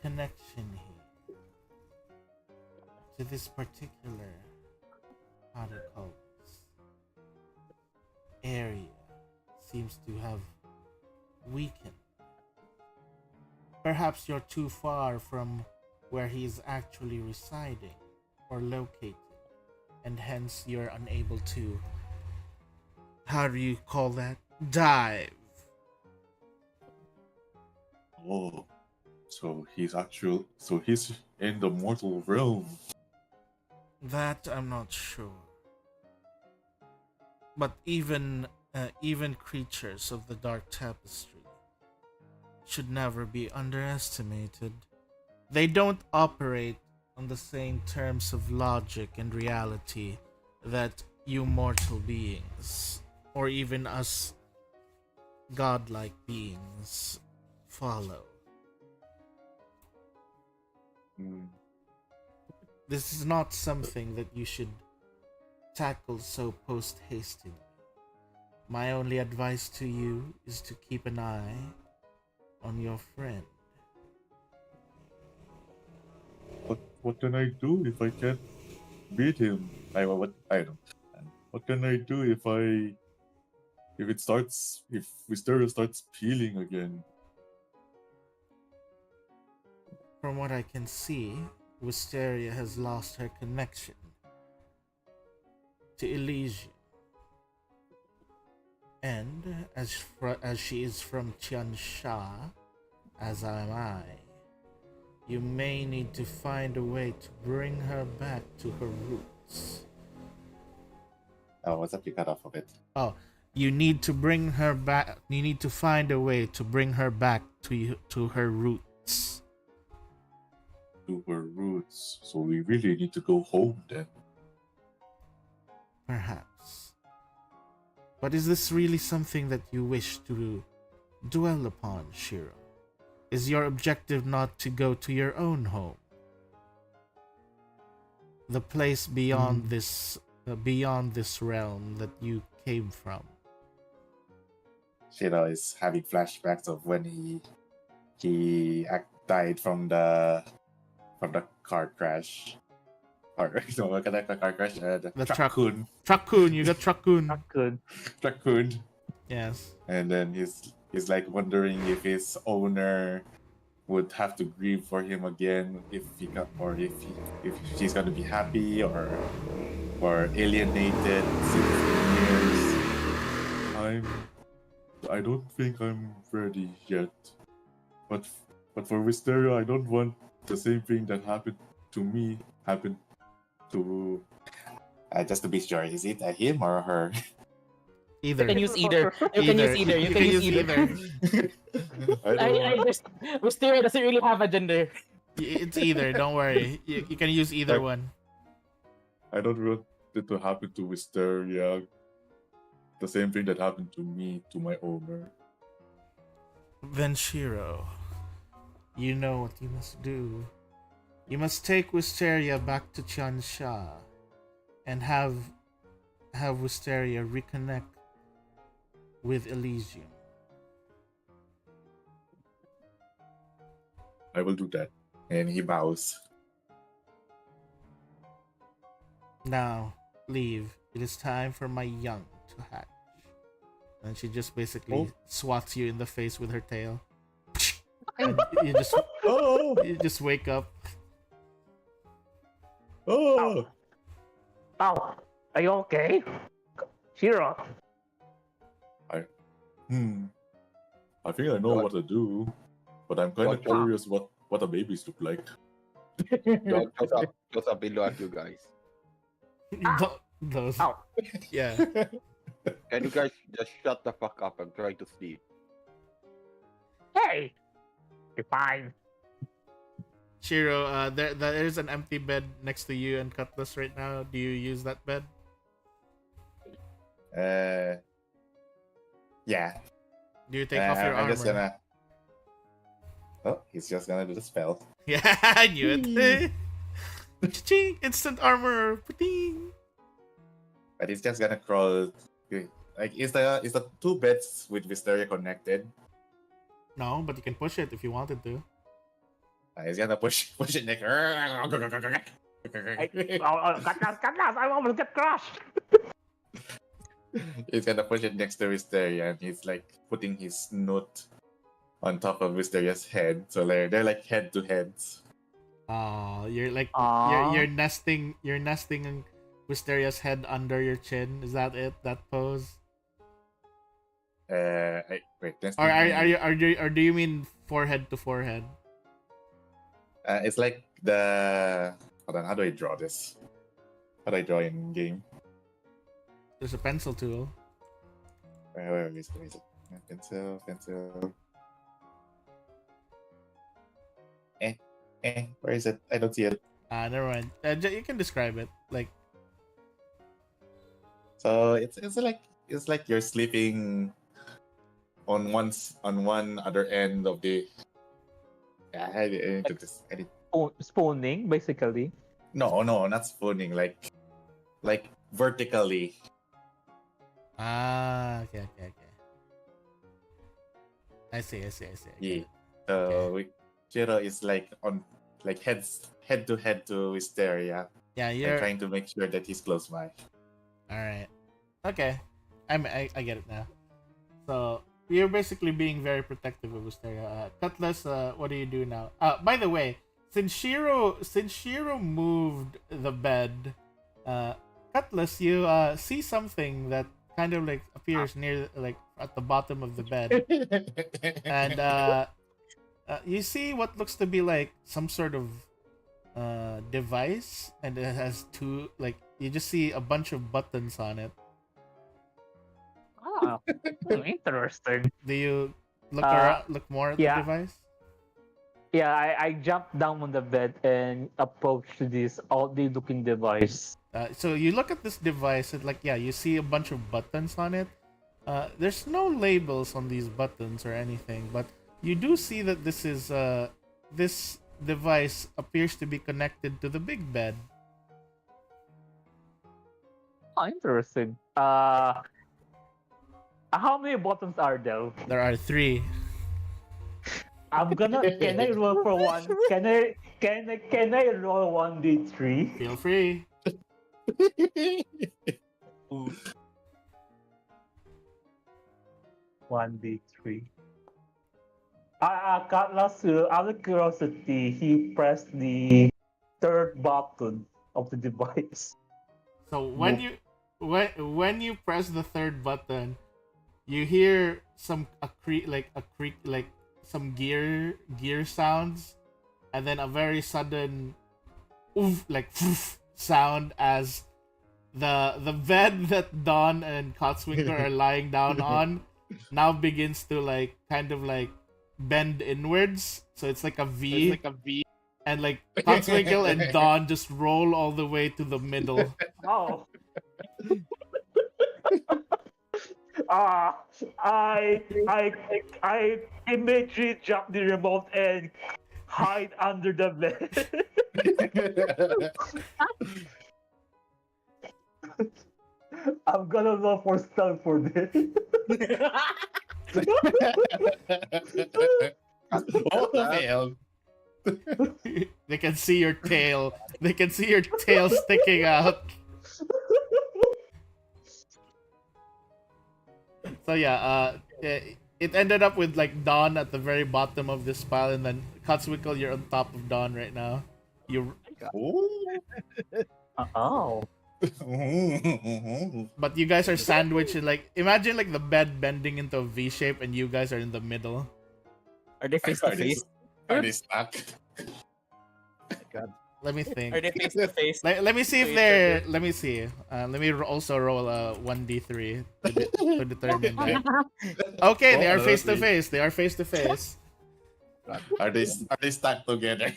connection here to this particular, how do you call this, area seems to have weakened. Perhaps you're too far from where he is actually residing or located, and hence you're unable to, how do you call that, dive. Oh, so he's in the mortal realm. That I'm not sure. But even creatures of the Dark Tapestry should never be underestimated. They don't operate on the same terms of logic and reality that you mortal beings, or even us godlike beings, follow. Hmm. This is not something that you should tackle so post hastily. My only advice to you is to keep an eye on your friend. What can I do if I can't beat him? I don't. What can I do if Wisteria starts peeling again? From what I can see, Wisteria has lost her connection to Elysium. And as she is from Tiansha, as am I, you may need to find a way to bring her back to her roots. Oh, what's up? You cut off of it. Oh, you need to bring her back. You need to find a way to bring her back to her roots. To her roots. So we really need to go home then. Perhaps. But is this really something that you wish to dwell upon, Shiro? Is your objective not to go to your own home? The place beyond this realm that you came from. Shiro is having flashbacks of when he died from the car crash. Or no, look at that car crash. The Truck-kun. Truck-kun, you got Truck-kun. Not good. Truck-kun. Yes. And then he's like wondering if his owner would have to grieve for him again, if she's gonna be happy or alienated since years. I don't think I'm ready yet. But for Wisteria, I don't want the same thing that happened to me happen to. Just to be sure, is it him or her? You Either. can use either. You can use either. You can use either. Wisteria doesn't really have a gender. It's either. Don't worry. You can use either one. I don't want it to happen to Wisteria. The same thing that happened to me, to my owner. Then Shiro, you know what you must do. You must take Wisteria back to Tiansha and have Wisteria reconnect with Elysium. I will do that. And he bows. Now, leave. It is time for my young to hatch. And she just basically swats you in the face with her tail. And you just wake up. Oh! Oh, are you okay? Shiro. I think I know what to do, but I'm kind of curious what the babies look like. Don't just up below at you guys. Those. Ow. Yeah. Can you guys just shut the fuck up? I'm trying to sleep. Hey! You're fine. Shiro, there is an empty bed next to you and Cutlass right now. Do you use that bed? Yeah. Do you take off your I'm armor? just gonna. Oh, he's just gonna do the spell. Yeah, I knew it. Cha-ching! Instant armor. Pa-ding! But he's just gonna crawl. Like, is the two beds with Wisteria connected? No, but you can push it if you wanted to. He's gonna push it next. Cutlass, I almost get crushed. He's gonna push it next to Wisteria, and he's like putting his note on top of Wisteria's head. So they're like head to heads. You're like Aw. you're nesting Wisteria's head under your chin. Is that it? That pose? Wait. Or do you mean forehead to forehead? It's like the. Hold on. How do I draw this? How do I draw in game? There's a pencil tool. Where is it? Pencil. Where is it? I don't see it. Never mind. You can describe it. Like, So it's like you're sleeping on one other end of the. Yeah, I need to just edit. Spooning, basically. No, not spooning. Like vertically. okay. I see. Yeah. So Jiro is like on like head to head to Wisteria. Yeah, And you're trying to make sure that he's close by. all right. Okay, I get it now. So you're basically being very protective of Wisteria. Cutlass, what do you do now? By the way, since Shiro moved the bed, Cutlass, you see something that kind of like appears near like at the bottom of the bed, and you see what looks to be like some sort of device, and it has two, like, you just see a bunch of buttons on it. Oh, interesting. Do you look look more at yeah. the device? Yeah, I jumped down on the bed and approached this oddly looking device. So you look at this device, and like, yeah, you see a bunch of buttons on it. There's no labels on these buttons or anything, but you do see that this is this device appears to be connected to the big bed. Oh, interesting. How many buttons are there? There are 3. I'm gonna. Can I roll for one? Can I roll 1d3? Feel free. 1d3. Cutlass, out of curiosity, he pressed the third button of the device. So when you press the third button, you hear some creak like some gear sounds, and then a very sudden oof, like sound as the bed that Dawn and Cotswinkler are lying down on now begins to like kind of like bend inwards, so it's like a V. And like Cotswinkle and Dawn just roll all the way to the middle. Oh. I immediately jump the remote and hide under the bed. I'm gonna roll for stealth for this. Oh, They can see your tail. They can see your tail sticking out. So yeah, it ended up with like Dawn at the very bottom of this pile, and then Cotswinkle, you're on top of Dawn right now. You, Oh. but you guys are sandwiched in like, imagine like the bed bending into a V shape, and you guys are in the middle. Are they face to face? Are they stuck? Let me think. Are they face to face? Let me see if they're. Let me see. Let me also roll a 1d3 to determine that. Okay, they are face to face. They are face to face. Are they stuck together?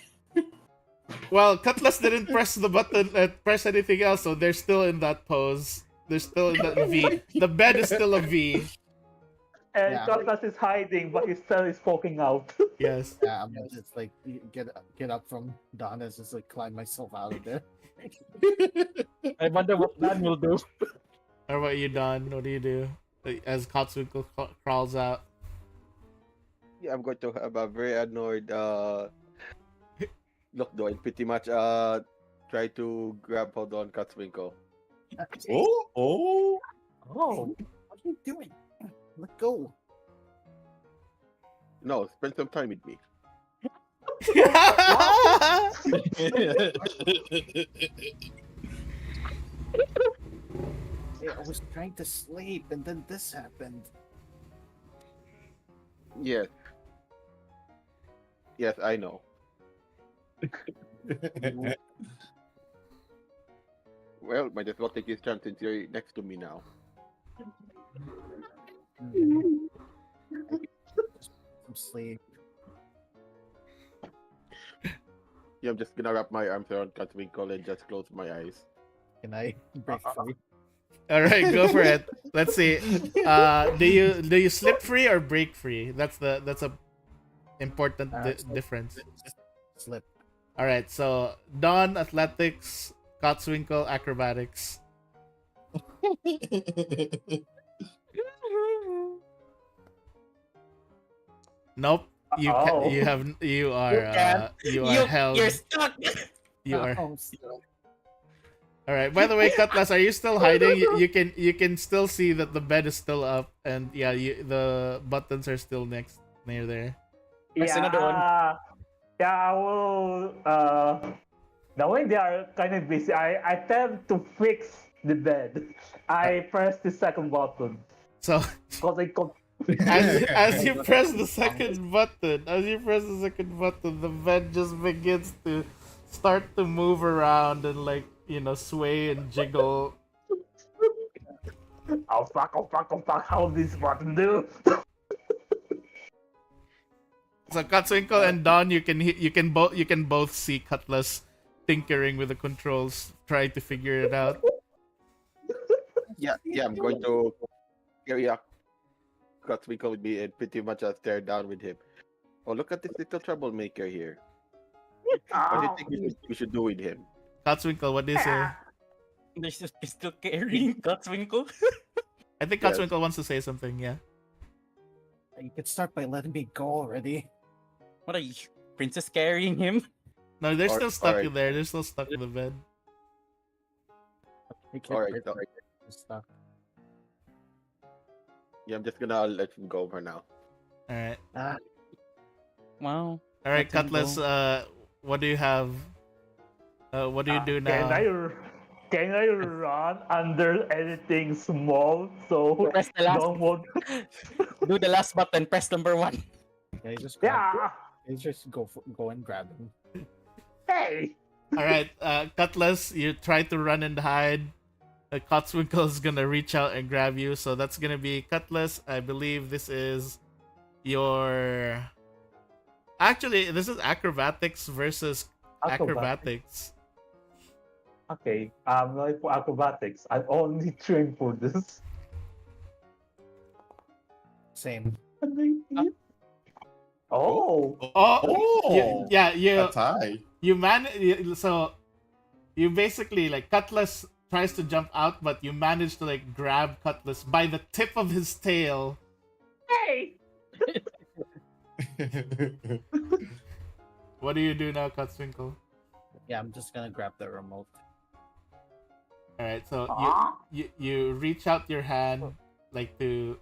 Well, Cutlass didn't press the button, press anything else, so they're still in that pose. They're still in that V. The bed is still a V. And Yeah. Cutlass is hiding, but his tail is poking out. Yes. Yeah, I'm gonna just like get up from Donna's, just like climb myself out of there. I wonder what Dan will do. How about you, Don? What do you do as Katsuko crawls out? Yeah, I'm going to have a very annoyed look though, and pretty much try to grab hold on Katswinkle. Oh, oh. Oh, what are you doing? Let go. No, spend some time with me. Yeah, I was trying to sleep, and then this happened. Yes. Yes, I know. Well, might as well take his chance since you're next to me now. Some sleep. Yeah, I'm just gonna wrap my arms around Katswinkle and just close my eyes. Can I break free? All right, go for it. Let's see. Do you slip free or break free? That's a important difference. Slip. All right, so Dawn athletics, Katswinkle acrobatics. Nope. You Oh. you have you are can't. you are held. You're stuck. You are. Oh, still. All right. By the way, Cutlass, are you still hiding? You can still see that the bed is still up, and yeah, the buttons are still near there. Press another one. Yeah, I will. The way they are kind of busy, I tend to fix the bed. I press the second button So because I can. as you press the second button, the bed just begins to start to move around and sway and jiggle. Oh fuck! How this button do? So Katswinkle and Dawn, you can both see Cutlass tinkering with the controls, trying to figure it out. Yeah, I'm going to carry a Katswinkle with me and pretty much stare down with him. Oh, look at this little troublemaker here. What do you think we should do with him? Katswinkle, what do you say? There's just still carrying Katswinkle. I think Yes. Katswinkle wants to say something. Yeah. You could start by letting me go already. What are you, princess carrying him? No, they're still stuck alright. in there. They're still stuck in the bed. You can't Alright, hurt alright. me. You're stuck. Yeah, I'm just gonna let him go for now. All right. Ah, Wow. All right, Let him Cutlass. What do you have? What do you do now? Can I run under anything small so Press the last. no one? Do the last button. Press number 1. yeah, you just grab, Yeah. you just go and grab him. Hey. All right, Cutlass. You try to run and hide. Katswinkle is gonna reach out and grab you. So that's gonna be Cutlass. I believe this is your. Actually, this is acrobatics versus acrobatics. Okay, I'm going for acrobatics. I'm only trained for this. Same. Oh. Oh, yeah, A tie. So you basically Cutlass tries to jump out, but you manage to grab Cutlass by the tip of his tail. Hey. What do you do now, Katswinkle? Yeah, I'm just gonna grab the remote. All right, so Ah. you reach out your hand to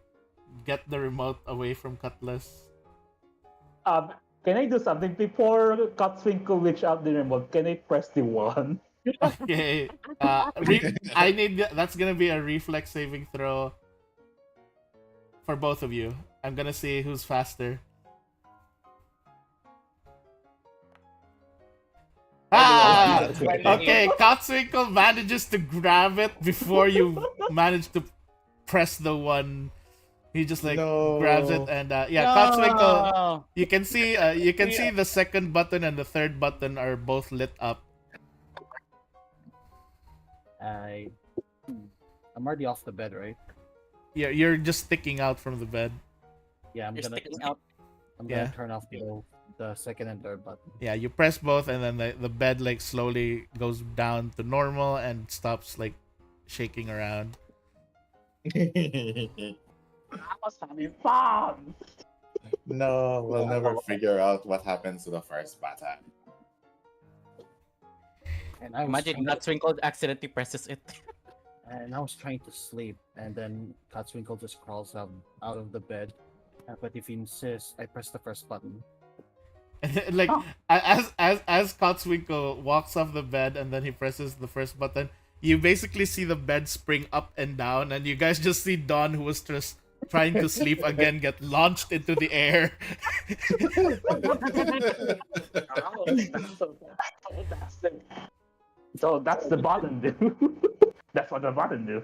get the remote away from Cutlass. Can I do something before Katswinkle reach out the remote? Can I press the one? Okay. That's gonna be a reflex saving throw for both of you. I'm gonna see who's faster. Ah! Okay, Katswinkle manages to grab it before you manage to press the one. He just like grabs it and yeah, Cotswinkle. You can see the second button and the third button are both lit up. I'm already off the bed, right? Yeah, you're just sticking out from the bed. Yeah, You're sticking out. I'm gonna Yeah. turn off the second and third button. Yeah, you press both and then the bed like slowly goes down to normal and stops like shaking around. I was having fun. No, we'll never figure out what happens to the first button. And I was Imagine trying Nutswinkle accidentally presses it. and I was trying to sleep, and then Cotswinkle just crawls out of the bed. But if he insists, I press the first button. Like as Cotswinkle walks off the bed and then he presses the first button, you basically see the bed spring up and down, and you guys just see Dawn, who was just trying to sleep again, get launched into the air. So that's the button do. That's what the button do.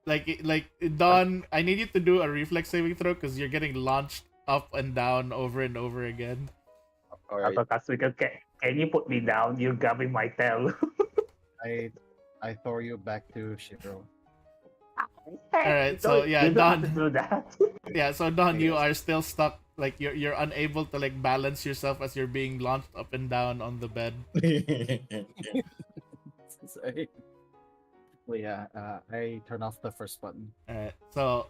Like Dawn, I need you to do a reflex saving throw because you're getting launched up and down over and over again. All right. Can you put me down? You're grabbing my tail. I throw you back to Shiro. Alright, so yeah, you don't have to Dawn. do that. Yeah, so Dawn, you are still stuck. Like you're unable to like balance yourself as you're being launched up and down on the bed. Sorry. Well, yeah, I turn off the first button. Alright, so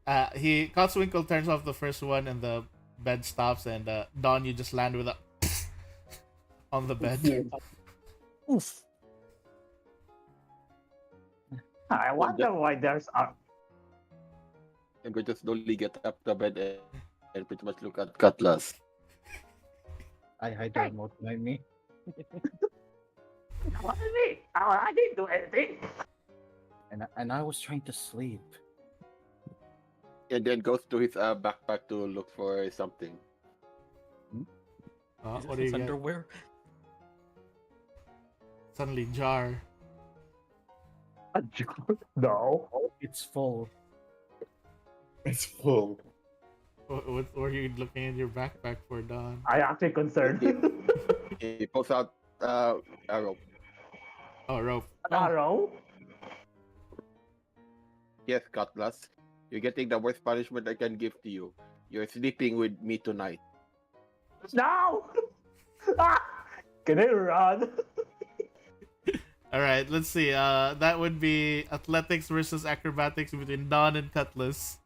Cotswinkle turns off the first one and the bed stops, and Dawn, you just land with a on the bed. Oof. I wonder why there's a. I'm going to slowly get up the bed and pretty much look at Cutlass. I hide the remote behind me. What is it? I didn't do anything. And I was trying to sleep. And then goes to his backpack to look for something. What do you His get? underwear. Suddenly jar. A jar? No. It's full. It's full. What were you looking in your backpack for, Dawn? I actually concerned. He pulls out a rope. Oh, rope. Arrow? Yes, Cutlass. You're getting the worst punishment I can give to you. You're sleeping with me tonight. No! Ah! Can I run? All right, let's see. That would be athletics versus acrobatics between Dawn and Cutlass.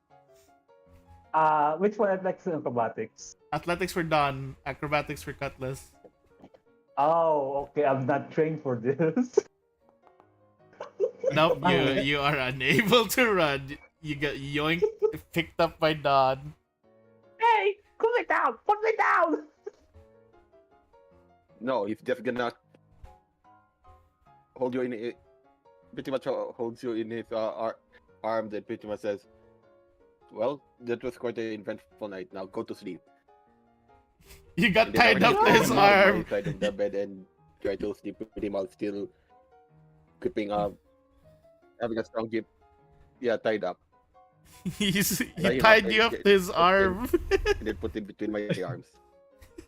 Which one affects acrobatics? Athletics for Dawn, acrobatics for Cutlass. Oh, okay. I'm not trained for this. Nope, you are unable to run. You get yoinked, picked up by Dawn. Hey, cool it down! Put me down! No, he's just gonna hold you in it. Pretty much holds you in his arms and pretty much says, "Well, that was quite an eventful night. Now go to sleep." You got And then tied I up would to his just lie on arm. my side of the bed and try to sleep with him while still keeping having a strong grip. Yeah, tied up. He Like, tied you up to his okay. arm. And then put it between my arms.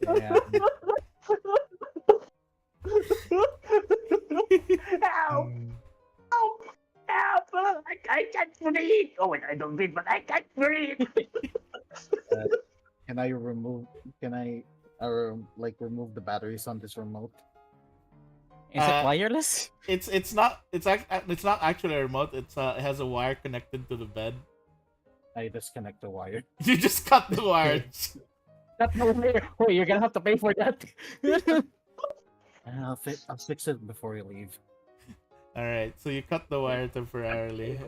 Yeah. Help! Help! Help! I can't breathe! Oh wait, I don't breathe, but I can't breathe! Can I remove the batteries on this remote? Is it wireless? It's not actually a remote. It has a wire connected to the bed. I disconnect the wire. You just cut the wires. That's no way. Wait, you're gonna have to pay for that. And I'll fix it before you leave. All right, so you cut the wire temporarily.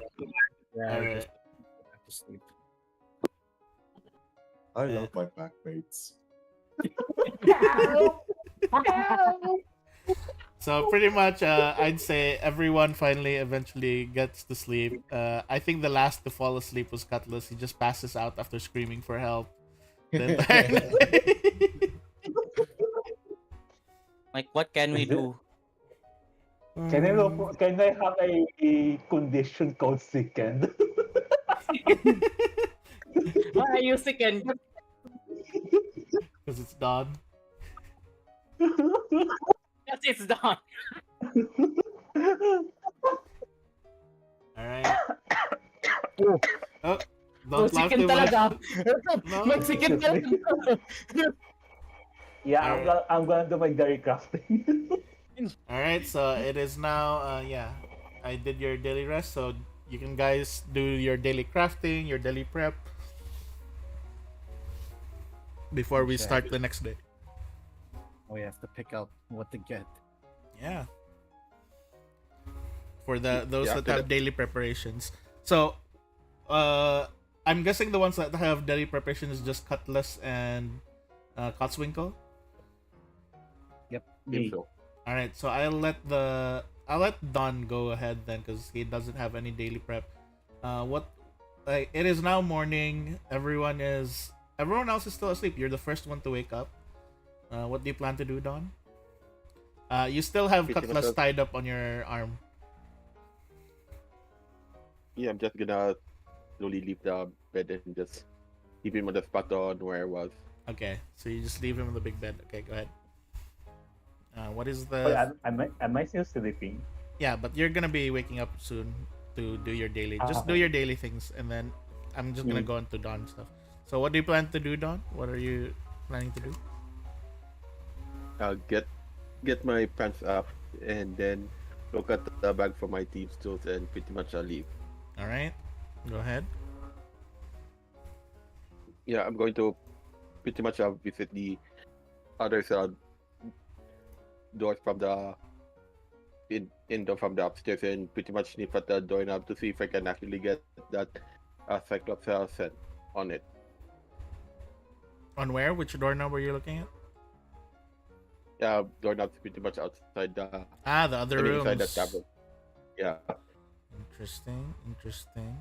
Yeah, Alright. just go back to sleep. I love my backmates. Help! Help! So pretty much, I'd say everyone finally eventually gets to sleep. I think the last to fall asleep was Cutlass. He just passes out after screaming for help. The entire night. Like, what can we do? Can I have a condition called sickened? Why are you sickened? Because it's dawn. Yes, it's done. All right. Oh, Oh, Oh, don't laugh chicken too much. talaga. No. May chicken excuse me. talaga. Yeah, Alright. I'm gonna do my dairy crafting. All right. So it is now. Yeah, I did your daily rest, so you can guys do your daily crafting, your daily prep before we Check. start the next day. We have to pick out what to get. Yeah. For those Yeah, that have daily preparations. So, I'm guessing the ones that have daily preparation is just Cutlass and Cotswinkle. Yep. Think Me. so. All right, so I'll let Don go ahead then because he doesn't have any daily prep. What? Like it is now morning. Everyone else is still asleep. You're the first one to wake up. What do you plan to do, Don? You still have Pretty much Cutlass as- tied up on your arm. Yeah, I'm just gonna slowly leave the bed and just keep him on the spot on where I was. Okay, so you just leave him in the big bed. Okay, go ahead. What is Oh, the? am I still sleeping? Yeah, but you're gonna be waking up soon to do your daily. Just do Okay. your daily things, and then I'm just gonna Mm. go into Dawn stuff. So, what do you plan to do, Dawn? What are you planning to do? I'll get my pants up and then look at the bag for my team's tools and pretty much I'll leave. All right, go ahead. Yeah, I'm going to pretty much visit the other doors from the indoor from the upstairs and pretty much sniff at the doorknob to see if I can actually get that Cyclops scent on it. On where? Which doorknob were you looking at? Yeah, doorknob's pretty much outside the Ah, the other rooms. inside the tablet. Yeah. Interesting. Interesting.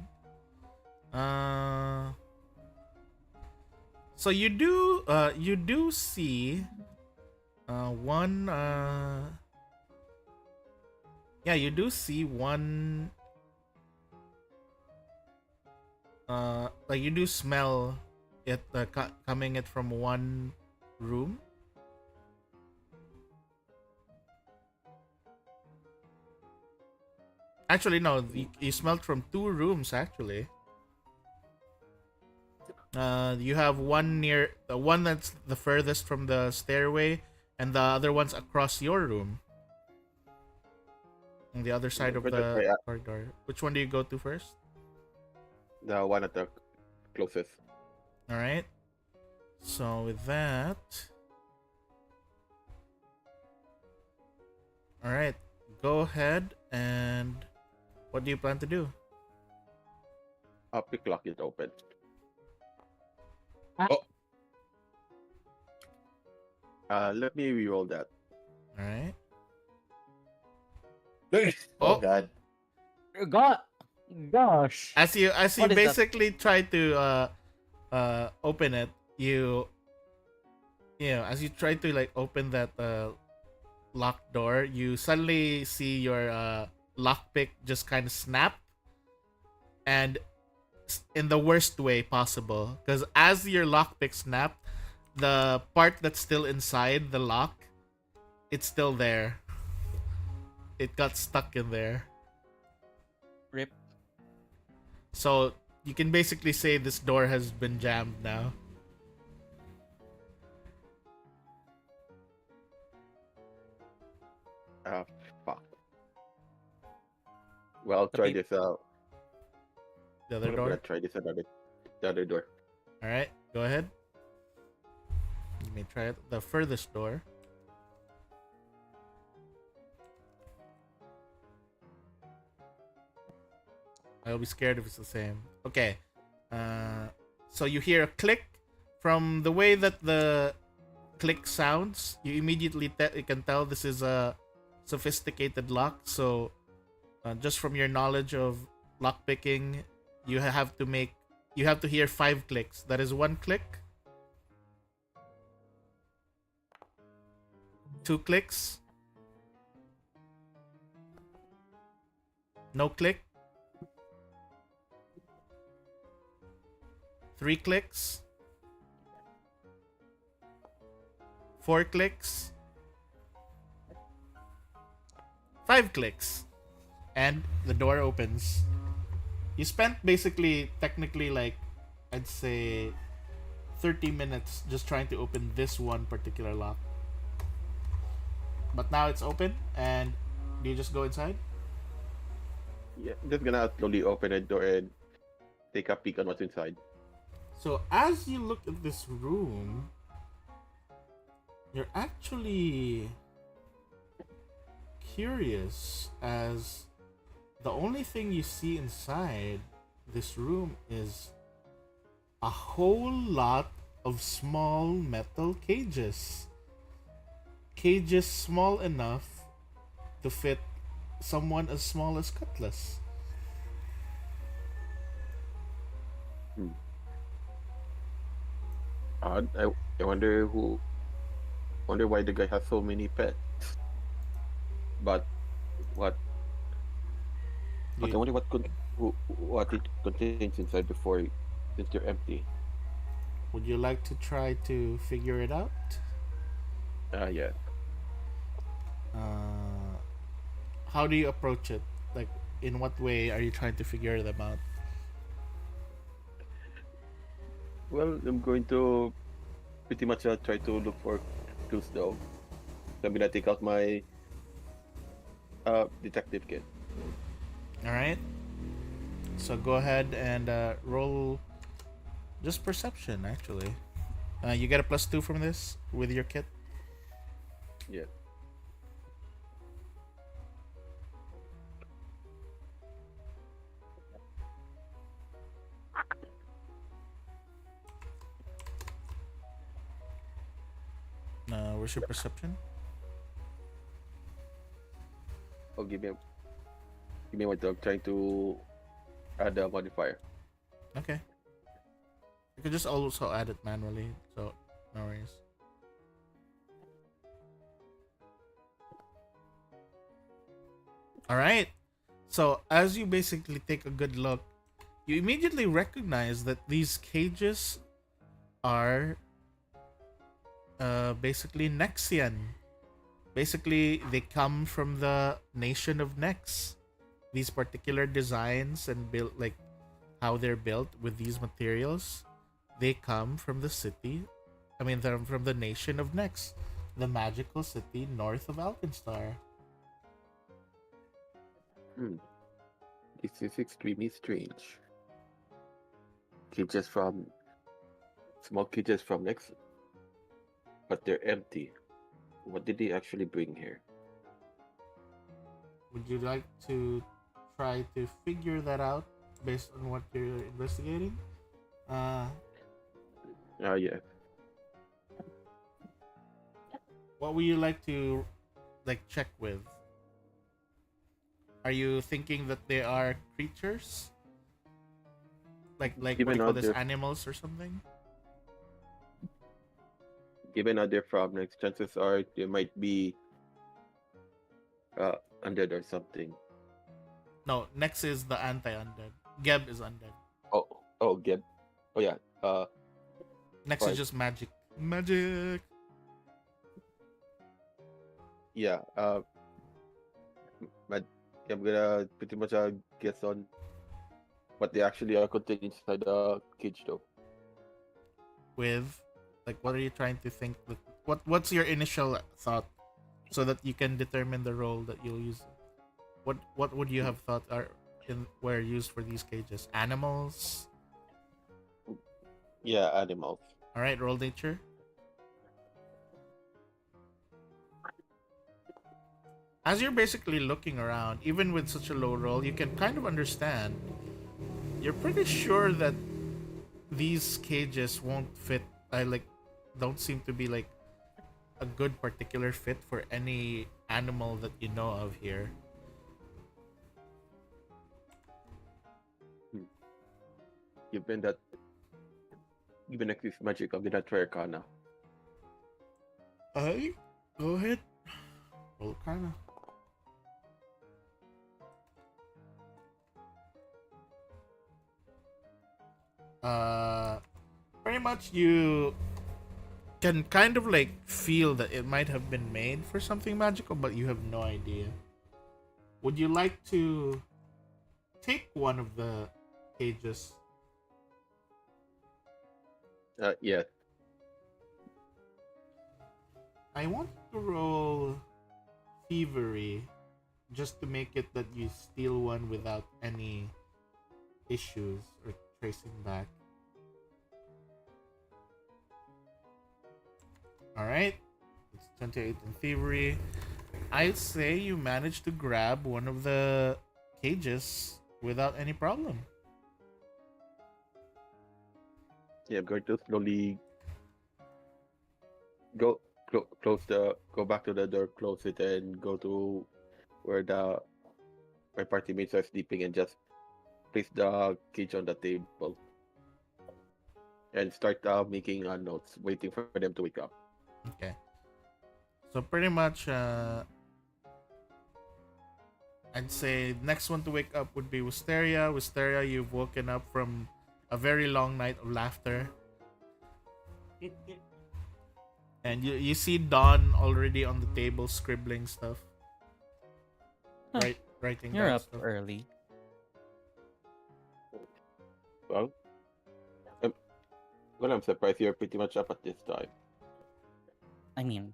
So you do see one yeah, you do see one like you do smell it coming it from one room. Actually, no, you smelled from two rooms actually. You have one near the one that's the furthest from the stairway, and the other one's across your room, on the other side of But the try corridor. Which one do you go to first? the one at the closest. All right. So with that, all right, go ahead and what do you plan to do? I'll pick lock it open. Ah. Oh. Let me re-roll that. All right. Oh Oh. god. Gosh. As you What is that? basically try to open it, you know, as you try to like open that locked door, you suddenly see your lockpick just kind of snap, and in the worst way possible, because as your lockpick snapped, the part that's still inside the lock, it's still there. It got stuck in there. Rip. So you can basically say this door has been jammed now. Fuck. Well, I'll try this out. The other I'm gonna door. try this the other door. All right, go ahead. You may try it. The furthest door. I'll be scared if it's the same. Okay. So you hear a click. From the way that the click sounds, you immediately you can tell this is a sophisticated lock. So, just from your knowledge of lock picking, you have to hear 5 clicks. That is 1 click, 2 clicks, no click, 3 clicks, 4 clicks, 5 clicks, and the door opens. You spent basically, technically, like, I'd say 30 minutes just trying to open this one particular lock. But now it's open, and do you just go inside? Yeah, just gonna slowly open the door and take a peek on what's inside. So as you look at this room, you're actually curious, as the only thing you see inside this room is a whole lot of small metal cages. Cages small enough to fit someone as small as Cutlass. Odd. I wonder why the guy has so many pets. But what? But I You, wonder what it contains inside before, since they're empty. would you like to try to figure it out? Yeah. Uh, how do you approach it? Like, in what way are you trying to figure them out? Well, I'm going to pretty much try to look for clues though. So I'm gonna take out my detective kit. All right. So go ahead and roll just perception. Actually, you get a +2 from this with your kit. Yeah. Where's your perception? Oh, give me what I'm trying to add a modifier. Okay. You could just also add it manually, so no worries. All right. So as you basically take a good look, you immediately recognize that these cages are basically Nexian. Basically, they come from the nation of Nex. These particular designs and built, like how they're built with these materials, they come from the city. I mean, they're from the nation of Nex, the magical city north of Alkenstar. Hmm. This is extremely strange. Cages from small cages from next, but they're empty. What did they actually bring here? Would you like to try to figure that out based on what you're investigating? Yeah. What would you like to check with? Are you thinking that they are creatures? Like what do Given you how call this, they're animals or something? given how they're from next, chances are they might be undead or something. No, Nex is the anti-undead. Geb is undead. Oh, Geb. Oh yeah. Nex is Right. just magic. Magic. Yeah. But I'm gonna pretty much guess on what they actually are contained inside the cage, though. With, what are you trying to think? What's your initial thought, so that you can determine the role that you'll use? What would you have thought were used for these cages? Animals. Yeah, animals. All right, roll nature. As you're basically looking around, even with such a low roll, you can kind of understand. You're pretty sure that these cages won't fit. Don't seem to be a good particular fit for any animal that you know of here. Given that this magic, I'm gonna try Arcana. Alright, go ahead. Roll Arcana. much you can kind of like feel that it might have been made for something magical, but you have no idea. Would you like to take one of the cages? Yeah. I want to roll thievery just to make it that you steal one without any issues or tracing back. Alright, it's 28 in thievery. I'd say you managed to grab one of the cages without any problem. Yeah, I'm going to slowly go back to the door, close it, and go to where my party mates are sleeping, and just place the cage on the table and start making notes, waiting for them to wake up. Okay. So pretty much, I'd say next one to wake up would be Wisteria. Wisteria, you've woken up from a very long night of laughter. And you see Dawn already on the table scribbling stuff. Huh. Writing You're down up stuff. early. Well, I'm surprised you're pretty much up at this time. I mean,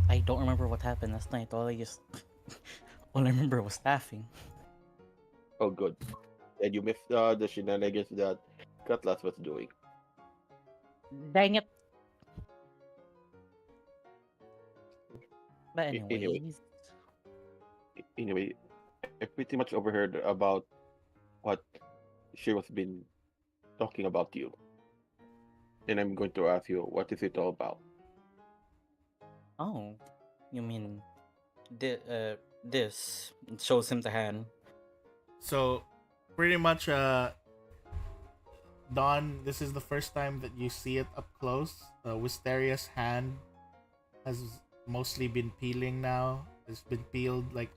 I don't remember what happened last night. All I remember was laughing. Oh, good. And you missed the shenanigans that Cutlass was doing. Dang it. But Anyway, anyways, anyway, I pretty much overheard about what she was been talking about you. And I'm going to ask you, what is it all about? oh, you mean this shows him the hand. So pretty much, Dawn, this is the first time that you see it up close. Wisteria's hand has mostly been peeling now. It's been peeled like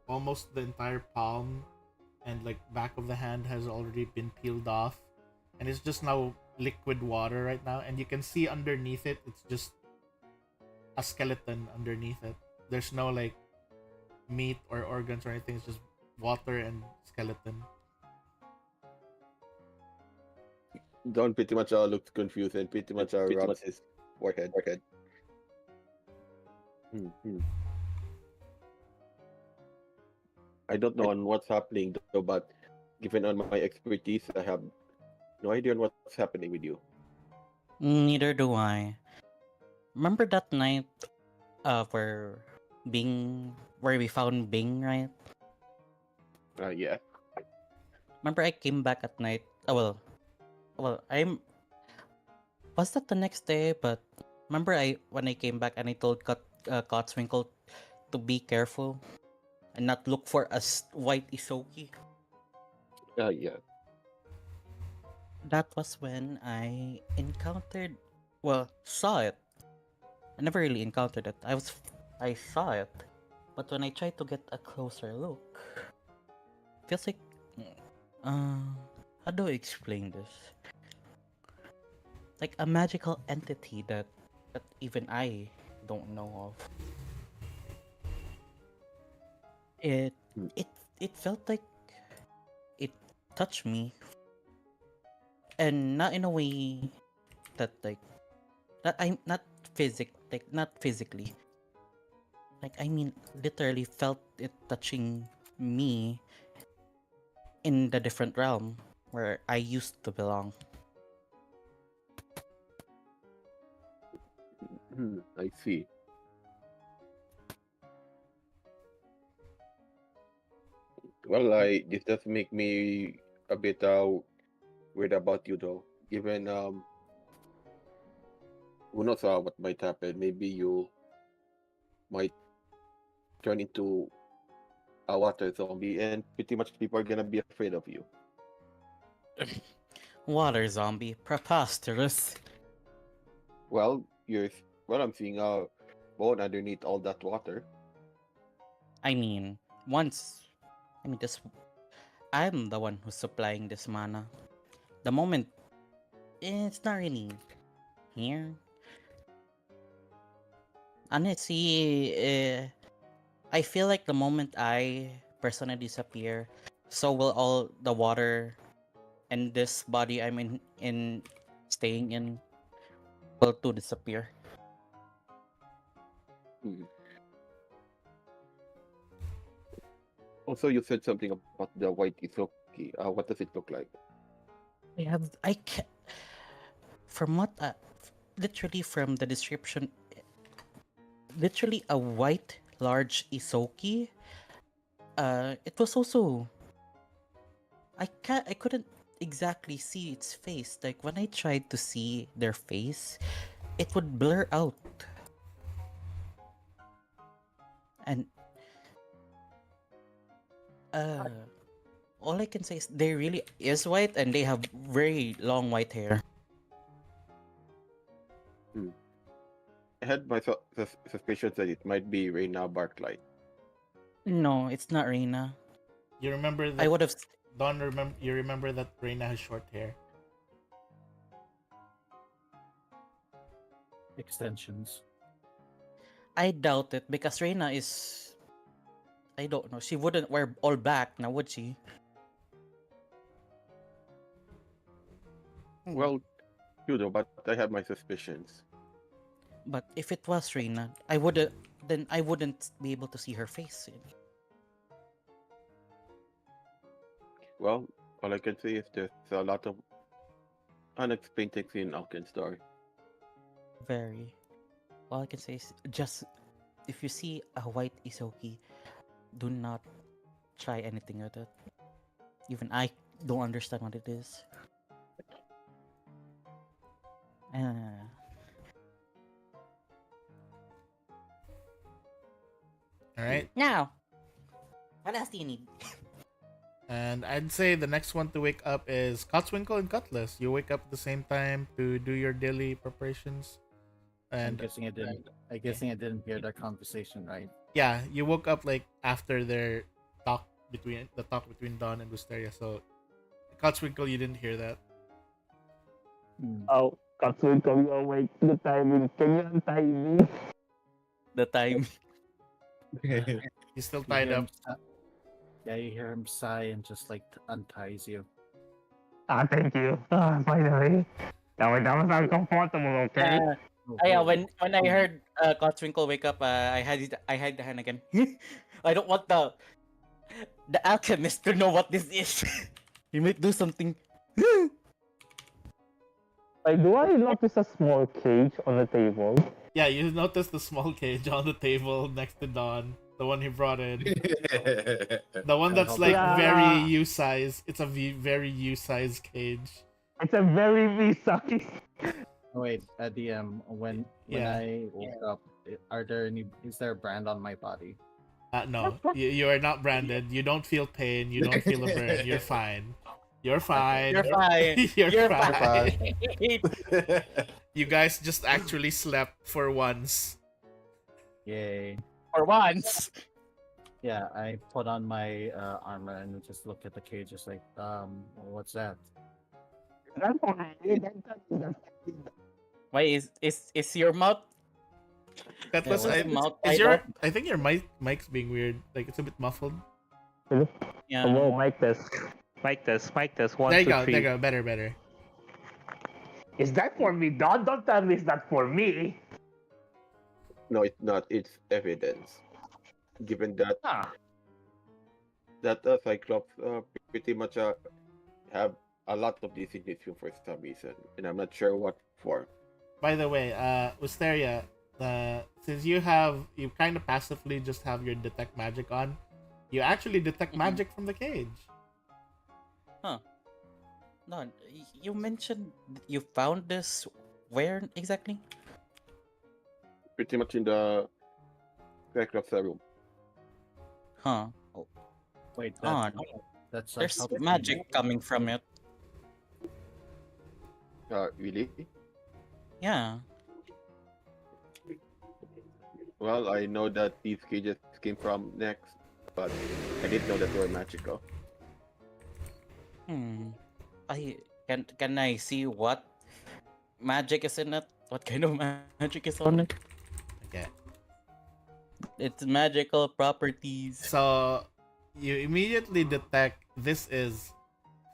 almost the entire palm, and like back of the hand has already been peeled off, and it's just now liquid water right now, and you can see underneath it, it's just a skeleton underneath it. There's no like meat or organs or anything. It's just water and skeleton. Don pretty much looks confused and pretty much rubs his forehead. Hmm. I don't know on what's happening though, but given on my expertise, I have no idea on what's happening with you. Neither do I. Remember that night, where we found Bing, right? Yeah. Remember I came back at night. Oh, I'm. Was that the next day? But remember when I came back and I told Cotswinkle to be careful and not look for a white Isoki. Yeah. That was when I saw it. I never really encountered it. I saw it, but when I tried to get a closer look, feels like, how do I explain this? Like a magical entity that even I don't know of. It Hmm. it felt like it touched me, and not in a way that I'm not not physically. Like, I mean, literally felt it touching me in the different realm where I used to belong. I see. Well, this does make me a bit weird about you though. Given who knows what might happen? Maybe you might turn into a water zombie, and pretty much people are gonna be afraid of you. Water zombie, preposterous. Well, I'm seeing a bone underneath all that water. I mean, this. I'm the one who's supplying this mana. The moment it's not really here. Honestly, I feel like the moment I personally disappear, so will all the water and this body I'm in staying in will too disappear. Hmm. Also, you said something about the white Isoki. What does it look like? I can from what literally from the description, literally a white large isoki. It was also I couldn't exactly see its face. Like when I tried to see their face, it would blur out. And uh all I can say is they really is white and they have very long white hair. Hmm. I had my suspicions that it might be Reina Barklight. No, it's not Reina. You remember I that would have Don remember you remember that Reina has short hair. Extensions. I doubt it because Reina is I don't know. She wouldn't wear all black now, would she? Hmm. Well, you know, but I have my suspicions. But if it was Reina, I wouldn't. Then I wouldn't be able to see her face. Well, all I can say is there's a lot of unexplained things in Alkenstar. Very. All I can say is just if you see a white isoki, do not try anything with it. Even I don't understand what it is. Uh, All right. now, what else do you need? And I'd say the next one to wake up is Cotswinkle and Cutlass. You wake up at the same time to do your daily preparations. I'm And guessing I didn't. I guessing I didn't hear that conversation, right? yeah, you woke up like after their talk between Dawn and Wisteria. So Cotswinkle, you didn't hear that. Oh, Katsuin, come awake. The timing. Can you untie me? The time. He's still You tied hear up. him yeah, you hear him sigh and just like unties you. Ah, thank you. Ah, finally. That was uncomfortable, okay? Oh, Yeah, oh, when I heard Cotswinkle wake up, I had the hand again. I don't want the alchemist to know what this is. He might do something. Like, do I notice a small cage on the table? Yeah, you notice the small cage on the table next to Dawn, the one he brought in. The one that's like Yeah. very U size. It's a very U size cage. It's a very V-size. oh, wait, DM. When Yeah. I woke up, is there a brand on my body? No, you are not branded. You don't feel pain. You don't feel a burn. You're fine. You're fine. You're fine. You're You're fine. fine. You guys just actually slept for once. Yay! For once. Yeah, I put on my armor and just look at the cage, just like, what's that? That's fine. Why is your mouth? That was what's I, the mouth is tied your up? I think your mic's being weird. Like it's a bit muffled. Yeah. Whoa, mic test. Mic test. Mic test. One, There you two, go. three. There you go. Better. Is that for me, Don? Don't tell me it's not for me. No, it's not. It's evidence. Given that Ah. Cyclops pretty much have a lot of these in his room for some reason, and I'm not sure what for. By the way, Wisteria, since you kind of passively just have your detect magic on, you actually detect magic from the cage. Huh. No, you mentioned you found this where exactly? Pretty much in the Cyclops room. Huh. Oh, Wait, that's there's how to magic coming from it. Really? Yeah. Well, I know that these cages came from Next, but I didn't know that they were magical. I can I see what magic is in it? What kind of magic is on it? Okay. It's magical properties. So you immediately detect this is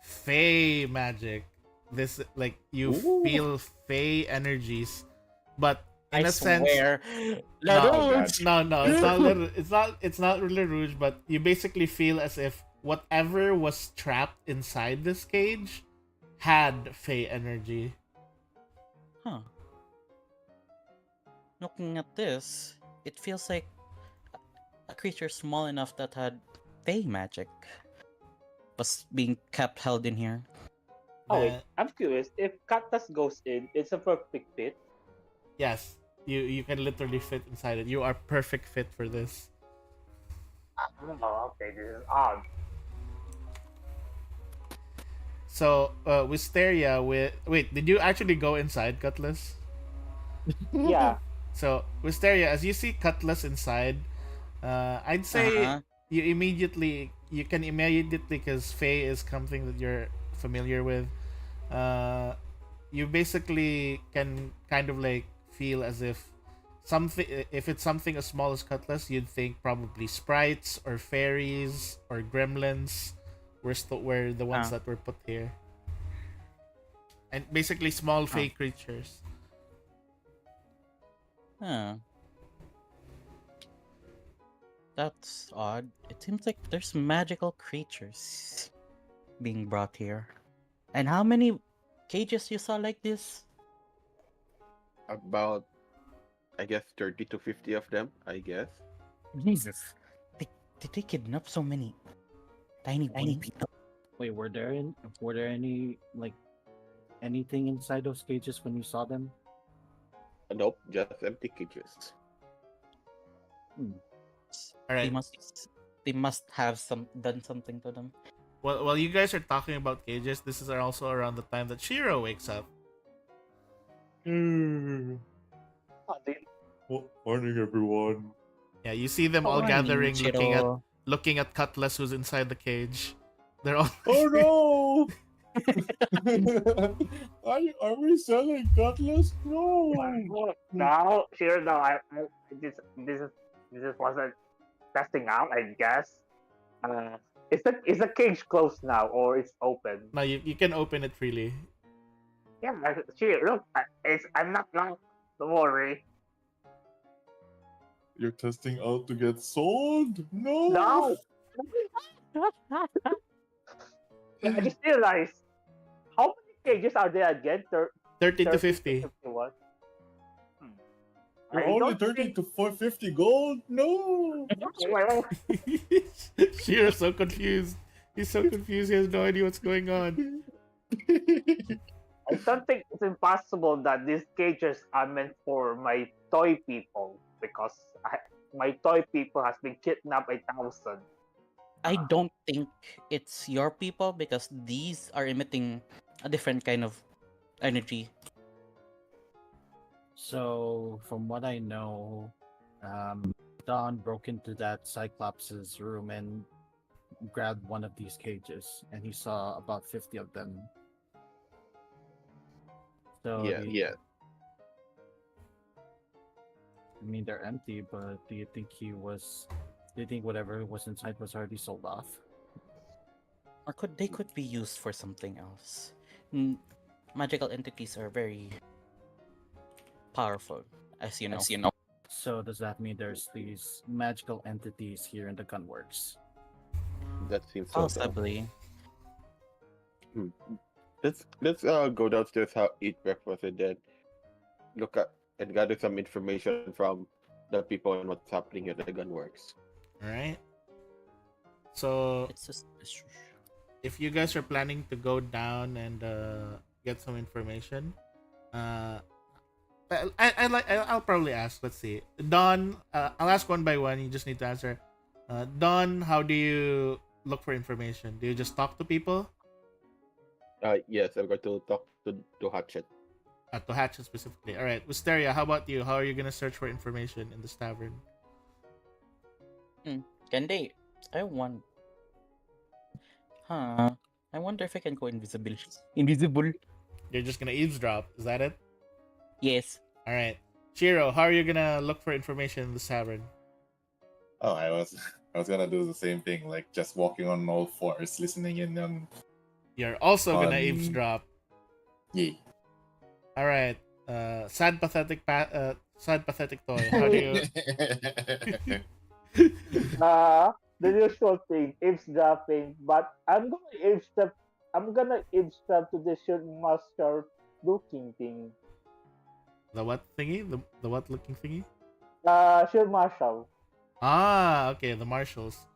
Fey magic. This like you Ooh. feel Fey energies, but in I a sense, swear. no, Larouche! no, it's not really Rouge, but you basically feel as if whatever was trapped inside this cage had Fey energy. Huh. Looking at this, it feels like a creature small enough that had Fey magic was being kept held in here. Oh wait, Uh, I'm curious. If Cactus goes in, it's a perfect fit. yes, you can literally fit inside it. You are perfect fit for this. Oh, okay, this is odd. So, Wisteria with wait, did you actually go inside Cutlass? Yeah. So, Wisteria, as you see Cutlass inside, I'd say Uh-huh. you can immediately, because Fae is something that you're familiar with. You basically can kind of like feel as if something, if it's something as small as Cutlass, you'd think probably sprites or fairies or gremlins were the ones Ah. that were put here, and basically small Huh. Fae creatures. Huh. That's odd. It seems like there's magical creatures being brought here. And how many cages you saw like this? About, I guess, 30 to 50 of them, I guess. Jesus. Did they kidnap so many tiny people? Wait, were there any like anything inside those cages when you saw them? Nope, just empty cages. All right. They must have done something to them. Well, while you guys are talking about cages, this is also around the time that Shiro wakes up. Morning, everyone. Yeah, you see them all Morning, gathering, Chiro. looking at Cutlass, who's inside the cage. They're all. Oh no! are we selling Cutlass? No! Now, here now, this wasn't testing out. I guess. Is the cage closed now or it's open? No, you can open it freely. Yeah, here. Look, I'm not locked. Don't worry. You're testing out to get sold? No! No. I just realized how many cages are there again? 30 to 50. 51. You're I only don't 30 think- to 450 gold? No! Shiro's so confused. He's so confused. He has no idea what's going on. I don't think it's impossible that these cages are meant for my toy people because my toy people has been kidnapped by 1,000. I don't think it's your people because these are emitting a different kind of energy. So, from what I know, Don broke into that Cyclops' room and grabbed one of these cages, and he saw about 50 of them. So, Yeah. I mean, they're empty, but do you think whatever was inside was already sold off? Or they could be used for something else. Magical entities are very powerful, as you know. So, does that mean there's these magical entities here in the Gunworks? That seems so. Possibly. Let's go downstairs, eat breakfast, and then look at and gather some information from the people and what's happening at the gunworks. Alright. So, It's just if you guys are planning to go down and get some information, I'll probably ask. Let's see, Don. I'll ask one by one. You just need to answer. Don, how do you look for information? Do you just talk to people? Yes, I'm going to talk to Hatchet. To Hatchet specifically. All right, Wisteria, how about you? How are you gonna search for information in this tavern? Can they? I wonder if I can go invisible. Invisible. You're just gonna eavesdrop. Is that it? Yes. All right. Shiro, how are you gonna look for information in the tavern? Oh, I was gonna do the same thing, like just walking on all fours, listening in You're also gonna on eavesdrop. yeah. All right. Sad pathetic toy. How do you? The usual thing, eavesdropping, but I'm gonna eavesdrop to the shirt master looking thing. The what thingy? The what looking thingy? Shirt marshal. Ah, okay, the marshals.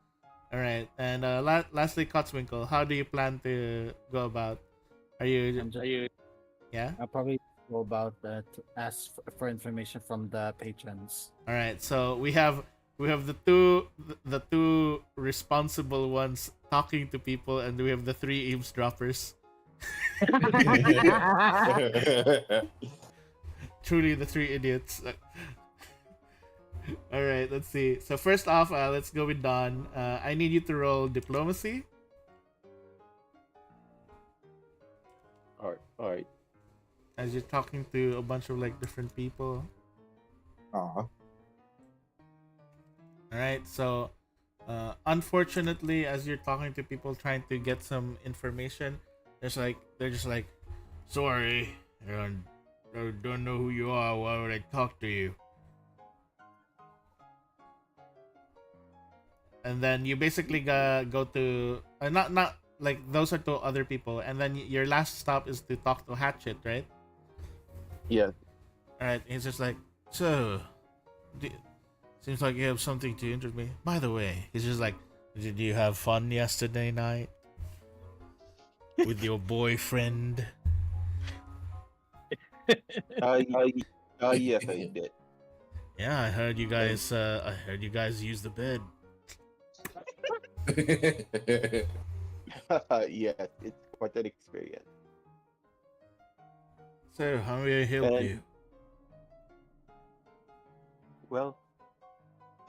All right, and lastly, Cotswinkle, how do you plan to go about? Are you? I'm just, Yeah. I'll probably go about that, ask for information from the patrons. All right, so we have the two responsible ones talking to people, and we have the three eavesdroppers. Truly, the three idiots. All right, let's see. So first off, let's go with Don. I need you to roll diplomacy. All right. As you're talking to a bunch of like different people. Aw. All right, so unfortunately, as you're talking to people trying to get some information, they're just like, sorry, I don't know who you are. Why would I talk to you? And then you basically go to not like those are to other people, and then your last stop is to talk to Hatchet, right? Yes. All right, he's just like, so, seems like you have something to interest me. By the way, he's just like, did you have fun yesterday night with your boyfriend? Yes, I did. Yeah, I heard you guys. I heard you guys use the bed. Yes, it's quite an experience. So, how may I help And you? well,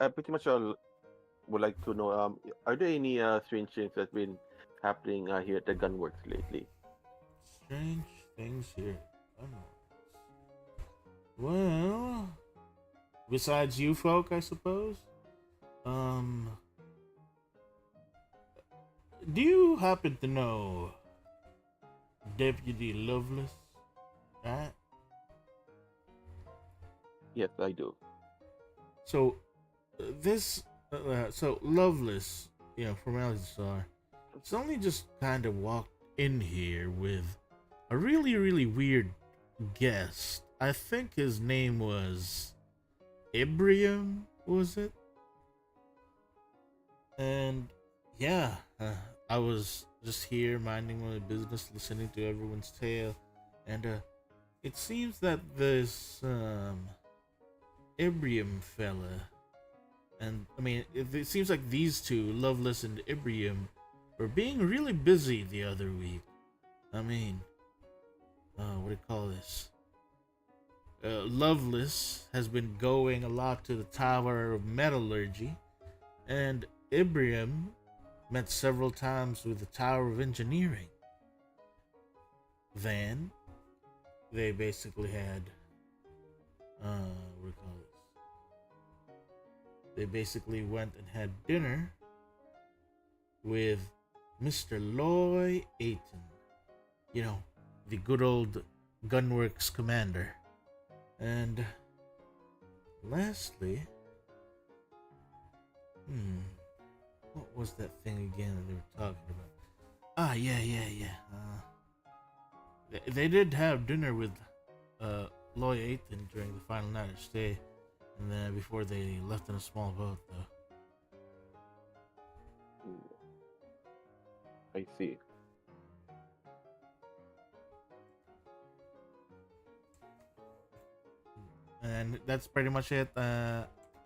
I pretty much would like to know. Are there any strange things that's been happening here at the Gunworks lately? Strange things here. Well, besides you folk, I suppose. Do you happen to know Deputy Lovelace? Right? Yes, I do. So, so Lovelace, from Alkenstar, it's only just kind of walked in here with a really, really weird guest. I think his name was Ibrium, was it? And yeah, I was just here minding my business, listening to everyone's tale, and it seems that this Ibrium fella, and I mean, it seems like these two, Lovelace and Ibrium, were being really busy the other week. I mean, what do you call this? Lovelace has been going a lot to the Tower of Metallurgy, and Ibrium met several times with the Tower of Engineering. Then they basically had what do you call this? They basically went and had dinner with Mr. Loy Aiton. You know, the good old Gunworks commander. And lastly, what was that thing again that they were talking about? Yeah. They did have dinner with Loy Aiton during the final night of stay, and then before they left in a small boat, though. I see. And that's pretty much it.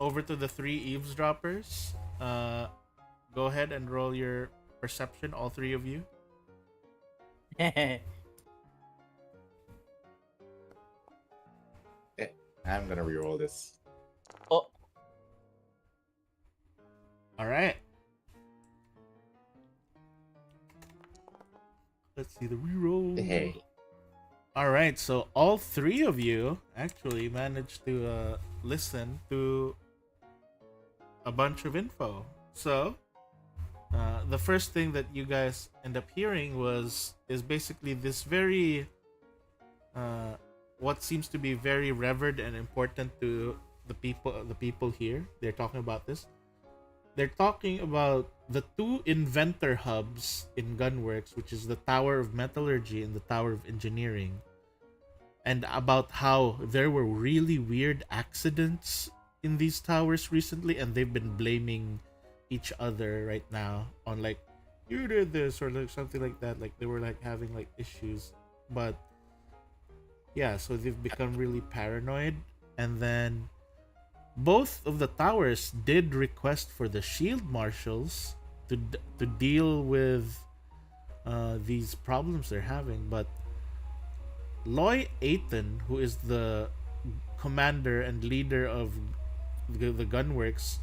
Over to the three eavesdroppers. Go ahead and roll your perception, all three of you. I'm gonna reroll this. Oh, All right. Let's see the reroll. Hey. All right, so all three of you actually managed to listen to a bunch of info. So, the first thing that you guys end up hearing is basically this very what seems to be very revered and important to the people here. They're talking about this. They're talking about the two inventor hubs in Gunworks, which is the Tower of Metallurgy and the Tower of Engineering, and about how there were really weird accidents in these towers recently, and they've been blaming each other right now on like, you did this or like something like that. Like they were like having like issues, but yeah, so they've become really paranoid. And then both of the towers did request for the shield marshals to deal with these problems they're having, but Loy Aiton, who is the commander and leader of the gunworks,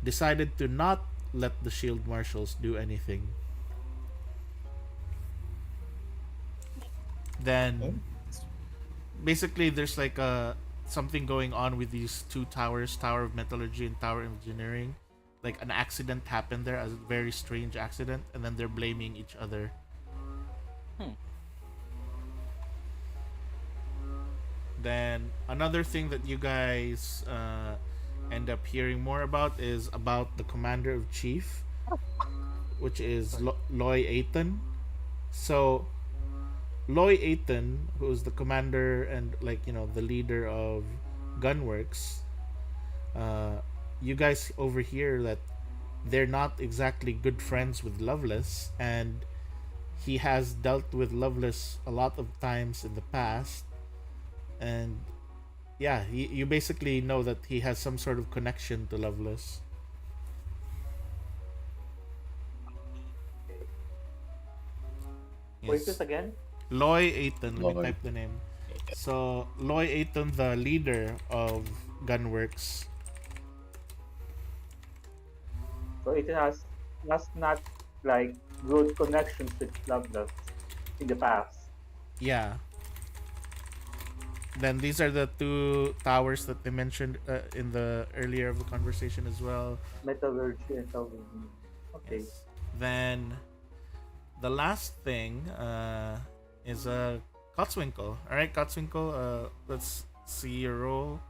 decided to not let the shield marshals do anything. Then basically there's like something going on with these two towers, Tower of Metallurgy and Tower of Engineering. Like an accident happened there, a very strange accident, and then they're blaming each other. Then another thing that you guys end up hearing more about is about the commander of chief, which is Loy Aiton. So Loy Aiton, who is the commander and like the leader of Gunworks, you guys overhear that they're not exactly good friends with Loveless, and he has dealt with Loveless a lot of times in the past. And yeah, you basically know that he has some sort of connection to Loveless. Wait, this again? Loy Aiton, let me Loy. type the name. So Loy Aiton, the leader of Gunworks. So it has not like good connections with Loveless in the past. Yeah. Then these are the two towers that they mentioned in the earlier of the conversation as well. Metallurgy and so on. Okay. Yes. Then the last thing is Kotzwinkle. All right, Kotzwinkle. Let's see your role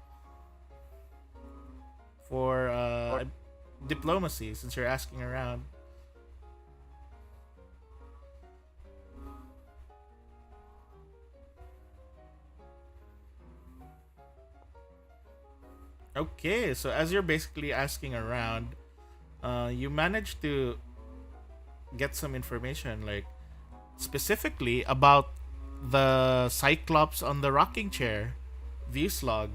for diplomacy, since you're asking around. Okay, so as you're basically asking around, you managed to get some information, like specifically about the Cyclops on the rocking chair, Vslog.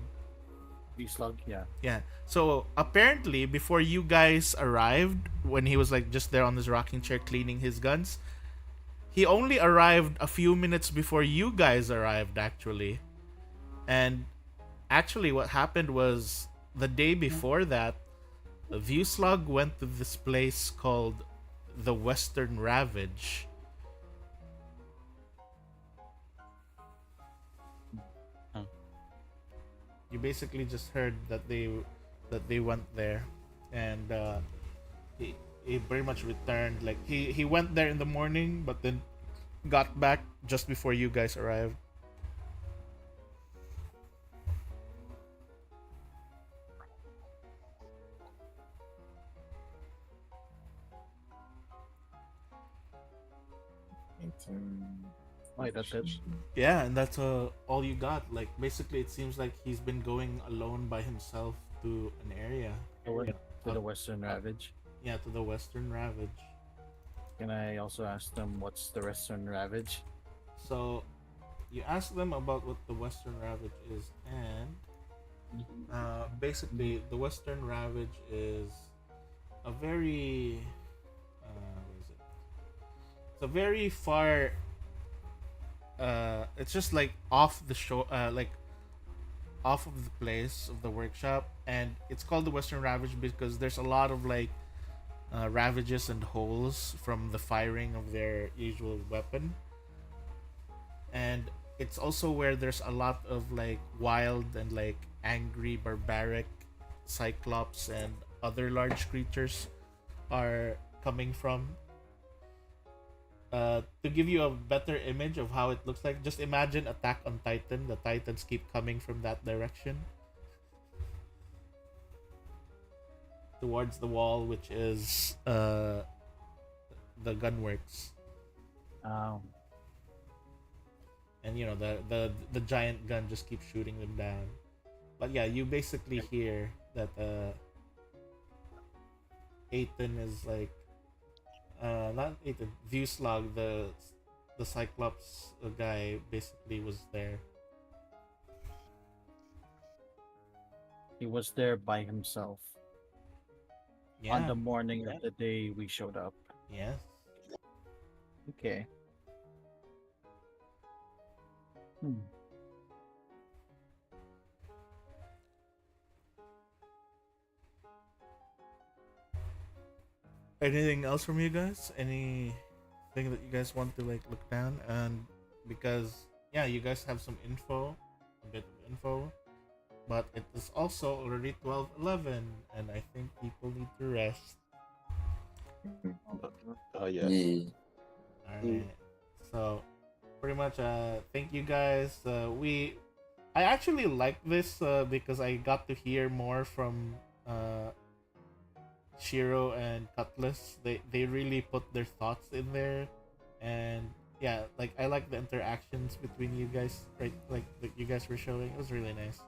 V-Slug, yeah. Yeah. So apparently, before you guys arrived, when he was like just there on his rocking chair cleaning his guns, he only arrived a few minutes before you guys arrived, actually. And actually, what happened was the day before that, Vslug went to this place called the Western Ravage. You basically just heard that they went there, and he pretty much returned. Like he went there in the morning, but then got back just before you guys arrived. Wait, that's it? Yeah, and that's all you got. Like basically, it seems like he's been going alone by himself to an area. To the Western Ravage. Yeah, to the Western Ravage. Can I also ask them what's the Western Ravage? So, you ask them about what the Western Ravage is, and basically, the Western Ravage is a very what is it? It's a very far. It's just like off the show, like off of the place of the workshop, and it's called the Western Ravage because there's a lot of like ravages and holes from the firing of their usual weapon. And it's also where there's a lot of like wild and like angry barbaric cyclops and other large creatures are coming from. To give you a better image of how it looks like, just imagine Attack on Titan. The Titans keep coming from that direction towards the wall, which is the gunworks. And you know the giant gun just keeps shooting them down. But yeah, you basically hear that Aten is like not Aten, Vuslag, the Cyclops guy basically was there. He was there by himself Yeah. on the morning of the day we showed up. Yes. Okay. Anything else from you guys? Anything that you guys want to like look down? And because yeah, you guys have some info, a bit of info, but it is also already 12:11, and I think people need to rest. Oh yeah. Yeah. All right. So pretty much thank you guys. I actually like this because I got to hear more from Shiro and Cutlass. They really put their thoughts in there, and yeah, like I like the interactions between you guys, right? Like you guys were showing. It was really nice.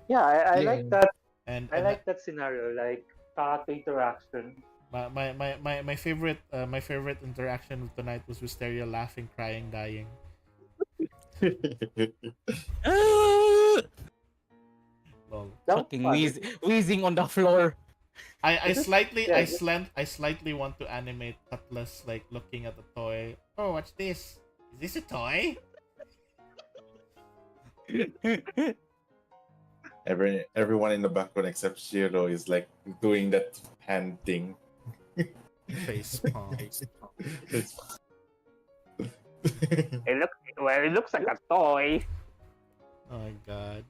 Yeah, I Yeah. like that. And I like that scenario, like character interaction. my favorite interaction of tonight was Wisteria laughing, crying, dying. Lol. That was Fucking fun. wheezing on the floor. I Is it- slightly yeah, I slightly want to animate Cutlass like looking at the toy. Oh, what's this? Is this a toy? Everyone in the background except Shiro is like doing that hand thing. Face palm. It looks like a toy. Oh my god.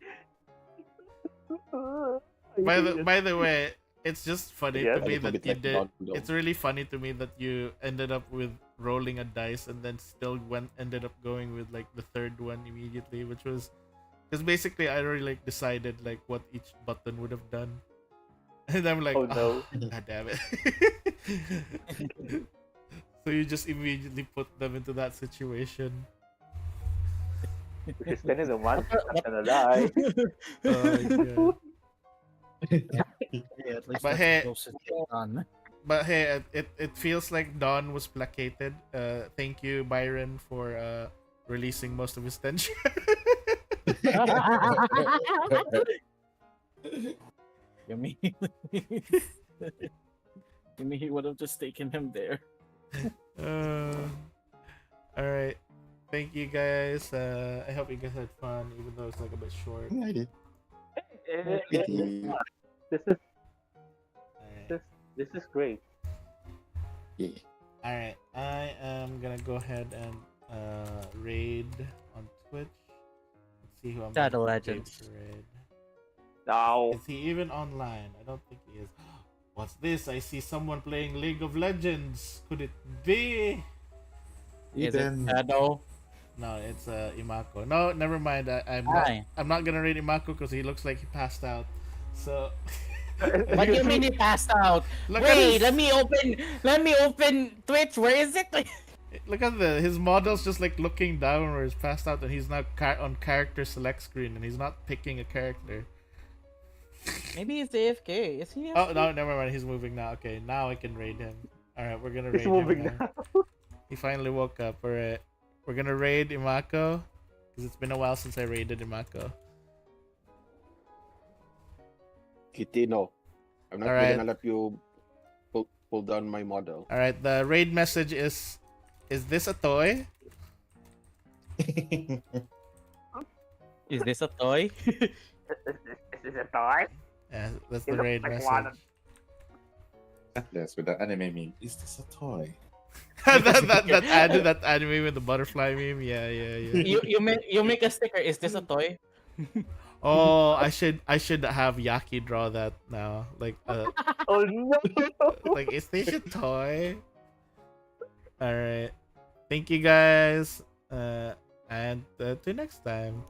By the way, it's just funny Yeah, to me A little that bit you like did. Don Don. It's really funny to me that you ended up with rolling a dice and then still ended up going with like the third one immediately, which was because basically I already like decided like what each button would have done, and I'm like, Oh, no. god damn it. So you just immediately put them into that situation. Because then is the one not gonna lie. Oh my god. Yeah, at least But that's hey- the closest thing done. But hey, it feels like Don was placated. Thank you, Byron, for releasing most of his tension. You mean you mean he would have just taken him there? All right. Thank you guys. I hope you guys had fun, even though it's like a bit short. I did. This is Alright. this is great. Yeah. Alright. I am gonna go ahead and raid on Twitch. Let's see who I'm Shadow gonna give Legends. to raid. Now, Is he even online? I don't think he is. What's this? I see someone playing League of Legends. Could it be? Is it Eden. Shadow? No, it's Imako. No, never mind. Why? I'm not gonna raid Imako because he looks like he passed out. So What do you mean he passed out? Look at Wait, his- let me open Twitch. Where is it? look at his model's just like looking down where he's passed out, and he's now on character select screen, and he's not picking a character. Maybe he's AFK. Is he? Oh AFK? no, never mind. He's moving now. Okay, now I can raid him. All right, we're gonna raid he's him moving now. now. He finally woke up. All right, we're gonna raid Imako because it's been a while since I raided Imako. Kitty, no. I'm not Alright. gonna let you pull down my model. All right, the raid message is this a toy? Is this a toy? Is this a toy? Yeah, that's It the looks raid like message. one. Yes, with the anime meme. Is this a toy? that anime with the butterfly meme. Yeah. You make a sticker. Is this a toy? Oh, I should have Yaki draw that now. Like Oh no! like is this a toy? All right. Thank you guys. And till next time.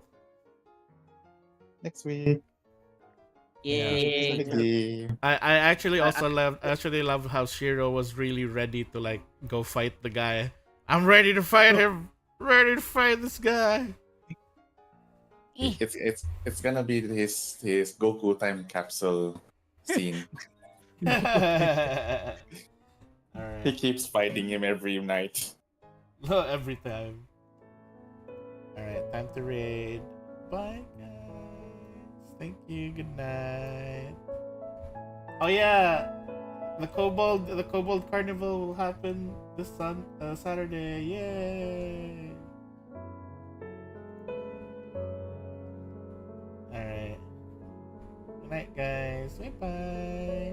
Next week. Yay! Yay. I actually also love how Shiro was really ready to like go fight the guy. I'm ready to fight him. Ready to fight this guy. It's gonna be his Goku time capsule scene. Alright. He keeps fighting him every night. Every time. Alright, time to raid. Bye guys. Thank you, good night. Oh yeah! The Kobold Carnival will happen this Saturday. Yay! Alright. Good night guys. Bye bye.